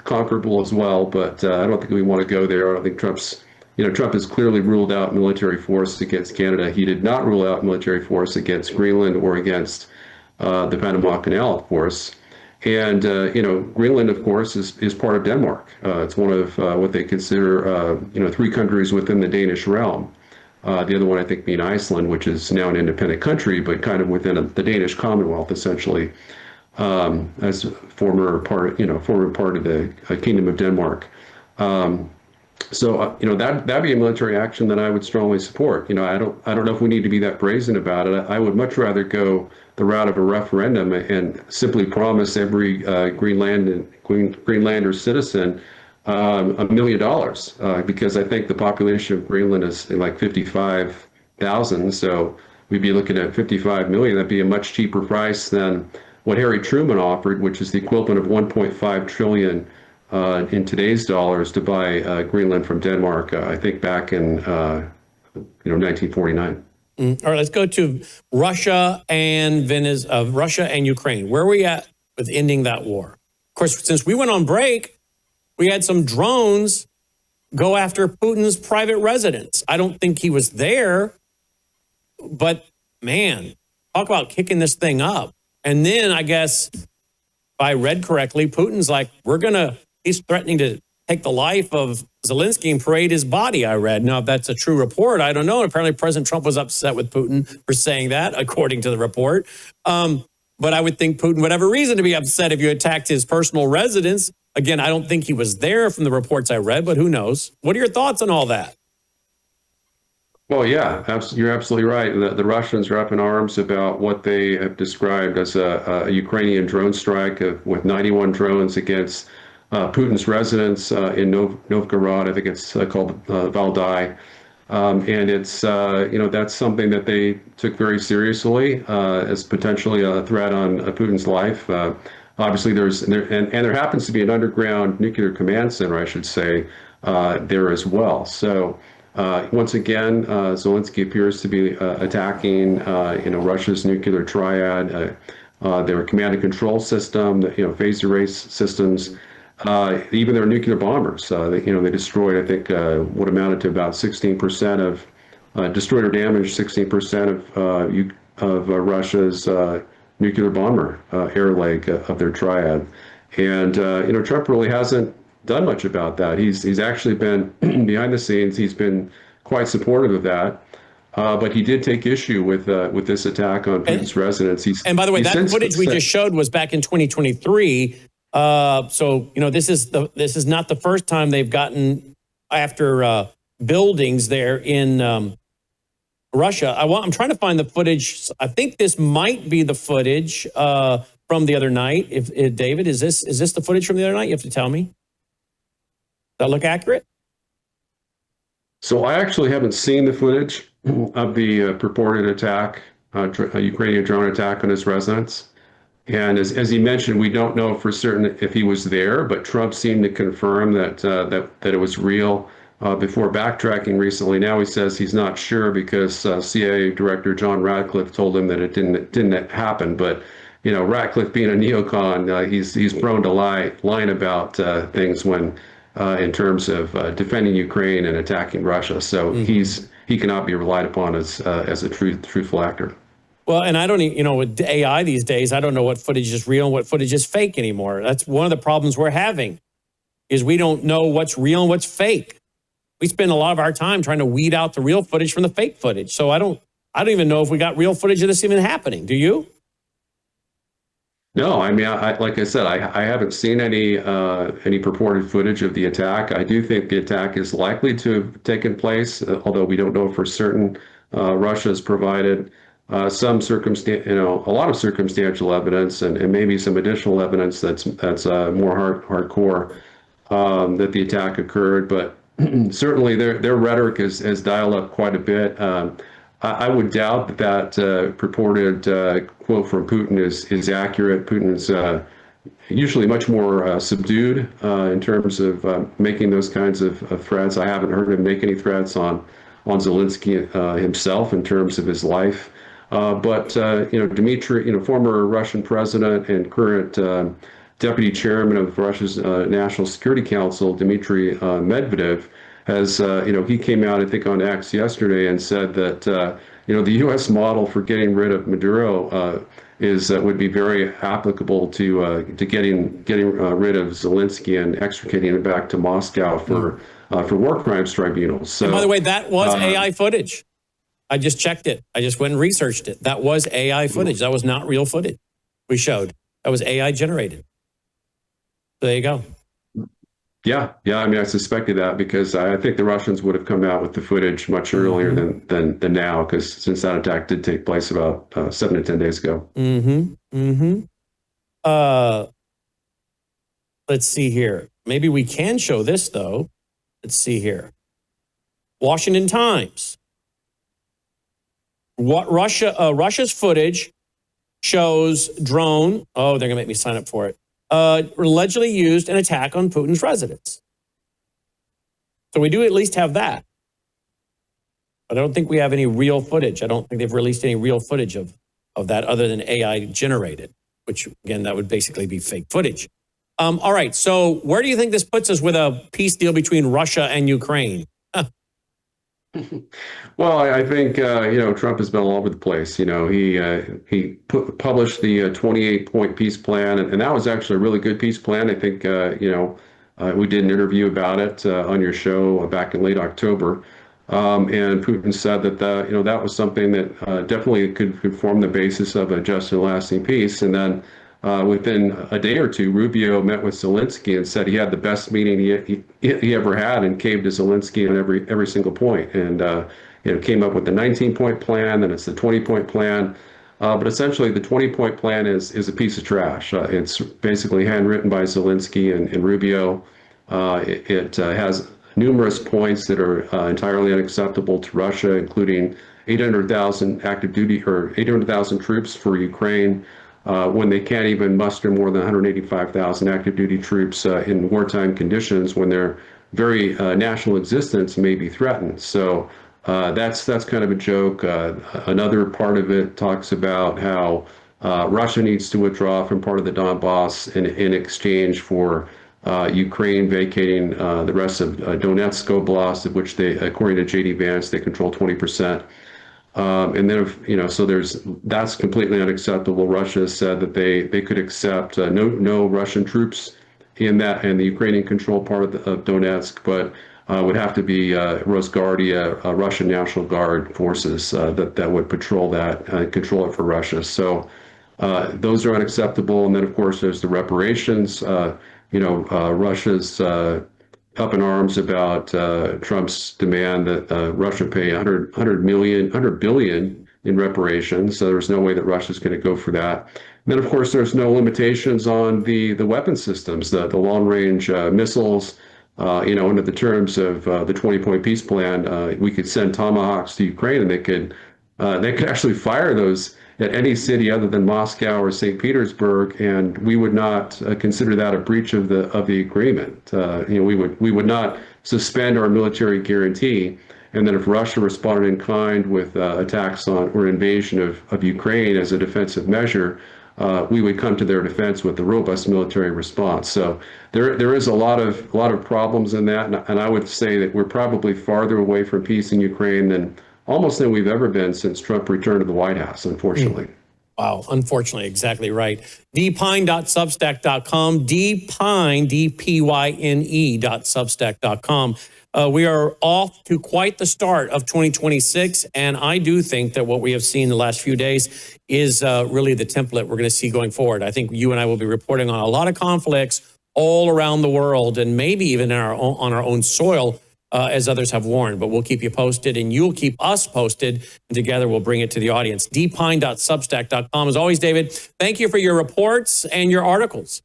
conquerable as well, but I don't think we want to go there. I don't think Trump has clearly ruled out military force against Canada. He did not rule out military force against Greenland or against the Panama Canal, of course. And Greenland, of course, is part of Denmark. It's one of what they consider 3 countries within the Danish realm. The other one, I think, being Iceland, which is now an independent country, but kind of within the Danish Commonwealth, essentially, as former part of the Kingdom of Denmark. That'd be a military action that I would strongly support. I don't know if we need to be that brazen about it. I would much rather go the route of a referendum and simply promise every Greenlander citizen $1 million, because I think the population of Greenland is like 55,000. So we'd be looking at 55 million. That'd be a much cheaper price than what Harry Truman offered, which is the equivalent of 1.5 trillion in today's dollars to buy Greenland from Denmark. I think back in 1949. All right, let's go to Russia and Russia and Ukraine. Where are we at with ending that war? Of course, since we went on break, we had some drones go after Putin's private residence. I don't think he was there, but man, talk about kicking this thing up. And then I guess, if I read correctly, Putin's like, he's threatening to take the life of Zelensky and parade his body, I read. Now, if that's a true report, I don't know. Apparently, President Trump was upset with Putin for saying that, according to the report. But I would think Putin would have a reason to be upset if you attacked his personal residence. Again, I don't think he was there from the reports I read, but who knows? What are your thoughts on all that? Well, yeah, you're absolutely right. The Russians are up in arms about what they have described as a Ukrainian drone strike with 91 drones against Putin's residence in Novgorod. I think it's called Valdai. And it's, that's something that they took very seriously as potentially a threat on Putin's life. Obviously, there happens to be an underground nuclear command center, I should say, there as well. So once again, Zelensky appears to be attacking, Russia's nuclear triad, their command and control system, phased array systems, even their nuclear bombers. They destroyed, I think, what amounted to about 16% of destroyed or damaged 16% of Russia's nuclear bomber air leg of their triad. And Trump really hasn't done much about that. He's actually been behind the scenes. He's been quite supportive of that. But he did take issue with this attack on Putin's residence. And by the way, that footage we just showed was back in 2023. So this is not the first time they've gotten after buildings there in Russia. I'm trying to find the footage. I think this might be the footage from the other night. If David, is this the footage from the other night? You have to tell me. Does that look accurate? So I actually haven't seen the footage of the purported attack, a Ukrainian drone attack on his residence. And as he mentioned, we don't know for certain if he was there, but Trump seemed to confirm that it was real before backtracking recently. Now he says he's not sure because CIA Director John Ratcliffe told him that it didn't happen. But Ratcliffe being a neocon, he's prone to lying about things when in terms of defending Ukraine and attacking Russia. So he cannot be relied upon as a truthful actor. Well, and I don't even, with AI these days, I don't know what footage is real and what footage is fake anymore. That's one of the problems we're having, is we don't know what's real and what's fake. We spend a lot of our time trying to weed out the real footage from the fake footage. So I don't even know if we got real footage of this even happening. Do you? No, I mean, like I said, I haven't seen any purported footage of the attack. I do think the attack is likely to have taken place, although we don't know for certain. Russia has provided some a lot of circumstantial evidence and maybe some additional evidence that's more hardcore that the attack occurred. But certainly their rhetoric has dialed up quite a bit. I would doubt that purported quote from Putin is accurate. Putin is usually much more subdued in terms of making those kinds of threats. I haven't heard him make any threats on Zelensky himself in terms of his life. But Dmitry, former Russian president and current deputy chairman of Russia's National Security Council, Dmitry Medvedev, has he came out, I think, on X yesterday and said that the U.S. model for getting rid of Maduro would be very applicable to getting rid of Zelensky and extricating him back to Moscow for war crimes tribunals. So, and by the way, that was AI footage. I just checked it. I just went and researched it. That was AI footage. That was not real footage we showed. That was AI generated. So there you go. Yeah. I mean, I suspected that because I think the Russians would have come out with the footage much earlier than now, because since that attack did take place about 7 to 10 days ago. Let's see here. Maybe we can show this, though. Let's see here. Washington Times. What Russia's footage shows drone. Oh, they're going to make me sign up for it. Allegedly used an attack on Putin's residence. So we do at least have that. But I don't think we have any real footage. I don't think they've released any real footage of that other than AI generated, which, again, that would basically be fake footage. All right. So where do you think this puts us with a peace deal between Russia and Ukraine? Well, I think Trump has been all over the place. He published the 28-point peace plan, and that was actually a really good peace plan. I think we did an interview about it on your show back in late October, and Putin said that that was something that definitely could form the basis of a just and lasting peace. And then within a day or two, Rubio met with Zelensky and said he had the best meeting he ever had, and caved to Zelensky on every single point, and came up with the 19-point plan. Then it's the 20-point plan, but essentially the 20-point plan is a piece of trash. It's basically handwritten by Zelensky and Rubio. It has numerous points that are entirely unacceptable to Russia, including 800,000 active duty or 800,000 troops for Ukraine. When they can't even muster more than 185,000 active duty troops in wartime conditions, when their very national existence may be threatened. So that's kind of a joke. Another part of it talks about how Russia needs to withdraw from part of the Donbass in exchange for Ukraine vacating the rest of Donetsk Oblast, of which they, according to J.D. Vance, they control 20%. And then, so that's completely unacceptable. Russia has said that they could accept no Russian troops in the Ukrainian controlled part of Donetsk, but would have to be Rosguardia, Russian National Guard forces that would patrol that and control it for Russia. So those are unacceptable. And then, of course, there's the reparations. Russia's up in arms about Trump's demand that Russia pay $100 billion in reparations. So there's no way that Russia's going to go for that. And then, of course, there's no limitations on the weapon systems, the long-range missiles. Under the terms of the 20-point peace plan, we could send Tomahawks to Ukraine, and they could actually fire those at any city other than Moscow or St. Petersburg, and we would not consider that a breach of the agreement. We would not suspend our military guarantee, and then if Russia responded in kind with attacks on or invasion of Ukraine as a defensive measure, we would come to their defense with a robust military response. So there is a lot of problems in that, and I would say that we're probably farther away from peace in Ukraine than we've ever been since Trump returned to the White House, unfortunately. Wow, unfortunately, exactly right. dpyne.substack.com, dpyne, dpyne.substack.com. We are off to quite the start of 2026, and I do think that what we have seen the last few days is really the template we're going to see going forward. I think you and I will be reporting on a lot of conflicts all around the world, and maybe even on our own soil as others have warned. But we'll keep you posted, and you'll keep us posted, and together we'll bring it to the audience. dpine.substack.com. As always, David, thank you for your reports and your articles.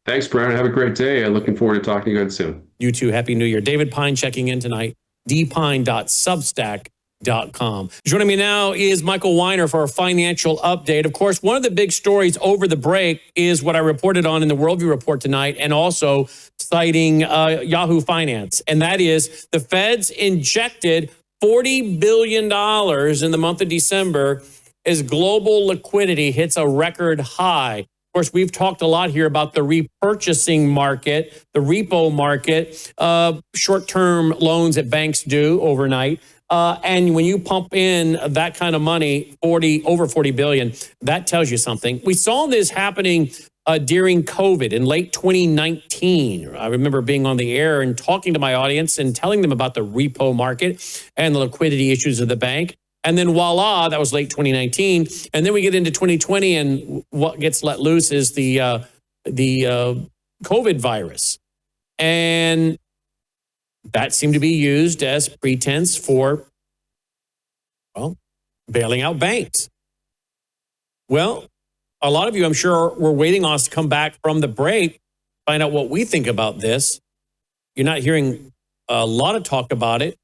Thanks, Brian. Have a great day. I'm looking forward to talking to you again soon. You too. Happy New Year. David Pine checking in tonight. dpine.substack.com. Joining me now is Michael Weiner for a financial update. Of course, one of the big stories over the break is what I reported on in the Worldview Report tonight, and also citing Yahoo Finance. And that is the Feds injected $40 billion in the month of December as global liquidity hits a record high. Of course, we've talked a lot here about the repurchasing market, the repo market, short-term loans that banks do overnight. And when you pump in that kind of money, over 40 billion, that tells you something. We saw this happening during COVID in late 2019. I remember being on the air and talking to my audience and telling them about the repo market and the liquidity issues of the bank. And then voila, that was late 2019. And then we get into 2020, and what gets let loose is the COVID virus. And that seemed to be used as pretense for, well, bailing out banks. Well, a lot of you, I'm sure, were waiting on us to come back from the break, find out what we think about this. You're not hearing a lot of talk about it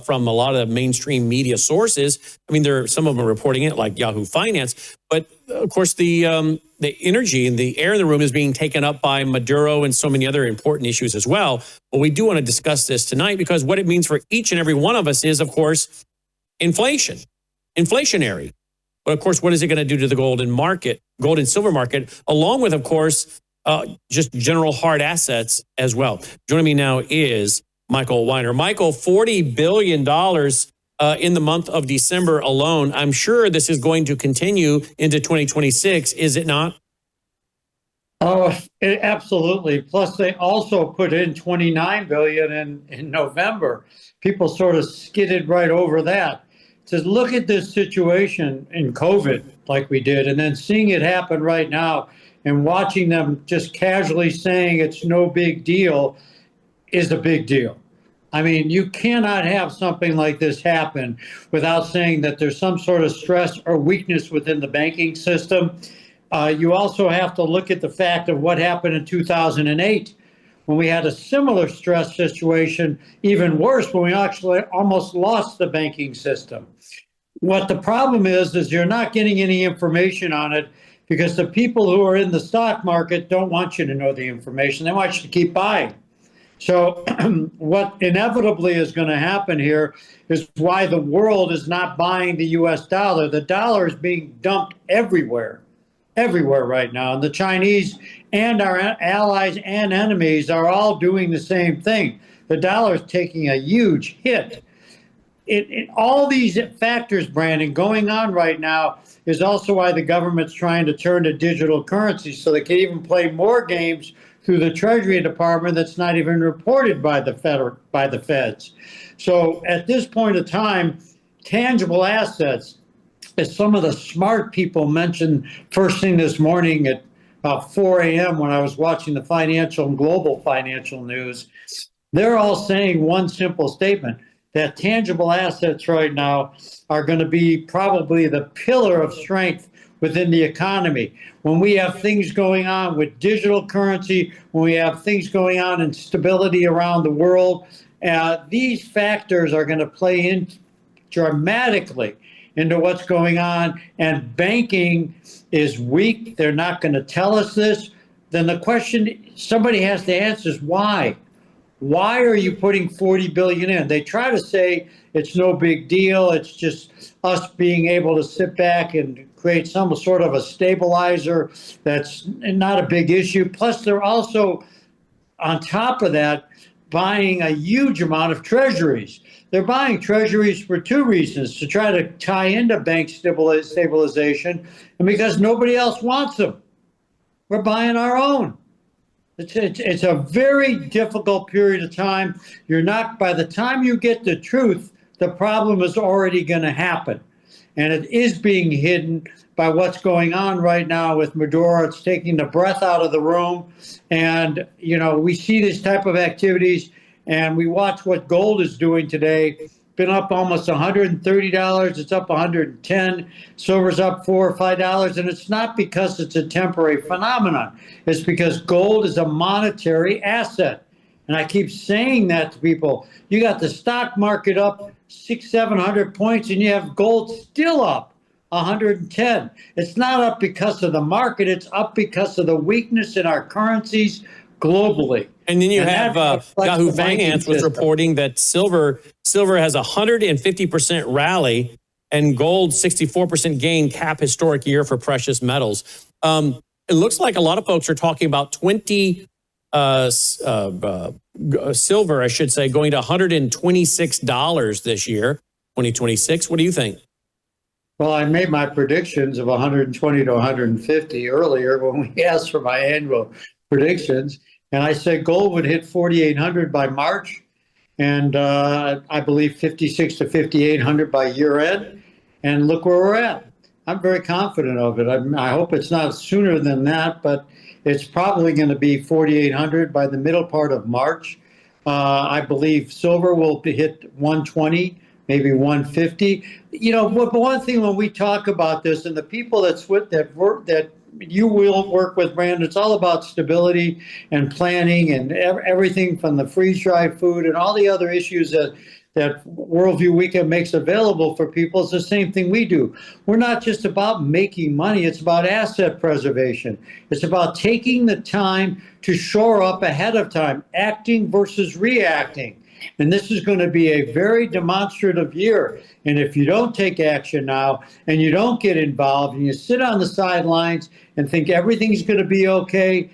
from a lot of mainstream media sources. I mean, some of them are reporting it, like Yahoo Finance. But, of course, the energy and the air in the room is being taken up by Maduro and so many other important issues as well. But we do want to discuss this tonight, because what it means for each and every one of us is, of course, inflationary. But, of course, what is it going to do to the gold and silver market, along with, of course, just general hard assets as well. Joining me now is Michael Weiner. Michael, $40 billion in the month of December alone. I'm sure this is going to continue into 2026, is it not? Oh, absolutely. Plus, they also put in $29 billion in November. People sort of skidded right over that. To look at this situation in COVID like we did, and then seeing it happen right now and watching them just casually saying it's no big deal is a big deal. I mean, you cannot have something like this happen without saying that there's some sort of stress or weakness within the banking system. You also have to look at the fact of what happened in 2008 when we had a similar stress situation, even worse, when we actually almost lost the banking system. What the problem is you're not getting any information on it, because the people who are in the stock market don't want you to know the information. They want you to keep buying. So what inevitably is going to happen here is why the world is not buying the U.S. dollar. The dollar is being dumped everywhere right now. And the Chinese and our allies and enemies are all doing the same thing. The dollar is taking a huge hit. All these factors, Brandon, going on right now is also why the government's trying to turn to digital currency so they can even play more games through the Treasury Department that's not even reported by the feds. So at this point in time, tangible assets, as some of the smart people mentioned first thing this morning at about 4 a.m. when I was watching the financial and global financial news, they're all saying one simple statement, that tangible assets right now are going to be probably the pillar of strength within the economy. When we have things going on with digital currency, when we have things going on in stability around the world, these factors are going to play in dramatically into what's going on. And banking is weak. They're not going to tell us this. Then the question somebody has to answer is why? Why are you putting $40 billion in? They try to say it's no big deal. It's just us being able to sit back and create some sort of a stabilizer that's not a big issue. Plus, they're also, on top of that, buying a huge amount of treasuries. They're buying treasuries for two reasons: to try to tie into bank stabilization, and because nobody else wants them. We're buying our own. It's a very difficult period of time. By the time you get the truth, the problem is already going to happen. And it is being hidden by what's going on right now with Maduro. It's taking the breath out of the room. And, we see this type of activities, And we watch what gold is doing today. Been up almost $130. It's up 110. Silver's up $4 or $5, and it's not because it's a temporary phenomenon. It's because gold is a monetary asset. And I keep saying that to people. You got the stock market up 600-700 points, and you have gold still up 110. It's not up because of the market. It's up because of the weakness in our currencies globally. And then you have Yahoo Finance was reporting that silver has a 150% rally and gold 64% gain, cap historic year for precious metals. It looks like a lot of folks are talking about silver, I should say, going to $126 this year, 2026. What do you think? Well, I made my predictions of 120 to 150 earlier when we asked for my annual predictions. And I said gold would hit 4,800 by March, and I believe 56 to 5,800 by year end. And look where we're at. I'm very confident of it. I hope it's not sooner than that, but it's probably going to be 4,800 by the middle part of March. I believe silver will hit 120, maybe 150. You know, one thing when we talk about this, and the people that you will work with, Brandon, it's all about stability and planning and everything from the freeze-dried food and all the other issues that Worldview Weekend makes available for people. It's the same thing we do. We're not just about making money. It's about asset preservation. It's about taking the time to shore up ahead of time, acting versus reacting. And this is going to be a very demonstrative year. And if you don't take action now and you don't get involved and you sit on the sidelines and think everything's going to be okay,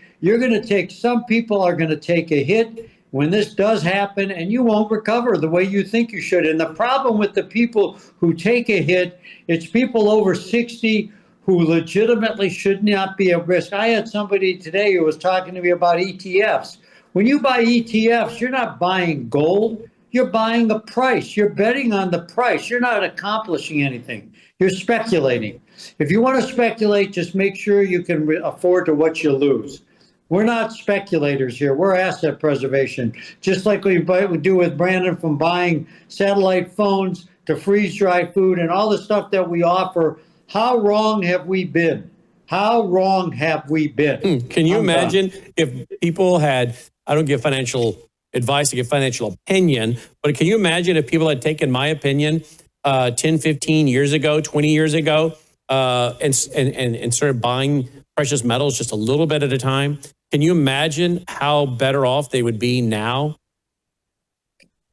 some people are going to take a hit when this does happen, and you won't recover the way you think you should. And the problem with the people who take a hit, it's people over 60 who legitimately should not be at risk. I had somebody today who was talking to me about ETFs. When you buy ETFs, you're not buying gold. You're buying a price. You're betting on the price. You're not accomplishing anything. You're speculating. If you want to speculate, just make sure you can afford to what you lose. We're not speculators here. We're asset preservation. Just like we do with Brandon, from buying satellite phones to freeze-dried food and all the stuff that we offer. How wrong have we been? How wrong have we been? Can you imagine if people had, I don't give financial advice, I give financial opinion, but can you imagine if people had taken my opinion 10, 15 years ago, 20 years ago, and started buying precious metals just a little bit at a time? Can you imagine how better off they would be now?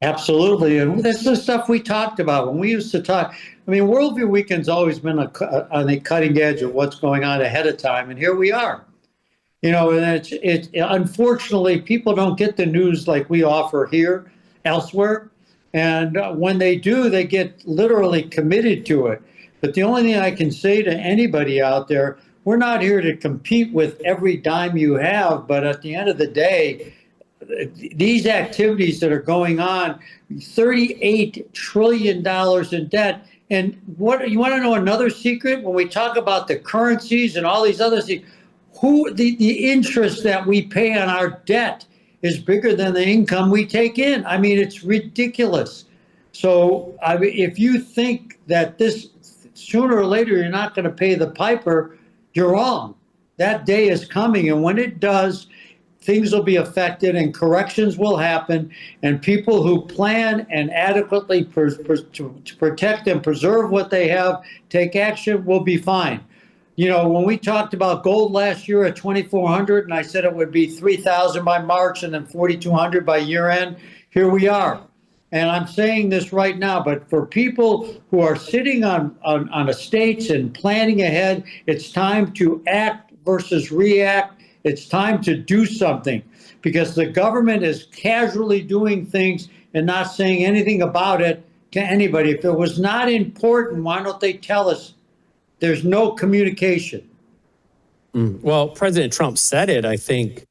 Absolutely. And that's the stuff we talked about when we used to talk. I mean, Worldview Weekend's always been on the cutting edge of what's going on ahead of time. And here we are. You know, and it's unfortunately, people don't get the news like we offer here elsewhere. And when they do, they get literally committed to it. But the only thing I can say to anybody out there, we're not here to compete with every dime you have, but at the end of the day, these activities that are going on, $38 trillion in debt. And what you want to know another secret? When we talk about the currencies and all these other things, the interest that we pay on our debt is bigger than the income we take in. I mean, it's ridiculous. So if you think that this sooner or later you're not going to pay the piper, you're wrong. That day is coming, and when it does, things will be affected and corrections will happen, and people who plan and adequately to protect and preserve what they have, take action, will be fine. You know, when we talked about gold last year at 2,400, and I said it would be 3,000 by March and then 4,200 by year end, here we are. And I'm saying this right now, but for people who are sitting on estates and planning ahead, it's time to act versus react. It's time to do something, because the government is casually doing things and not saying anything about it to anybody. If it was not important, why don't they tell us? There's no communication. Well, President Trump said it, I think,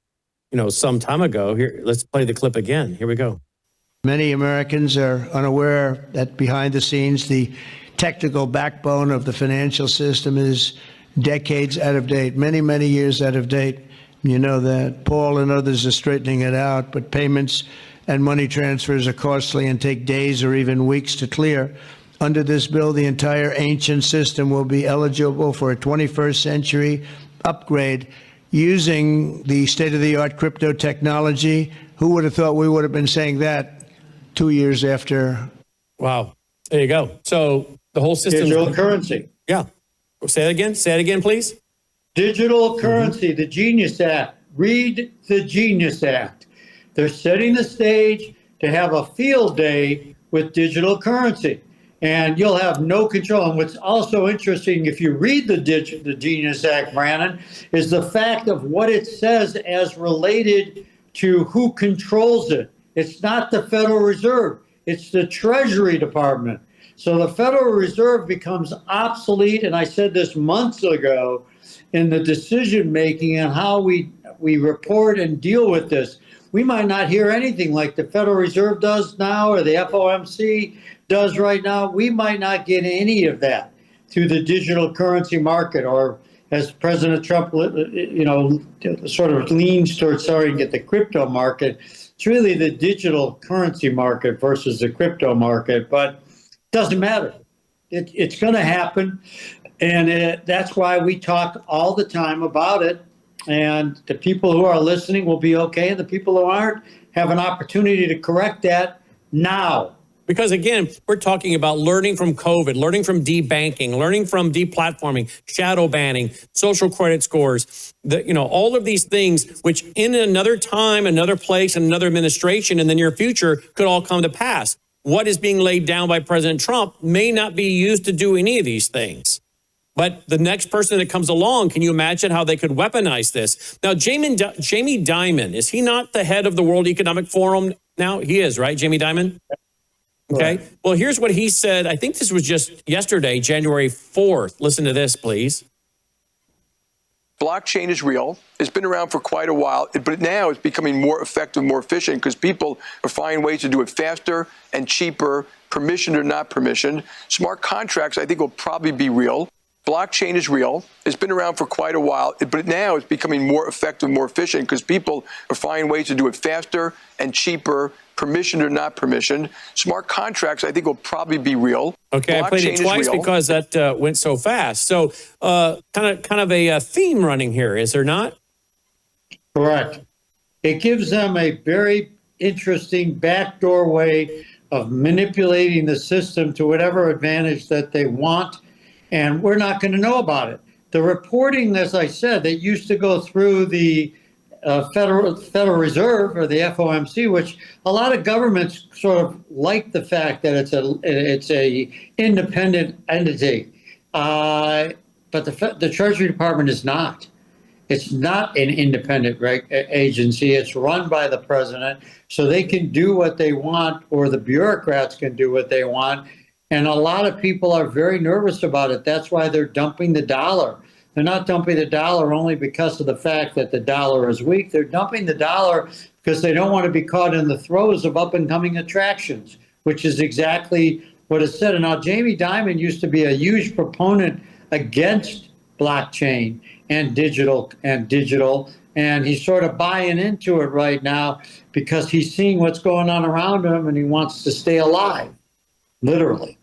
some time ago. Here, let's play the clip again. Here we go. Many Americans are unaware that behind the scenes, the technical backbone of the financial system is decades out of date, many, many years out of date. You know that. Paul and others are straightening it out, but payments and money transfers are costly and take days or even weeks to clear. Under this bill, the entire ancient system will be eligible for a 21st century upgrade using the state-of-the-art crypto technology. Who would have thought we would have been saying that 2 years after? Wow. There you go. So the whole system. Digital currency. Yeah. Say that again. Say it again, please. Digital currency, the Genius Act. Read the Genius Act. They're setting the stage to have a field day with digital currency. And you'll have no control. And what's also interesting, if you read the Genius Act, Brandon, is the fact of what it says as related to who controls it. It's not the Federal Reserve. It's the Treasury Department. So the Federal Reserve becomes obsolete, and I said this months ago, in the decision-making and how we report and deal with this. We might not hear anything like the Federal Reserve does now or the FOMC does right now. We might not get any of that through the digital currency market, or as President Trump, sort of leans towards starting to get the crypto market. It's really the digital currency market versus the crypto market, but it doesn't matter. It's going to happen, and that's why we talk all the time about it. And the people who are listening will be okay, and the people who aren't have an opportunity to correct that now. Because again, we're talking about learning from COVID, learning from debanking, learning from deplatforming, shadow banning, social credit scores, all of these things, which in another time, another place, and another administration in the near future could all come to pass. What is being laid down by President Trump may not be used to do any of these things. But the next person that comes along, can you imagine how they could weaponize this? Now, Jamie Dimon, is he not the head of the World Economic Forum now? He is, right, Jamie Dimon? Okay. Right. Well, here's what he said. I think this was just yesterday, January 4th. Listen to this, please. Blockchain is real. It's been around for quite a while, but now it's becoming more effective, more efficient, because people are finding ways to do it faster and cheaper, permissioned or not permissioned. Smart contracts, I think, will probably be real. Blockchain is real. It's been around for quite a while, but now it's becoming more effective, more efficient, because people are finding ways to do it faster and cheaper, permissioned or not permissioned. Smart contracts, I think, will probably be real. Okay, I played it twice because that went so fast. So kind of a theme running here, is there not? Correct. It gives them a very interesting backdoor way of manipulating the system to whatever advantage that they want, and we're not going to know about it. The reporting, as I said, that used to go through the Federal Reserve or the FOMC, which a lot of governments sort of like the fact that it's a independent entity, but the Treasury Department is not. It's not an independent agency. It's run by the president, so they can do what they want, or the bureaucrats can do what they want. And a lot of people are very nervous about it. That's why they're dumping the dollar. They're not dumping the dollar only because of the fact that the dollar is weak. They're dumping the dollar because they don't want to be caught in the throes of up-and-coming attractions, which is exactly what is said. And now Jamie Dimon used to be a huge proponent against blockchain and digital, and he's sort of buying into it right now because he's seeing what's going on around him, and he wants to stay alive, literally.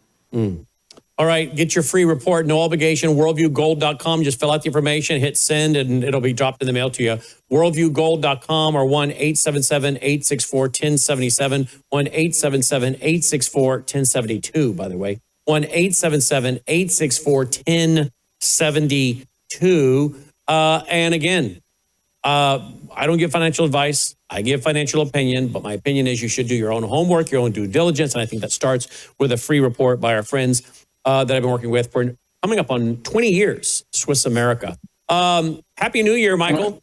All right, get your free report, no obligation, worldviewgold.com. Just fill out the information, hit send, and it'll be dropped in the mail to you. Worldviewgold.com or 1-877-864-1077, 1-877-864-1072, by the way. 1-877-864-1072. And again, I don't give financial advice. I give financial opinion, but my opinion is you should do your own homework, your own due diligence, and I think that starts with a free report by our friends that I've been working with for coming up on 20 years, Swiss America. Happy New Year, Michael.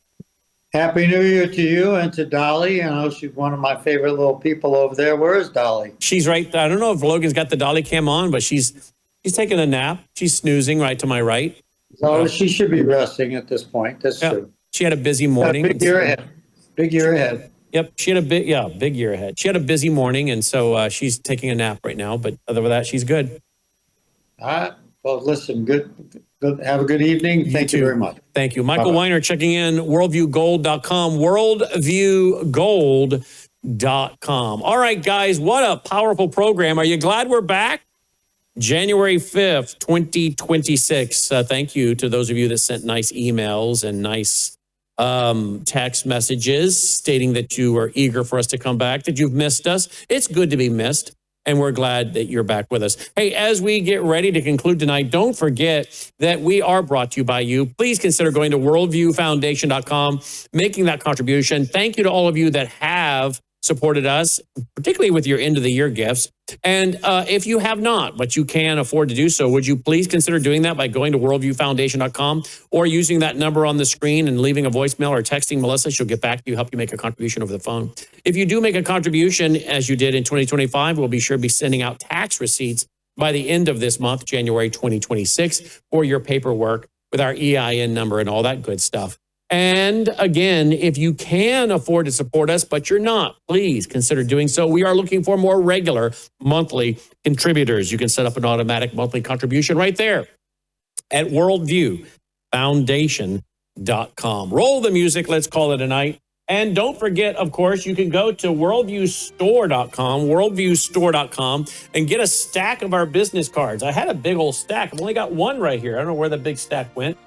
Happy New Year to you and to Dolly. I know she's one of my favorite little people over there. Where is Dolly? She's right. I don't know if Logan's got the Dolly cam on, but she's taking a nap. She's snoozing right to my right. So she should be resting at this point. That's true. She had a busy morning. Big year ahead. Big year ahead. Yep, she had a big year ahead. She had a busy morning, and so she's taking a nap right now. But other than that, she's good. All right. Well, listen, good. Have a good evening. Thank you very much. Thank you. Michael Weiner checking in, worldviewgold.com, All right, guys, what a powerful program. Are you glad we're back? January 5th, 2026. Thank you to those of you that sent nice emails and nice text messages stating that you are eager for us to come back, that you've missed us. It's good to be missed, and we're glad that you're back with us. Hey, as we get ready to conclude tonight, don't forget that we are brought to you by you. Please consider going to worldviewfoundation.com, making that contribution. Thank you to all of you that have supported us, particularly with your end of the year gifts. And if you have not, but you can afford to do so, would you please consider doing that by going to worldviewfoundation.com or using that number on the screen and leaving a voicemail or texting Melissa. She'll get back to you, help you make a contribution over the phone. If you do make a contribution, as you did in 2025, we'll be sure to be sending out tax receipts by the end of this month, January 2026, for your paperwork with our EIN number and all that good stuff. And again, if you can afford to support us, but you're not, please consider doing so. We are looking for more regular monthly contributors. You can set up an automatic monthly contribution right there at worldviewfoundation.com. Roll the music. Let's call it a night. And don't forget, of course, you can go to worldviewstore.com, and get a stack of our business cards. I had a big old stack. I've only got one right here. I don't know where the big stack went.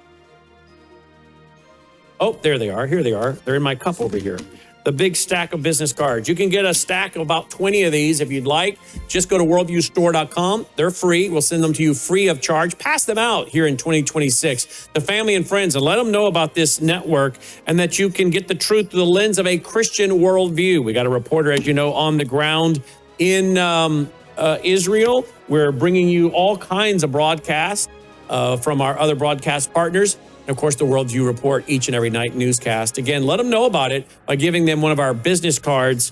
Oh, there they are. Here they are. They're in my cup over here. The big stack of business cards. You can get a stack of about 20 of these if you'd like. Just go to worldviewstore.com. They're free. We'll send them to you free of charge. Pass them out here in 2026 to family and friends, and let them know about this network and that you can get the truth through the lens of a Christian worldview. We got a reporter, as you know, on the ground in Israel. We're bringing you all kinds of broadcasts from our other broadcast partners. And of course, the Worldview Report each and every night newscast. Again, let them know about it by giving them one of our business cards.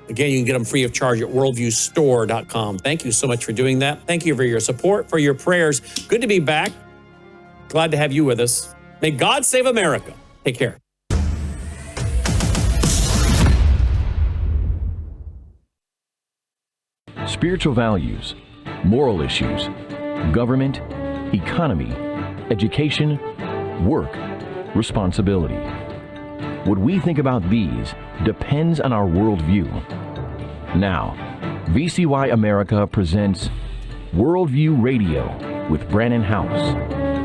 Again, you can get them free of charge at worldviewstore.com. Thank you so much for doing that. Thank you for your support, for your prayers. Good to be back. Glad to have you with us. May God save America. Take care. Spiritual values, moral issues, government, economy, education, work, responsibility. What we think about these depends on our worldview. Now, VCY America presents Worldview Radio with Brannon House.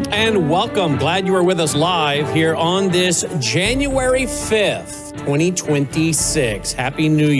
And welcome. Glad you are with us live here on this January 5th, 2026. Happy New Year.